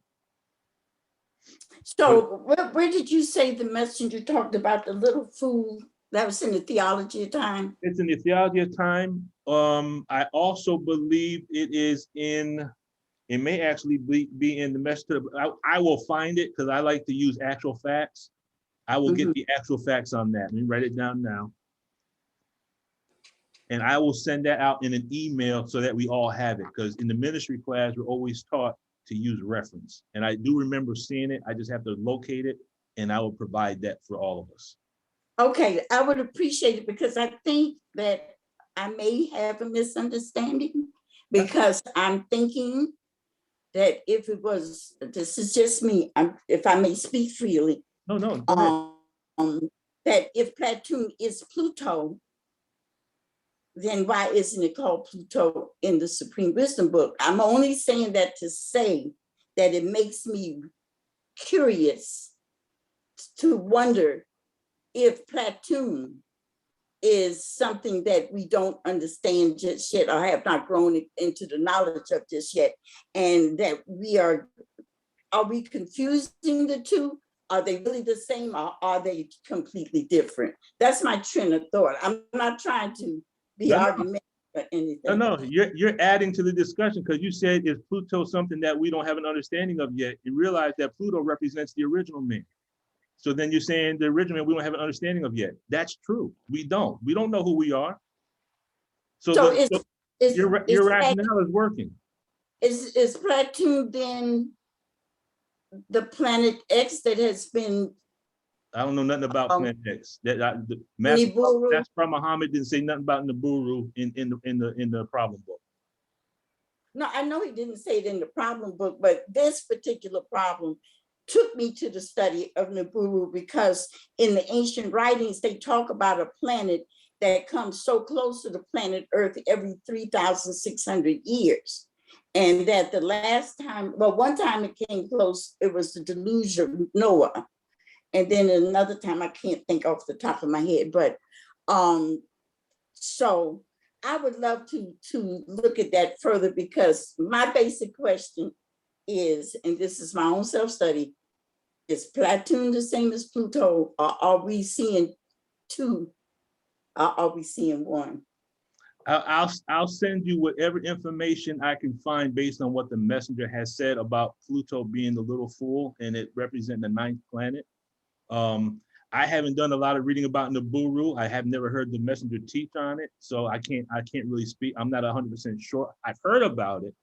So where did you say the messenger talked about the little fool? That was in the Theology of Time? It's in the Theology of Time. I also believe it is in, it may actually be in the message. I will find it because I like to use actual facts. I will get the actual facts on that. Let me write it down now. And I will send that out in an email so that we all have it. Because in the ministry class, we're always taught to use reference. And I do remember seeing it. I just have to locate it and I will provide that for all of us. Okay, I would appreciate it because I think that I may have a misunderstanding because I'm thinking that if it was, this is just me, if I may speak freely, that if Platoon is Pluto, then why isn't it called Pluto in the Supreme Wisdom book? I'm only saying that to say that it makes me curious to wonder if Platoon is something that we don't understand just yet or have not grown into the knowledge of just yet, and that are we confusing the two? Are they really the same or are they completely different? That's my train of thought. I'm not trying to be argumentative or anything. No, you're adding to the discussion because you said, is Pluto something that we don't have an understanding of yet? You realize that Pluto represents the original man. So then you're saying the original man we don't have an understanding of yet. That's true. We don't know who we are. So your rationale is working. Is Platoon then the planet X that has been? I don't know nothing about Planet X. That's why Muhammad didn't say nothing about Nibiru in the problem book. No, I know he didn't say it in the problem book, but this particular problem took me to the study of Nibiru, because in the ancient writings, they talk about a planet that comes so close to the planet Earth every 3,600 years. And that the last time, well, one time it came close, it was the deluge of Noah. And then another time, I can't think off the top of my head, but so I would love to look at that further, because my basic question is, and this is my own self-study, is Platoon the same as Pluto, or are we seeing two? Are we seeing one? I'll send you whatever information I can find based on what the messenger has said about Pluto being the little fool and it representing the 9th planet. I haven't done a lot of reading about Nibiru. I have never heard the messenger teach on it, so I can't really speak. I'm not 100% sure. I've heard about it,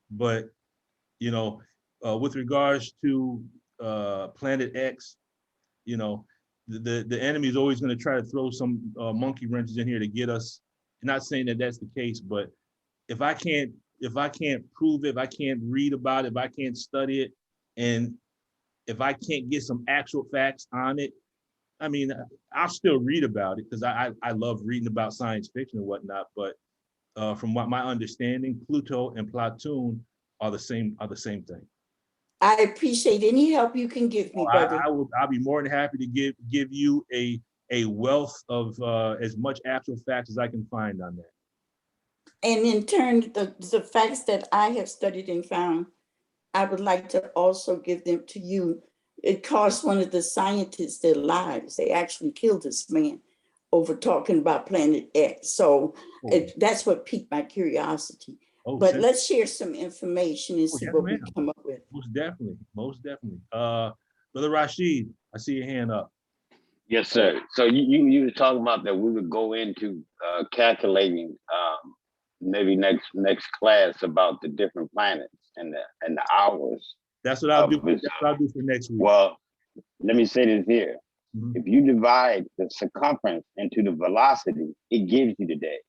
but you know, with regards to Planet X, you know, the enemy is always going to try to throw some monkey wrenches in here to get us. Not saying that that's the case, but if I can't prove it, if I can't read about it, if I can't study it, and if I can't get some actual facts on it, I mean, I'll still read about it because I love reading about science fiction and whatnot. But from what my understanding, Pluto and Platoon are the same thing. I appreciate any help you can give me, brother. I'll be more than happy to give you a wealth of as much actual facts as I can find on that. And in turn, the facts that I have studied and found, I would like to also give them to you. It cost one of the scientists their lives. They actually killed this man over talking about Planet X. So that's what piqued my curiosity. But let's share some information and see what we come up with. Most definitely. Brother Rashid, I see your hand up. Yes, sir. So you were talking about that we would go into calculating maybe next class about the different planets and the hours. That's what I'll do. That's what I'll do for next week. Well, let me say this here. Mm-hmm. If you divide the circumference into the velocity, it gives you the days.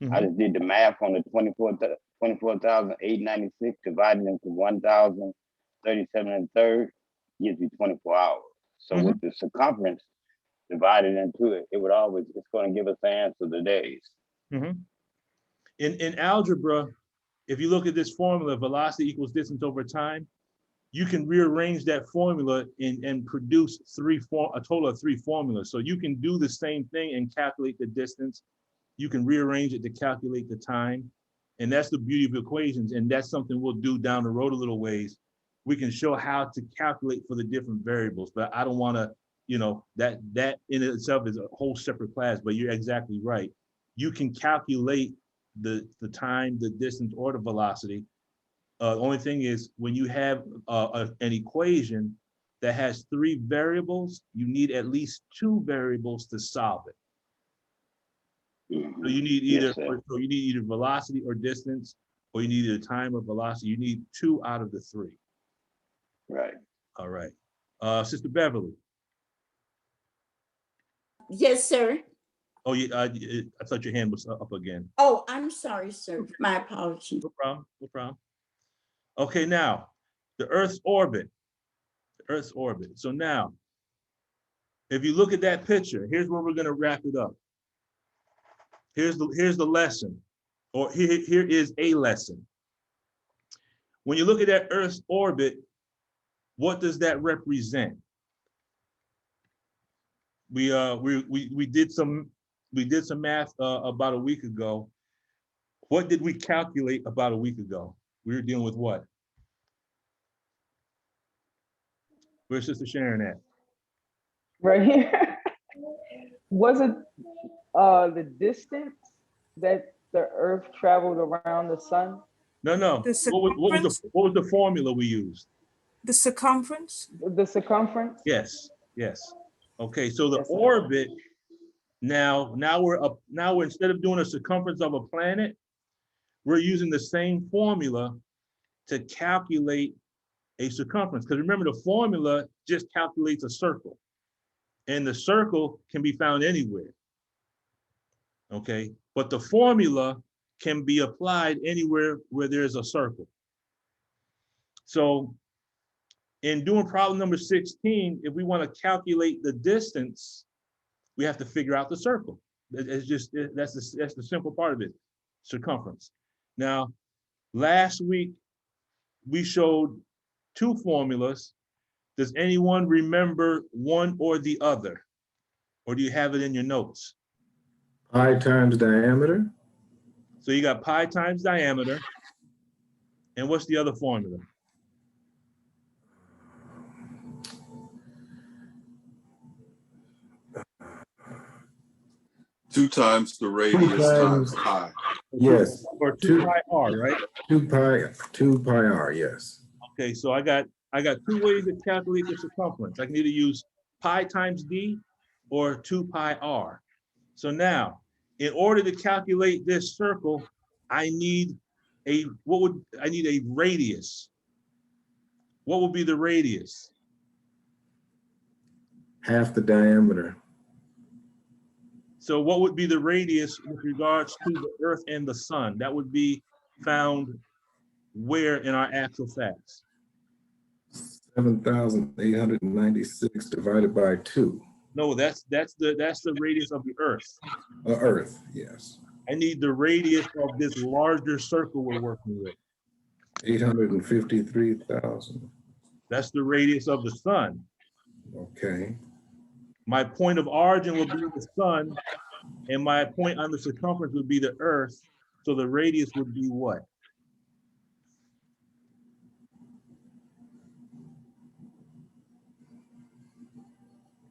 Mm-hmm. I just did the math on the 24,896 divided into 1,037 and a third gives you 24 hours. So with the circumference divided into it, it's going to give us the answer the days. In algebra, if you look at this formula, velocity equals distance over time, you can rearrange that formula and produce a total of 3 formulas. So you can do the same thing and calculate the distance. You can rearrange it to calculate the time. And that's the beauty of equations. And that's something we'll do down the road a little ways. We can show how to calculate for the different variables, but I don't want to, that in itself is a whole separate class, but you're exactly right. You can calculate the time, the distance, or the velocity. The only thing is when you have an equation that has 3 variables, you need at least 2 variables to solve it. So you need either velocity or distance, or you need either time or velocity. You need 2 out of the 3. Right. All right. Sister Beverly. Yes, sir. Oh, yeah. I thought your hand was up again. Oh, I'm sorry, sir. My apologies. No problem. Okay, now the Earth's orbit. So now, if you look at that picture, here's where we're going to wrap it up. Here's the lesson, or here is a lesson. When you look at that Earth's orbit, what does that represent? We did some math about a week ago. What did we calculate about a week ago? We were dealing with what? Where's Sister Sharon at? Right here. Was it the distance that the Earth traveled around the sun? No. What was the formula we used? The circumference? The circumference? Yes. Okay, so the orbit, now we're instead of doing a circumference of a planet, we're using the same formula to calculate a circumference. Because remember, the formula just calculates a circle. And the circle can be found anywhere. Okay, but the formula can be applied anywhere where there's a circle. So in doing problem number 16, if we want to calculate the distance, we have to figure out the circle. It's just, that's the simple part of it, circumference. Now, last week, we showed two formulas. Does anyone remember one or the other? Or do you have it in your notes? Pi times diameter. So you got pi times diameter. And what's the other formula? Two times the radius times pi. Yes. Or two pi r, right? 2 pi r, yes. Okay, so I got two ways to calculate the circumference. I can either use pi times d or 2 pi r. So now, in order to calculate this circle, I need a radius. What would be the radius? Half the diameter. So what would be the radius with regards to the Earth and the Sun? That would be found where in our actual facts? 7,896 divided by 2. No, that's the radius of the Earth. Earth, yes. I need the radius of this larger circle we're working with. 853,000. That's the radius of the Sun. Okay. My point of origin will be the Sun, and my point on the circumference would be the Earth. So the radius would be what?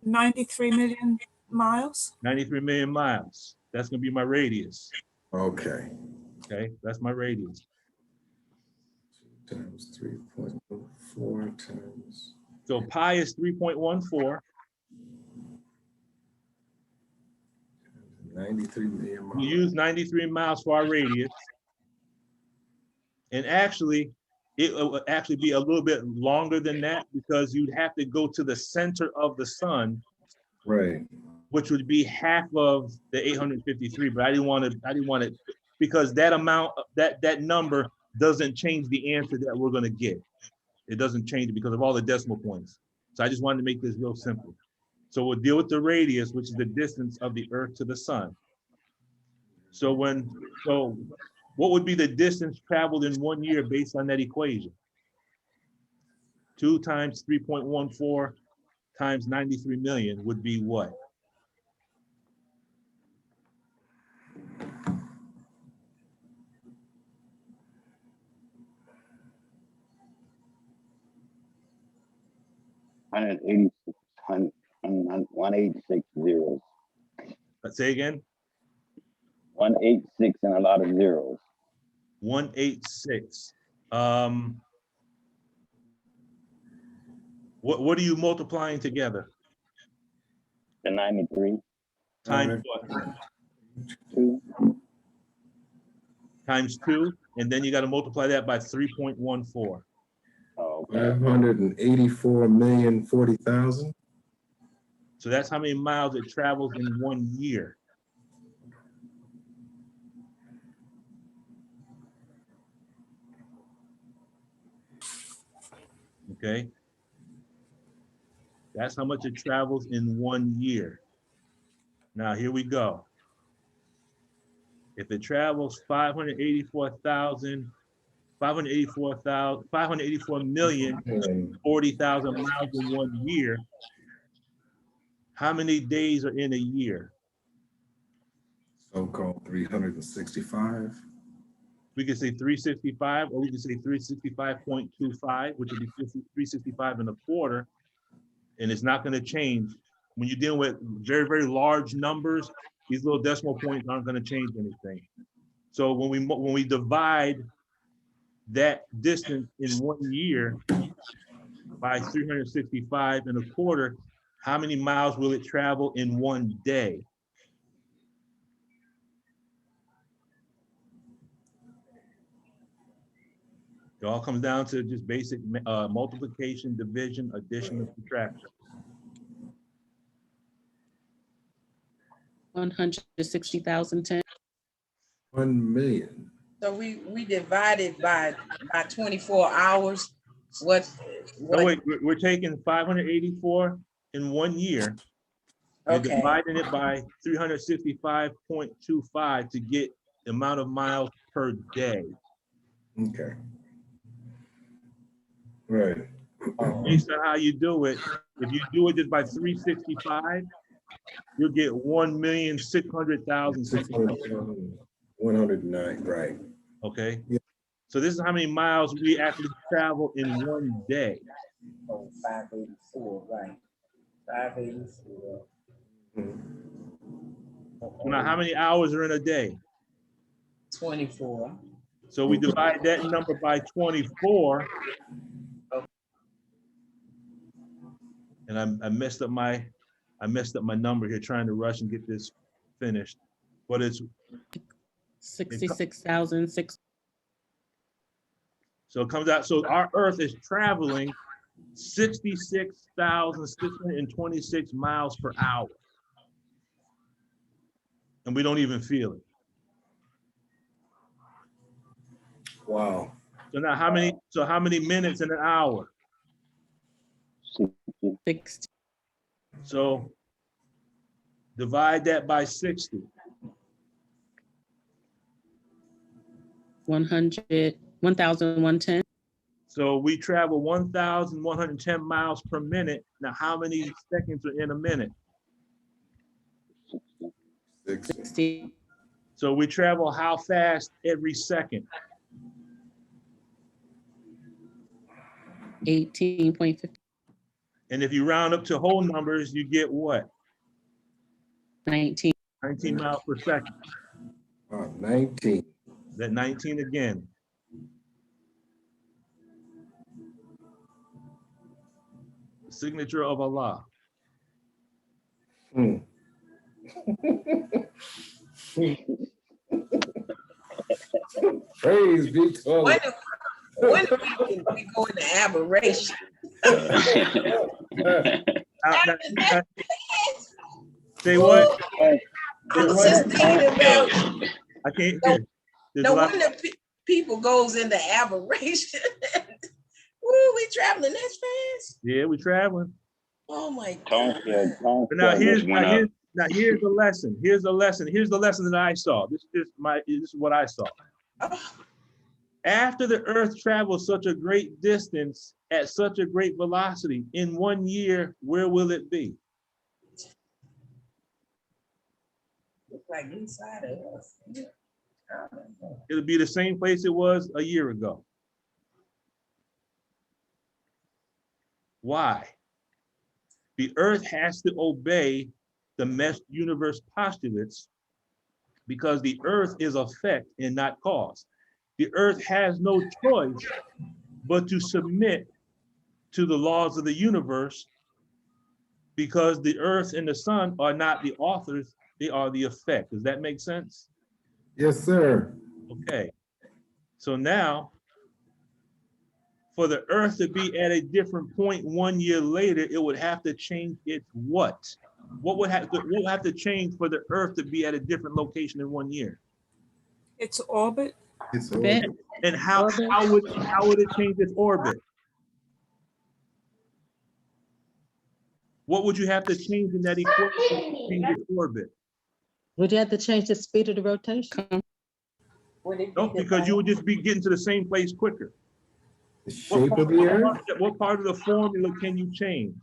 $93 million miles. 93 million miles. That's going to be my radius. Okay. Okay, that's my radius. Times 3.14 times. So pi is 3.14. 93 million miles. We use 93 miles for our radius. And actually, it will actually be a little bit longer than that because you'd have to go to the center of the Sun, right? Which would be half of the 853. But I didn't want it because that amount, that number doesn't change the answer that we're going to get. It doesn't change it because of all the decimal points. So I just wanted to make this real simple. So we'll deal with the radius, which is the distance of the Earth to the Sun. So what would be the distance traveled in 1 year based on that equation? 2 times 3.14 times 93 million would be what? $186 Let's say again. 186 and a lot of zeros. 186. What are you multiplying together? The 93. Times what? 2. Times 2, and then you got to multiply that by 3.14. Oh, 584,040,000. So that's how many miles it travels in 1 year. Okay. That's how much it travels in 1 year. Now here we go. If it travels 584,040,000 miles in 1 year, how many days are in a year? So-called 365. We could say 365, or we could say 365.25, which would be 365 and a quarter, and it's not going to change. When you're dealing with very, very large numbers, these little decimal points aren't going to change anything. So when we divide that distance in 1 year by 365 and a quarter, how many miles will it travel in 1 day? It all comes down to just basic multiplication, division, addition, and subtraction. 160,010. 1 million. So we divided by 24 hours. What? No, wait, we're taking 584 in 1 year. You're Okay. dividing it by 365.25 to get the amount of miles per day. Okay. Right. Based on how you do it, if you do it just by 365, you'll get 1,600,000. 109, right. Okay. Yeah. So this is how many miles we actually travel in 1 day. Oh, 584, right. 584. So now how many hours are in a day? 24. So we divide that number by 24. And I messed up my number here trying to rush and get this finished. But it's 66,006. So it comes out, so our Earth is traveling 66,626 miles per hour. And we don't even feel it. Wow. So now how many minutes in an hour? 60. So divide that by 60. 1,110. So we travel 1,110 miles per minute. Now how many seconds are in a minute? 60. So we travel how fast every second? 18.50. And if you round up to whole numbers, you get what? 19. 19 miles per second. 19. That 19 again. Signature of Allah. Praise be to Allah. When do we go into aberration? Say what? I was just thinking about I can't hear. no wonder people goes into aberration. Ooh, we traveling that fast? Yeah, we traveling. Oh my God. But now here's the lesson. Here's the lesson. Here's the lesson that I saw. This is what I saw. After the Earth travels such a great distance at such a great velocity, in 1 year, where will it be? Look like inside of us. It'll be the same place it was a year ago. Why? The Earth has to obey the mesh universe postulates because the Earth is effect and not cause. The Earth has no choice but to submit to the laws of the universe because the Earth and the sun are not the authors, they are the effect. Does that make sense? Yes, sir. Okay. So now, for the Earth to be at a different point 1 year later, it would have to change its what? What would have to change for the Earth to be at a different location in 1 year? Its orbit. Its orbit. And how would it change its orbit? What would you have to change in that equation to change its orbit? Would you have to change the speed of the rotation? No, because you would just be getting to the same place quicker. The shape of the Earth? What part of the formula can you change?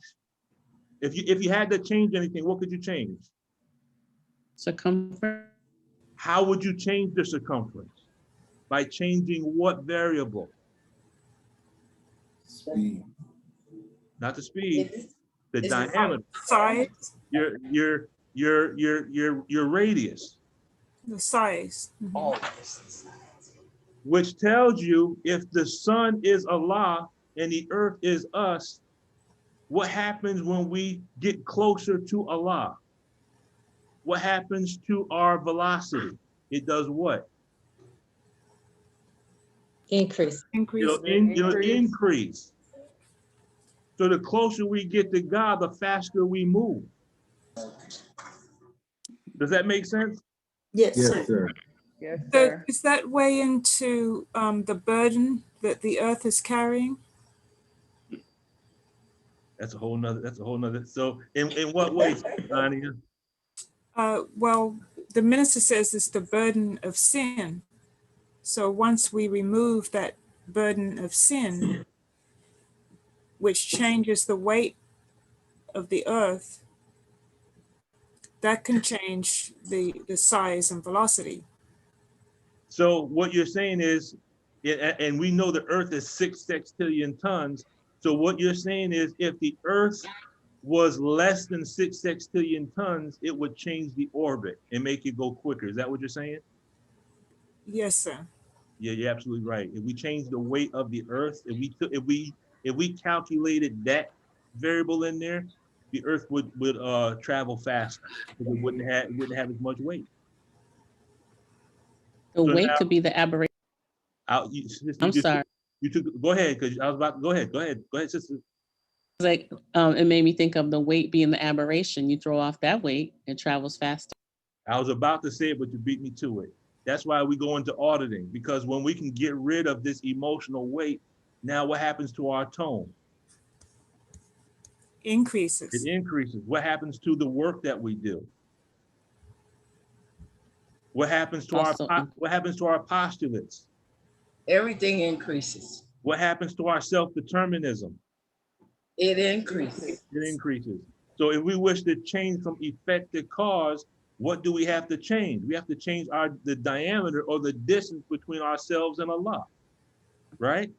If you had to change anything, what could you change? Circumference. How would you change the circumference? By changing what variable? Speed. Not the speed, the diameter. Size. Your radius. The size. Which tells you if the sun is Allah and the earth is us, what happens when we get closer to Allah? What happens to our velocity? It does what? Increase. It'll increase. So the closer we get to God, the faster we move. Does that make sense? Yes, Yes, sir. Yes, So sir. is that way into the burden that the earth is carrying? That's a whole nother. So in what way, Ania? Well, the minister says it's the burden of sin. So once we remove that burden of sin, which changes the weight of the earth, that can change the size and velocity. So what you're saying is, and we know the earth is 6 sextillion tons. So what you're saying is if the earth was less than 6 sextillion tons, it would change the orbit and make it go quicker. Is that what you're saying? Yes, sir. Yeah, you're absolutely right. If we change the weight of the earth, if we calculated that variable in there, the earth would travel faster because it wouldn't have as much weight. The So weight now, could be the aberration. I'm sorry. You took. Go ahead, because I was about to. Go ahead, sister. Like it made me think of the weight being the aberration. You throw off that weight, it travels faster. I was about to say it, but you beat me to it. That's why we go into auditing, because when we can get rid of this emotional weight, now what happens to our tone? Increases. It increases. What happens to the work that we do? What happens to our postulates? Everything increases. What happens to our self-determinism? It increases. It increases. So if we wish to change from effect to cause, what do we have to change? We have to change the diameter or the distance between ourselves and Allah, right?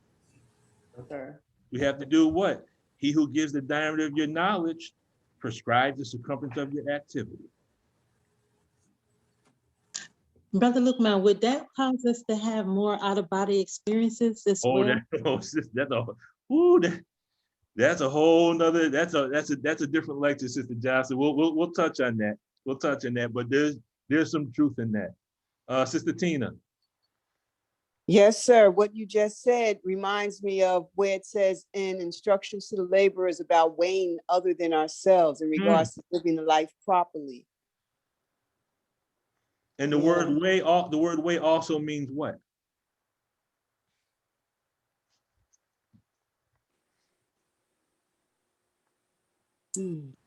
Okay. We have to do what? He who gives the diameter of your knowledge prescribes the circumference of your activity. Brother Lukman, would that cause us to have more out-of-body experiences as well? That's a whole nother. That's a different lecture, Sister Johnson. We'll touch on that. We'll touch on that. But there's some truth in that. Sister Tina. Yes, sir. What you just said reminds me of where it says in instructions to the laborers about weighing other than ourselves in regards to living the life properly. And the word weigh also means what?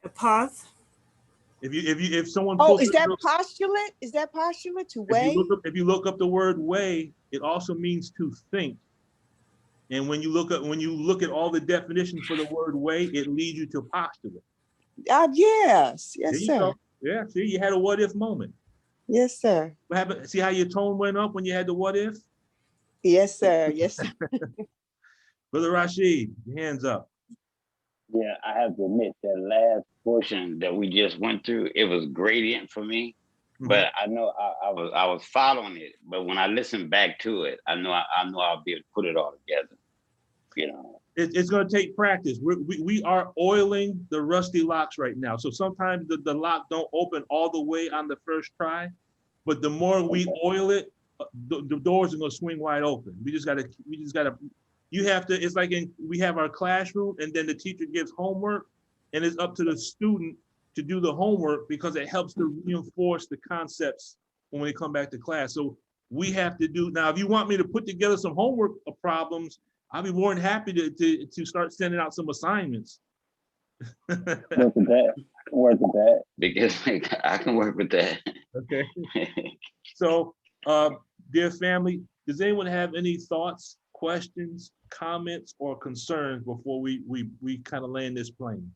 A path. If someone is that postulate? Is that postulate to weigh? If you look up the word weigh, it also means to think. And when you look at all the definitions for the word weigh, it leads you to postulate. Yes, sir. Go. Yeah, see, you had a what if moment. Yes, sir. What happened? See how your tone went up when you had the what if? Yes, sir. Yes, sir. Brother Rashid, your hands up. Yeah, I have to admit that last portion that we just went through, it was gradient for me. Mm-hmm. But I know I was following it. But when I listened back to it, I know I'll be able to put it all together. You know, it's going to take practice. We are oiling the rusty locks right now. So sometimes the lock don't open all the way on the first try, but the more we oil it, the doors are going to swing wide open. We just gotta. You have to. It's like we have our classroom, and then the teacher gives homework, and it's up to the student to do the homework because it helps to reinforce the concepts when they come back to class. So we have to do now. If you want me to put together some homework problems, I'll be more than happy to start sending out some assignments. Work with that. Because I can work with that. Okay. So, dear family, does anyone have any thoughts, questions, comments, or concerns before we kind of land this plane?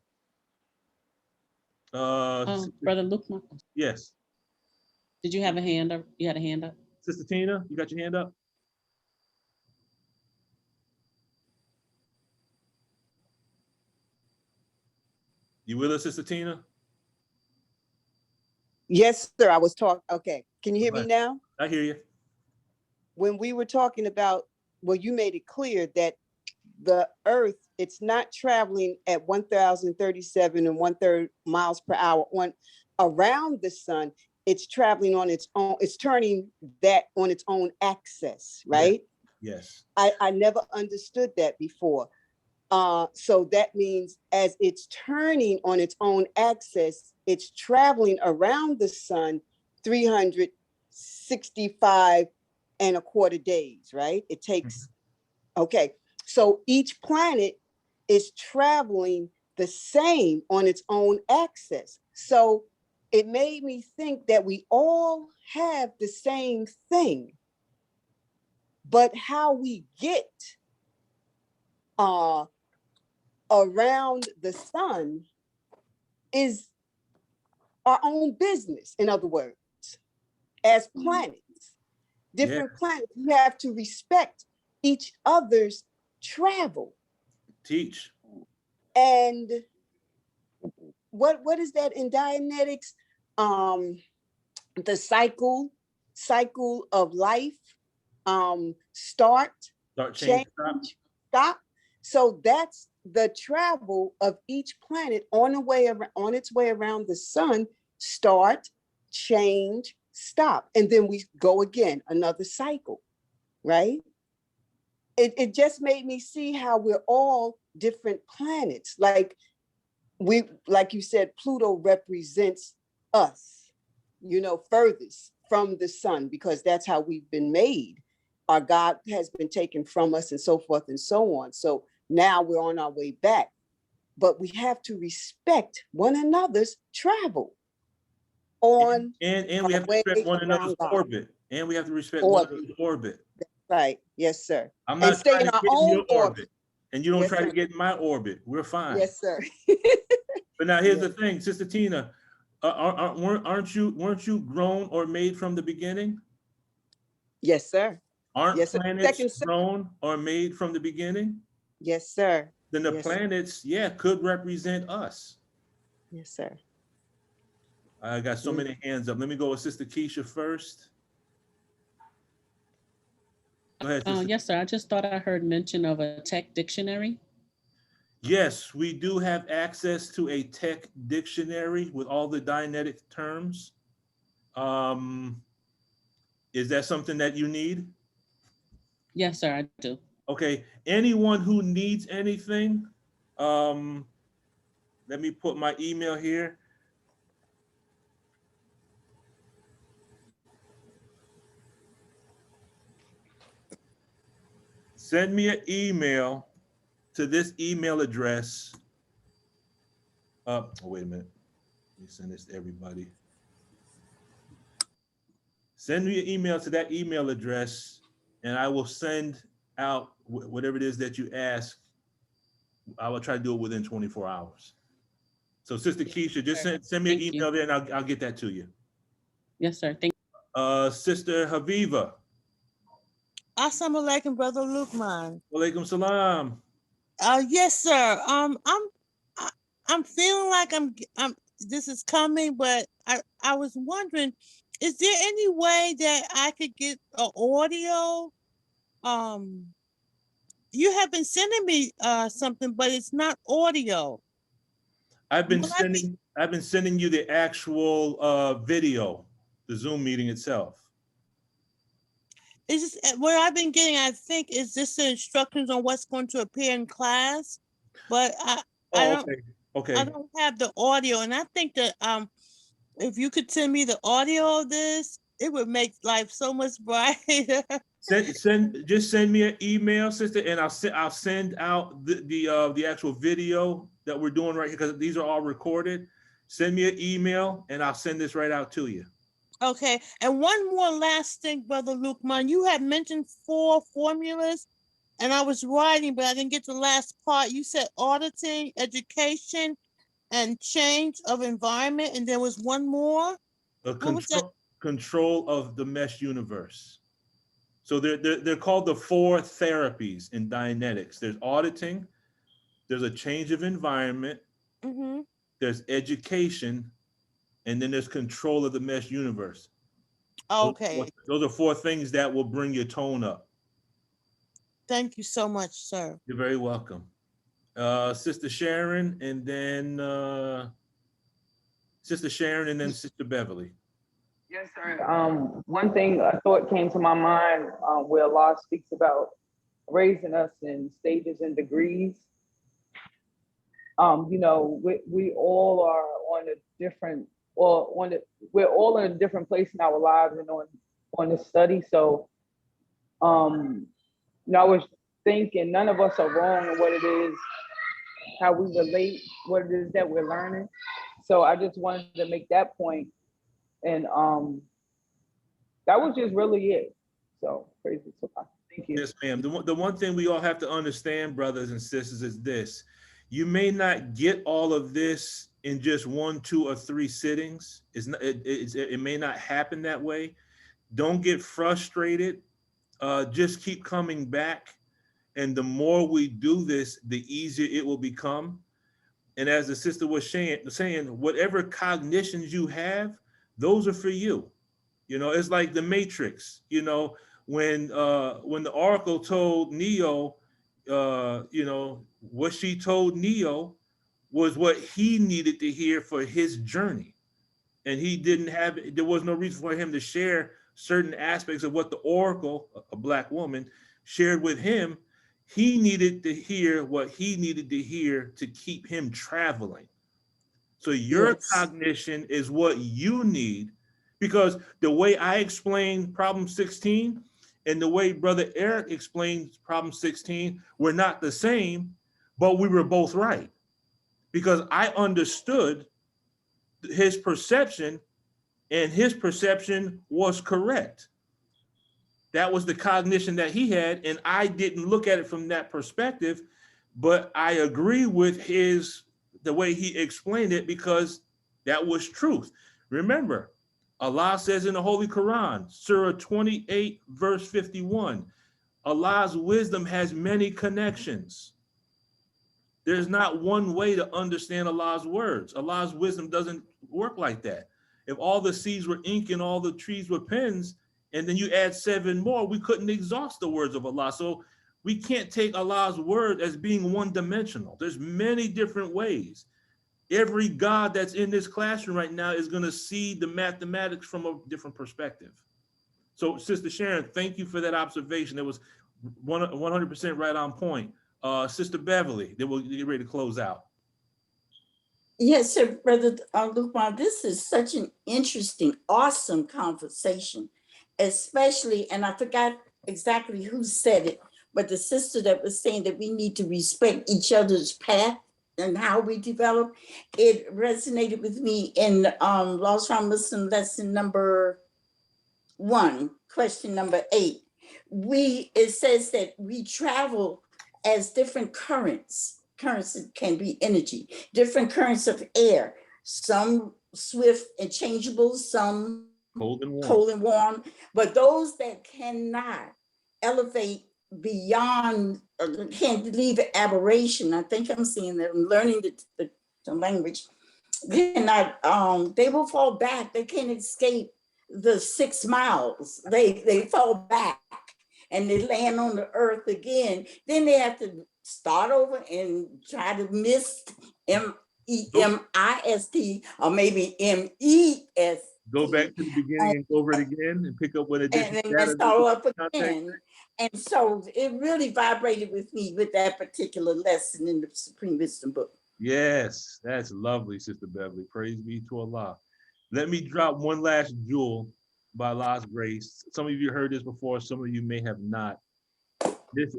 Brother Lukman. Yes. Did you have a hand up? You had a hand up? Sister Tina, you got your hand up? You with us, Sister Tina? Yes, sir. I was talking. Okay. Can you hear me now? I hear you. When we were talking about, well, you made it clear that the earth, it's not traveling at 1,037 and 1/3 miles per hour around the sun. It's traveling on its own. It's turning that on its own axis, right? Yes. I never understood that before. So that means as it's turning on its own axis, it's traveling around the sun 365.25 days, right? It takes, okay. So each planet is traveling the same on its own axis. So it made me think that we all have the same thing, but how we get around the sun is our own business. In other words, as planets, different planets, you have to respect each other's travel. Teach. And what is that in Dianetics? The cycle of life, start, change, stop. So that's the travel of each planet on its way around the sun. Start, change, stop, and then we go again, another cycle, right? It just made me see how we're all different planets. Like you said, Pluto represents us, furthest from the sun, because that's how we've been made. Our God has been taken from us and so forth and so on. So now we're on our way back, but we have to respect one another's travel on and we have to respect one another's orbit. And we have to respect one another's orbit. Right. Yes, sir. I'm not trying to get in your orbit, and you don't try to get in my orbit. We're fine. Yes, sir. But now here's the thing, Sister Tina, weren't you grown or made from the beginning? Yes, sir. Aren't planets grown or made from the beginning? Yes, sir. Then the planets, could represent us. Yes, sir. I got so many hands up. Let me go with Sister Keisha first. Go ahead, Sister. Yes, sir. I just thought I heard mention of a tech dictionary. Yes, we do have access to a tech dictionary with all the Dianetic terms. Is that something that you need? Yes, sir, I do. Okay, anyone who needs anything, let me put my email here. Send me an email to this email address. Oh, wait a minute. Let me send this to everybody. Send me an email to that email address, and I will send out whatever it is that you ask. I will try to do it within 24 hours. So Sister Keisha, just send me an email there, and I'll get that to you. Yes, sir. Thank you. Sister Haviva. Assalamu alaikum, Brother Lukman. Walaikum salam. Yes, sir. I'm feeling like I'm this is coming, but I was wondering, is there any way that I could get an audio? You have been sending me something, but it's not audio. I've been sending you the actual video, the Zoom meeting itself. Is this what I've been getting? I think is this the instructions on what's going to appear in class, but I don't have the audio, and I think that if you could send me the audio of this, it would make life so much brighter. Just send me an email, sister, and I'll send out the actual video that we're doing right here, because these are all recorded. Send me an email, and I'll send this right out to you. Okay, and one more last thing, Brother Lukman. You had mentioned 4 formulas, and I was writing, but I didn't get the last part. You said auditing, education, and change of environment, and there was one more. Control of the mesh universe. So they're called the 4 therapies in Dianetics. There's auditing, there's a change of environment, there's education, and then there's control of the mesh universe. Okay. Those are 4 things that will bring your tone up. Thank you so much, sir. You're very welcome. Sister Sharon, and then Sister Sharon, and then Sister Beverly. Yes, sir. One thing, a thought came to my mind where Allah speaks about raising us in stages and degrees. We all are on a different, we're all in a different place in our lives and on the study. So, I was thinking none of us are wrong in what it is how we relate, what it is that we're learning. So I just wanted to make that point, and that was just really it. So praise be to God. Thank you. Yes, ma'am. The one thing we all have to understand, brothers and sisters, is this: you may not get all of this in just 1, 2, or 3 sittings. It may not happen that way. Don't get frustrated. Just keep coming back. And the more we do this, the easier it will become. And as the sister was saying, whatever cognitions you have, those are for you. You know, it's like the Matrix. You know, when the Oracle told Neo, you know, what she told Neo was what he needed to hear for his journey. And he didn't have, there was no reason for him to share certain aspects of what the Oracle, a Black woman, shared with him. He needed to hear what he needed to hear to keep him traveling. So your cognition is what you need, because the way I explain problem 16 and the way Brother Eric explains problem 16 were not the same, but we were both right, because I understood his perception and his perception was correct. That was the cognition that he had, and I didn't look at it from that perspective, but I agree with the way he explained it, because that was truth. Remember, Allah says in the Holy Quran, Surah 28, verse 51, Allah's wisdom has many connections. There's not one way to understand Allah's words. Allah's wisdom doesn't work like that. If all the seas were ink and all the trees were pens, and then you add 7 more, we couldn't exhaust the words of Allah. So we can't take Allah's word as being one-dimensional. There's many different ways. Every God that's in this classroom right now is going to see the mathematics from a different perspective. So Sister Sharon, thank you for that observation. It was 100% right on point. Sister Beverly, then we'll get ready to close out. Yes, sir, Brother Lukman, this is such an interesting, awesome conversation, especially, and I forgot exactly who said it, but the sister that was saying that we need to respect each other's path and how we develop. It resonated with me in Lost Found Muslim lesson number 1, question number 8. It says that we travel as different currents. Currents can be energy, different currents of air, some swift and changeable, some cold and warm, but those that cannot elevate beyond, can't leave aberration. I think I'm seeing that, I'm learning the language, cannot, they will fall back. They can't escape the 6 miles. They fall back and they land on the earth again. Then they have to start over and try to miss M-E-M-I-S-T or maybe M-E-S. Go back to the beginning and go over it again and pick up what it is. And then start up again. And so it really vibrated with me with that particular lesson in the Supreme Wisdom book. Yes, that's lovely, Sister Beverly. Praise be to Allah. Let me drop one last jewel by Allah's grace. Some of you heard this before, some of you may have not.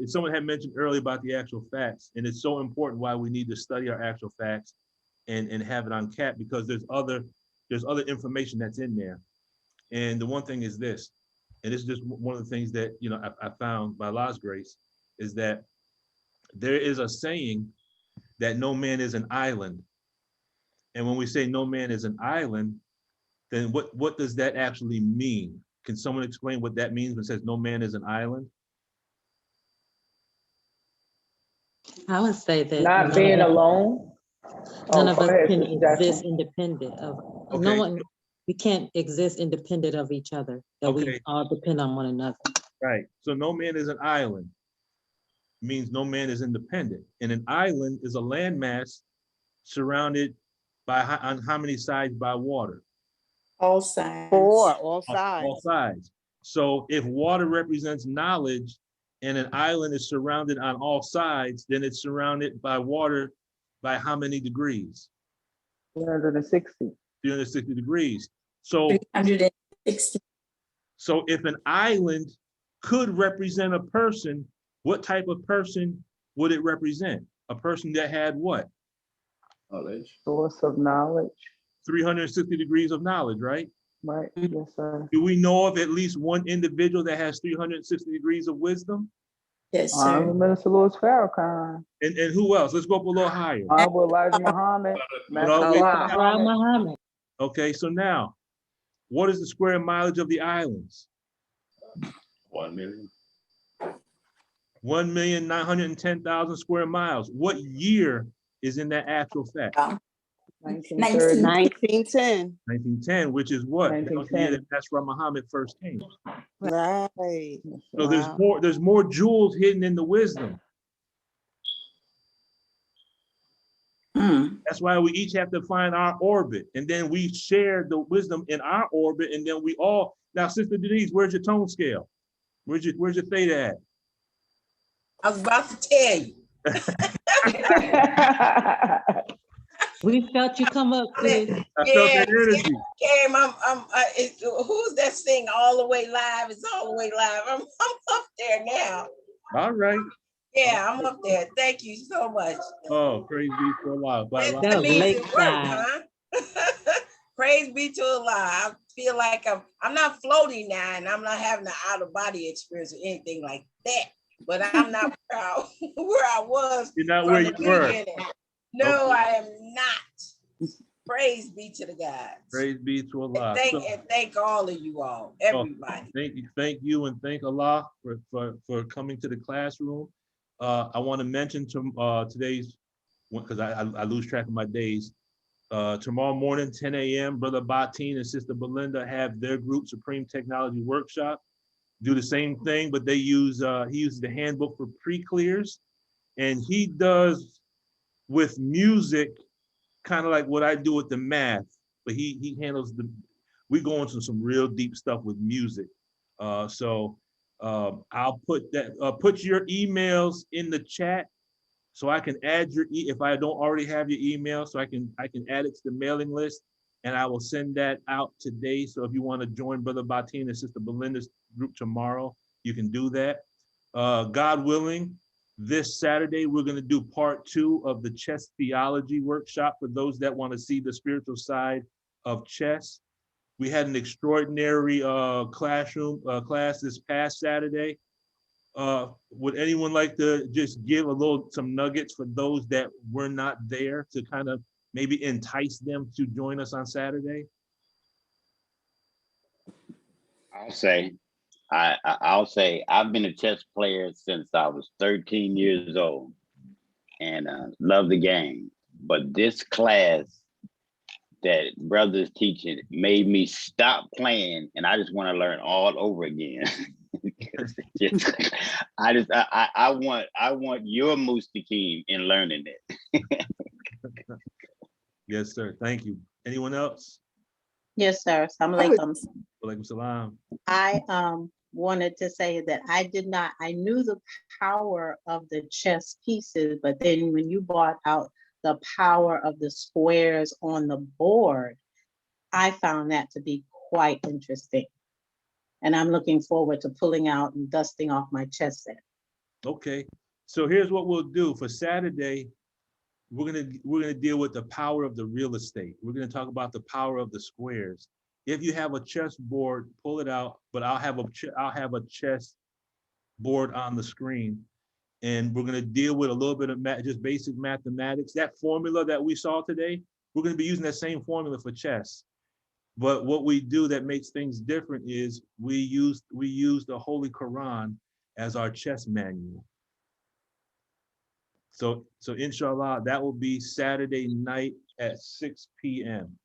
Someone had mentioned earlier about the actual facts, and it's so important why we need to study our actual facts and have it on cap, because there's other information that's in there. And the one thing is this, and it's just one of the things that I found by Allah's grace, is that there is a saying that no man is an island. And when we say no man is an island, then what does that actually mean? Can someone explain what that means when it says no man is an island? I would say that not being alone. None of us can exist independent of no one. We can't exist independent of each other. That we all depend on one another. Right. So no man is an island means no man is independent. And an island is a landmass surrounded by on how many sides by water? All sides. 4, all sides. All sides. So if water represents knowledge and an island is surrounded on all sides, then it's surrounded by water by how many degrees? 360. 360 degrees. So 360. So if an island could represent a person, what type of person would it represent? A person that had what? Knowledge. Source of knowledge. 360 degrees of knowledge, right? Right. Yes, sir. Do we know of at least one individual that has 360 degrees of wisdom? Yes, Honorable Minister Louis Farrakhan. And who else? Let's go up a little higher. Honorable Elijah Muhammad. Muhammad. Okay, so now, what is the square mileage of the islands? 1 million. 1,910,000 square miles. What year is in that actual fact? 1910. 1910, which is what? That was the year that Nasrallah Muhammad first came. Right. So there's more jewels hidden in the wisdom. That's why we each have to find our orbit, and then we share the wisdom in our orbit, and then we all. Now, Sister Denise, where's your tone scale? Where's your theta at? I was about to tell you. We felt you come up, sis. I felt that energy. Came, who's that sing all the way live? It's all the way live. I'm up there now. All right. Yeah, I'm up there. Thank you so much. Oh, praise be to Allah. That means it worked, huh? Praise be to Allah. I feel like I'm not floating now, and I'm not having an out-of-body experience or anything like that. But I'm not proud where I was. You're not where you were. No, okay. I am not. Praise be to the gods. Praise be to Allah. And thank all of you all, everybody. Thank you, and thank Allah for coming to the classroom. I want to mention today's, because I lose track of my days. Tomorrow morning, 10 a.m., Brother Batin and Sister Belinda have their group Supreme Technology Workshop. Do the same thing, but they use he uses the handbook for pre-clears, and he does with music, kind of like what I do with the math, but he handles we go into some real deep stuff with music. So I'll put your emails in the chat so I can add if I don't already have your email, so I can add it to the mailing list, and I will send that out today. So if you want to join Brother Batin and Sister Belinda's group tomorrow, you can do that. God willing, this Saturday, we're going to do part 2 of the chess theology workshop for those that want to see the spiritual side of chess. We had an extraordinary class this past Saturday. Would anyone like to just give some nuggets for those that were not there to kind of maybe entice them to join us on Saturday? I'll say I've been a chess player since I was 13 years old, and love the game. But this class that brother's teaching made me stop playing, and I just want to learn all over again. I want your Mustakim in learning it. Yes, sir. Thank you. Anyone else? Yes, sir. Assalamu alaikum. Walaikum salam. I wanted to say that I knew the power of the chess pieces, but then when you brought out the power of the squares on the board, I found that to be quite interesting. And I'm looking forward to pulling out and dusting off my chess set. Okay, so here's what we'll do for Saturday. We're gonna deal with the power of the real estate. We're gonna talk about the power of the squares. If you have a chess board, pull it out. But I'll have a chess board on the screen, and we're gonna deal with a little bit of just basic mathematics. That formula that we saw today, we're gonna be using that same formula for chess. But what we do that makes things different is we use the Holy Quran as our chess manual. So inshallah, that will be Saturday night at 6 p.m.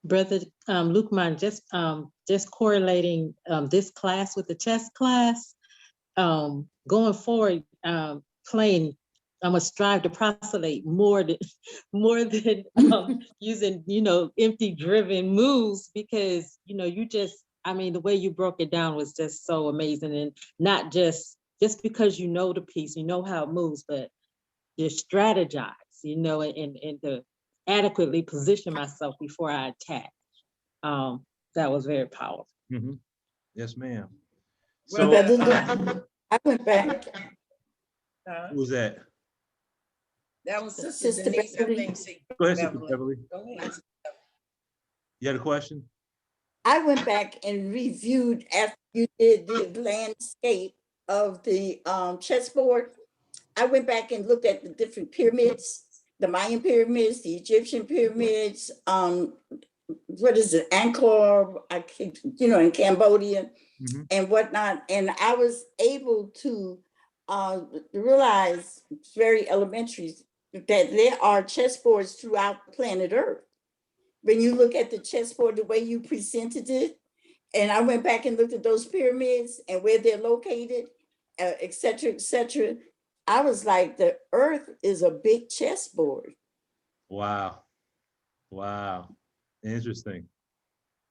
Brother Lukman, just correlating this class with the chess class, going forward, playing, I'm gonna strive to proselyte more than using, empty driven moves, because, the way you broke it down was just so amazing. And not just because you know the piece, you know how it moves, but you strategize, and to adequately position myself before I attack. That was very powerful. Mm-hmm. Yes, ma'am. So I went back. Who was that? That was Sister Denise. I Beverly. think she- Go ahead, Sister Beverly. Go ahead. You had a question? I went back and reviewed after you did the landscape of the chessboard. I went back and looked at the different pyramids, the Mayan pyramids, the Egyptian pyramids, what is it, Angkor, in Cambodia and whatnot. And I was able to realize, very elementary, that there are chessboards throughout planet Earth. When you look at the chessboard, the way you presented it, and I went back and looked at those pyramids and where they're located, et cetera, et cetera. I was like, the Earth is a big chessboard. Wow. Wow. Interesting.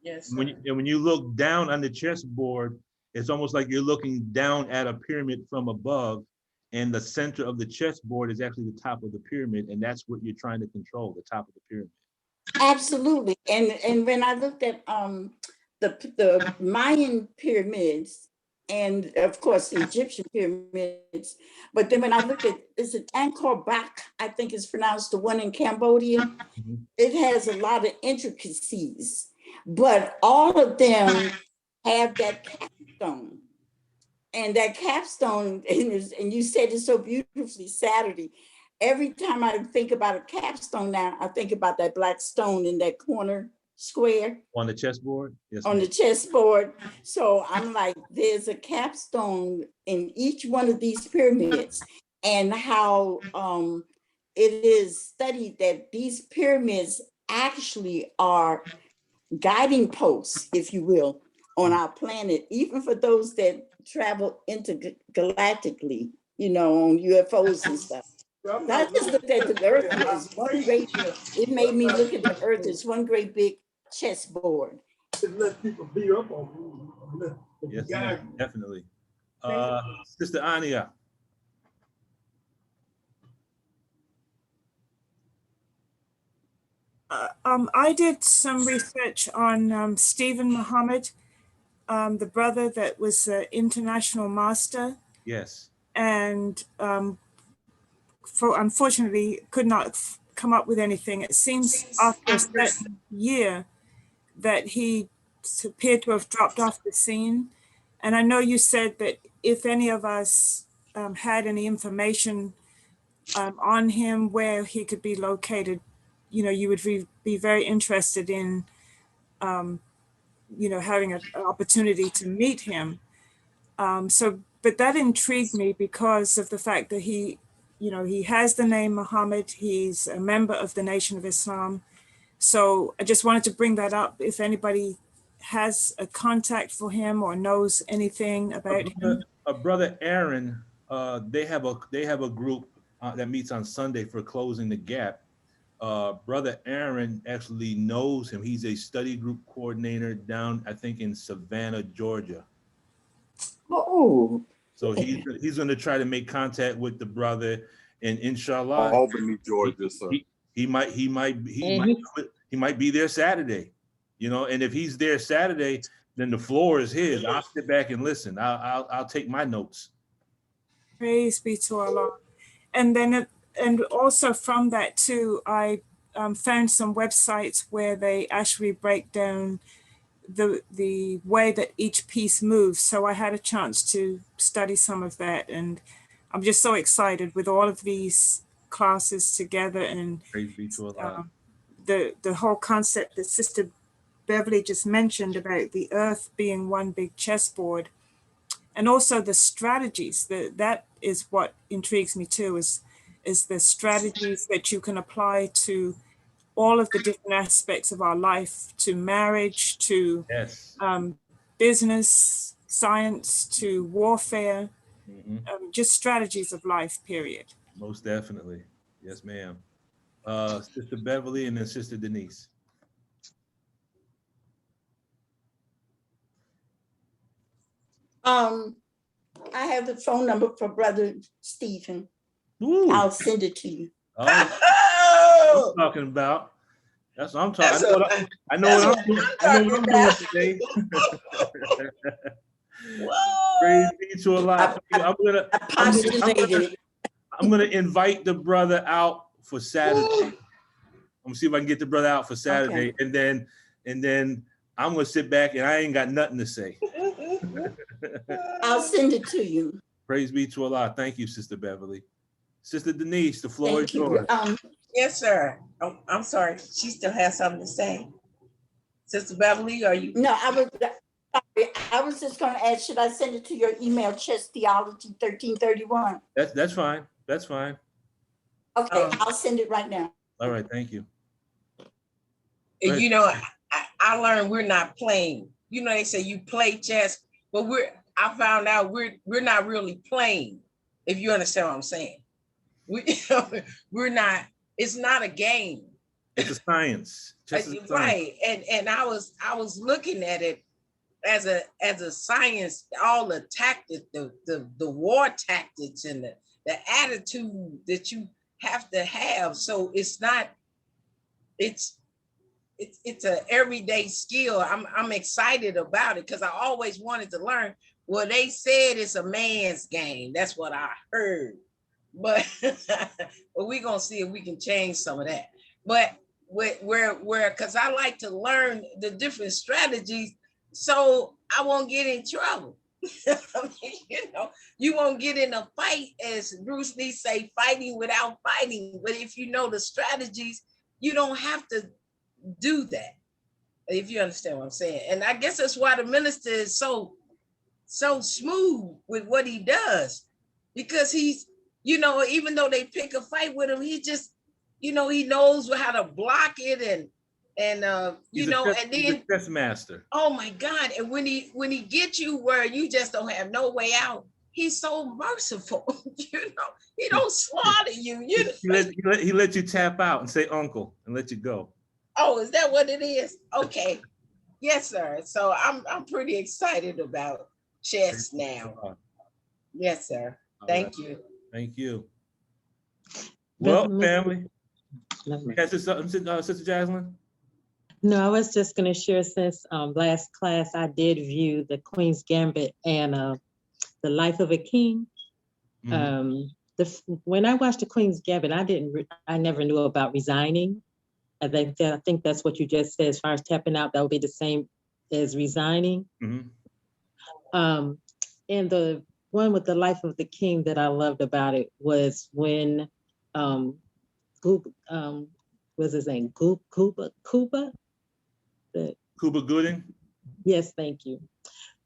Yes. When you look down on the chessboard, it's almost like you're looking down at a pyramid from above, and the center of the chessboard is actually the top of the pyramid, and that's what you're trying to control, the top of the pyramid. Absolutely. And when I looked at the Mayan pyramids, and of course the Egyptian pyramids, but then when I looked at, is it Angkor Wat, I think it's pronounced, the one in Cambodia, it has a lot of intricacies, but all of them have that capstone. And that capstone, and you said it so beautifully Saturday, every time I think about a capstone now, I think about that black stone in that corner square. On the chessboard? Yes. On the chessboard. So I'm like, there's a capstone in each one of these pyramids, and how it is studied that these pyramids actually are guiding posts, if you will, on our planet, even for those that travel intergalactically, on UFOs and stuff. I just looked at the Earth as one great, it made me look at the Earth as one great big chessboard. Let people beat up on you. Yes, definitely. Sister Ania. I did some research on Stephen Muhammad, the brother that was the international master. Yes. And unfortunately could not come up with anything. It seems after a certain year that he appeared to have dropped off the scene. And I know you said that if any of us had any information on him, where he could be located, you would be very interested in, having an opportunity to meet him. But that intrigued me because of the fact that he has the name Muhammad. He's a member of the Nation of Islam. So I just wanted to bring that up. If anybody has a contact for him or knows anything about him. Brother Aaron, they have a group that meets on Sunday for Closing the Gap. Brother Aaron actually knows him. He's a study group coordinator down, I think, in Savannah, Georgia. Oh. So he's going to try to make contact with the brother, and inshallah, Albany, Georgia, sir. He might be there Saturday, and if he's there Saturday, then the floor is his. I'll sit back and listen. I'll take my notes. Praise be to Allah. And then, and also from that too, I found some websites where they actually break down the way that each piece moves. So I had a chance to study some of that, and I'm just so excited with all of these classes together, and the whole concept that Sister Beverly just mentioned about the Earth being one big chessboard, and also the strategies. That is what intrigues me too, is the strategies that you can apply to all of the different aspects of our life, to marriage, to business, science, to warfare, just strategies of life, period. Most definitely. Yes, ma'am. Sister Beverly and then Sister Denise. I have the phone number for Brother Stephen. I'll send it to you. I'm talking about. That's what I'm talking. I know what I'm doing today. Praise be to Allah. I'm gonna invite the brother out for Saturday. I'm gonna see if I can get the brother out for Saturday, Okay. and then I'm gonna sit back and I ain't got nothing to say. I'll send it to you. Praise be to Allah. Thank you, Sister Beverly. Sister Denise, the floor Thank is you. yours. Yes, sir. I'm sorry. She still has something to say. Sister Beverly, are you? No, I was just going to ask, should I send it to your email, chesstheology1331? That's fine. That's fine. Okay, I'll send it right now. All right, thank you. You know, I learned we're not playing. You know, they say you play chess, but I found out we're not really playing, if you understand what I'm saying. We're not, it's not a game. It's a science. Chess is a science. Right. And I was looking at it as a science, all the tactics, the war tactics and the attitude that you have to have. So it's not, it's an everyday skill. I'm excited about it because I always wanted to learn. Well, they said it's a man's game. That's what I heard. But we're gonna see if we can change some of that. But where because I like to learn the different strategies so I won't get in trouble. I mean, you know, you won't get in a fight, as Bruce Lee say, fighting without fighting. But if you know the strategies, you don't have to do that, if you understand what I'm saying. And I guess that's why the minister is so smooth with what he does, because he's, you know, even though they pick a fight with him, he just, you know, he knows how to block it and you know, and then he's a chess master. Oh my God. And when he gets you where you just don't have no way out, he's so merciful. You know, he don't slaughter you. He let you tap out and say uncle and let you go. Oh, is that what it is? Okay. Yes, sir. So I'm pretty excited about chess now. Yes, sir. Thank you. Thank you. Well, family. Sister Jaslyn? No, I was just going to share, since last class I did view the Queen's Gambit and The Life of a King. Mm-hmm. When I watched the Queen's Gambit, I never knew about resigning. I think that's what you just said, as far as tapping out, that would be the same as resigning. Mm-hmm. And the one with The Life of the King that I loved about it was when what's his name? Cuba Gooding? Yes, thank you.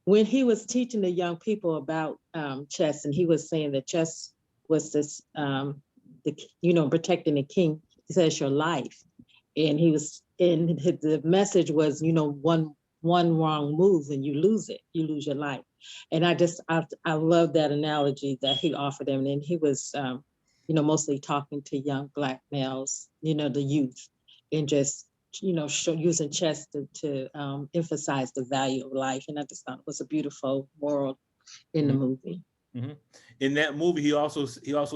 When he was teaching the young people about chess, and he was saying that chess was this, protecting the king. He says your life, and the message was, one wrong move and you lose it, you lose your life. And I love that analogy that he offered them. And he was, mostly talking to young Black males, the youth, and just using chess to emphasize the value of life. And I just thought it was a beautiful moral in the movie. Mm-hmm. In that movie, he also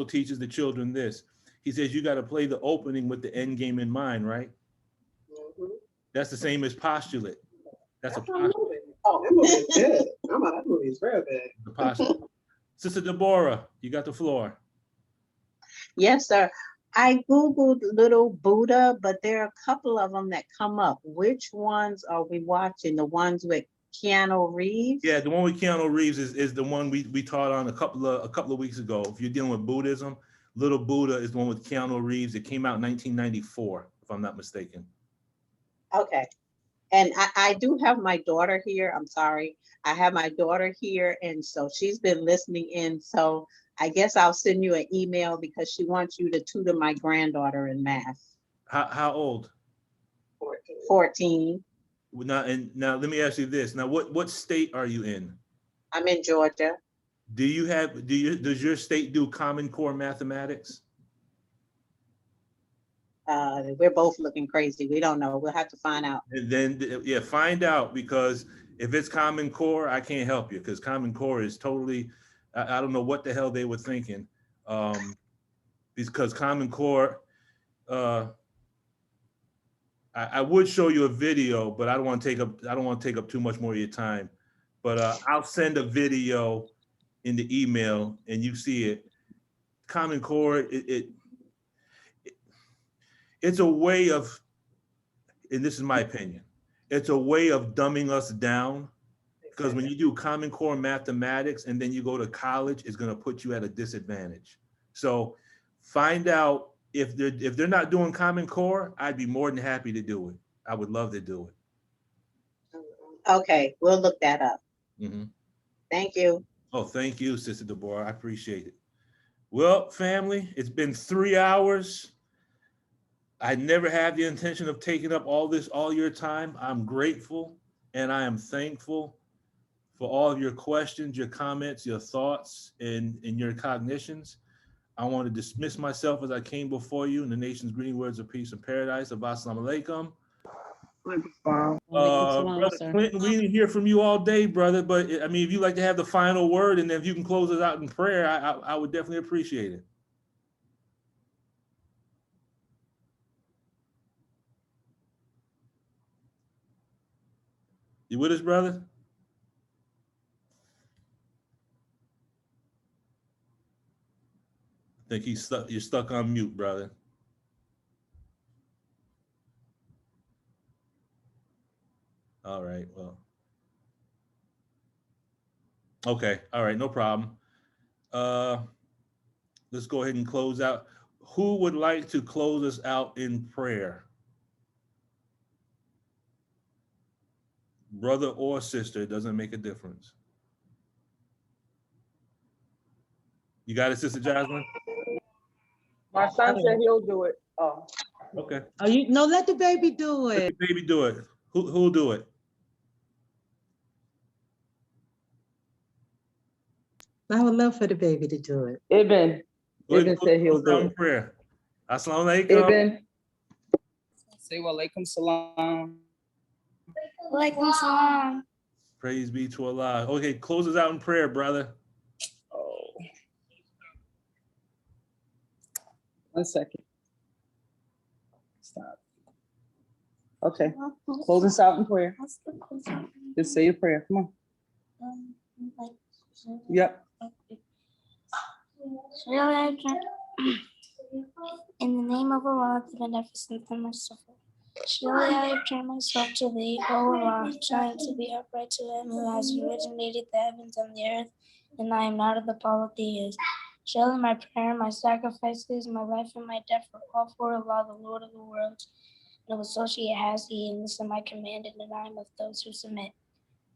teaches the children this. He says you got to play the opening with the end game in mind, right? Mm-hmm. That's the same as postulate. That's a postulate. Oh, that movie is good. That movie is real good. The postulate. Sister Deborah, you got the floor. Yes, sir. I Googled Little Buddha, but there are a couple of them that come up. Which ones are we watching? The ones with Keanu Reeves? Yeah, the one with Keanu Reeves is the one we taught on a couple of weeks ago. If you're dealing with Buddhism, Little Buddha is the one with Keanu Reeves. It came out in 1994, if I'm not mistaken. Okay. And I do have my daughter here. I'm sorry. I have my daughter here, and so she's been listening in. So I guess I'll send you an email because she wants you to tutor my granddaughter in math. How old? 14. Now let me ask you this. Now, what state are you in? I'm in Georgia. Does your state do Common Core mathematics? We're both looking crazy. We don't know. We'll have to find out. And then, find out, because if it's Common Core, I can't help you, because Common Core is totally, I don't know what the hell they were thinking, because Common Core, I would show you a video, but I don't want to take up too much more of your time. But I'll send a video in the email and you see it. Common Core, it's a way of, and this is my opinion, it's a way of dumbing us down, because when you do Common Core mathematics and then you go to college, it's going to put you at a disadvantage. So find out if they're not doing Common Core, I'd be more than happy to do it. I would love to do it. Okay, we'll look that up. Mm-hmm. Thank you. Oh, thank you, Sister Deborah. I appreciate it. Well, family, it's been 3 hours. I never had the intention of taking up all your time. I'm grateful and I am thankful for all of your questions, your comments, your thoughts, and your cognitions. I want to dismiss myself as I came before you in the nation's green words of peace and paradise. Assalamu alaikum. Brother Clinton, we didn't hear from you all day, brother, but I mean, if you'd like to have the final word and if you can close us out in prayer, I would definitely appreciate it. You with us, brother? I think you're stuck on mute, brother. All right, well. Okay, all right, no problem. Let's go ahead and close out. Who would like to close us out in prayer? Brother or sister, it doesn't make a difference. You got it, Sister Jasmine? My son said he'll do it. Oh. Okay. Oh, let the baby do it. Let the baby do it. Who'll do it? I would love for the baby to do it. Ibn said he'll do it. Prayer. Assalamu alaikum. Ibn. Say wa alaikum salam. Alaikum salam. Praise be to Allah. Okay, close us out in prayer, brother. Oh. 1 second. Stop. Okay. Close us out in prayer. Just say your prayer. Come on. Yep. In the name of Allah, the Beneficent and Merciful. Surely I have turned myself to thee, O Allah, trying to be upright to him who has originated the heavens and the earth, and I am not of the polytheists. Surely my prayer, my sacrifices, my life, and my death are all for Allah, the Lord of the worlds. No associate has he, and this am I commanded, and I am of those who submit.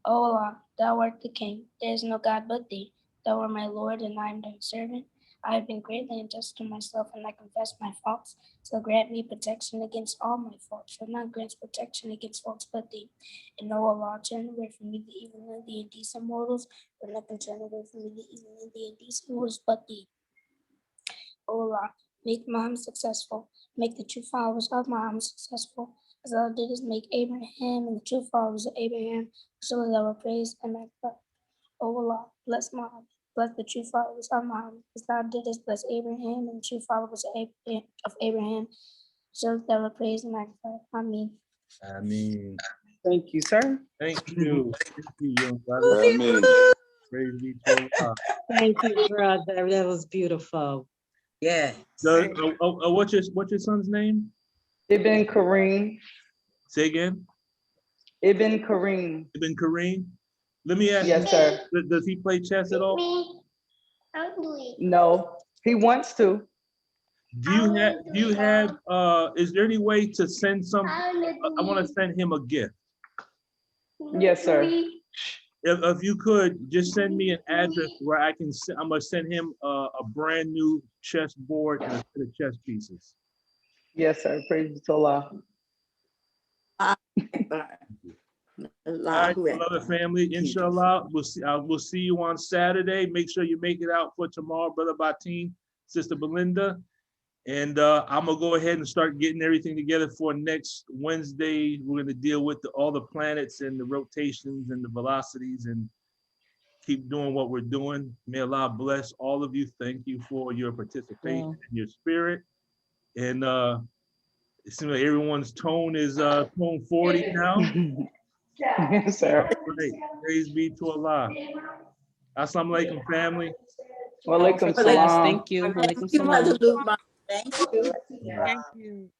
O Allah, thou art the King, there is no God but thee. Thou art my Lord, and I am thy servant. I have been greatly unjust to myself, and I confess my faults. So grant me protection against all my faults, for none grants protection against faults but thee. And O Allah, turn away from me the evil and the indecent mortals, for none can turn away from me the evil and the indecent mortals but thee. O Allah, make Muhammad successful. Make the true followers of Muhammad successful, as thou didst make Abraham and the true followers of Abraham, so that thou were praised and magnified. O Allah, bless Muhammad. Bless the true followers of Muhammad, as thou didst bless Abraham and the true followers of Abraham, so that they were praised and magnified. Amen. Amen. Thank you, sir. Thank you. Thank you, young brother. Amen. Praise be to Allah. Thank you, brother. That was beautiful. Yeah. What's your son's name? Ibn Kareem. Say again. Ibn Kareem. Ibn Kareem. Let me ask. Yes, sir. Does he play chess at all? No, he wants to. Do you have is there any way to send some? I want to send him a gift. Yes, sir. If you could just send me an address where I can, I'm gonna send him a brand new chess board and a set of chess pieces. Yes, sir. Praise to Allah. All right, beloved family, inshallah, we'll see you on Saturday. Make sure you make it out for tomorrow, Brother Batin, Sister Belinda. And I'm gonna go ahead and start getting everything together for next Wednesday. We're gonna deal with all the planets and the rotations and the velocities and keep doing what we're doing. May Allah bless all of you. Thank you for your participation and your spirit. And it seems like everyone's tone is tone 40 now. Yes, sir. All right. Praise be to Allah. Assalamu alaikum, family. Walaikum class. salam. Thank you. Walaikum Thank you, Mother salam. Luma. Thank you. Thank you.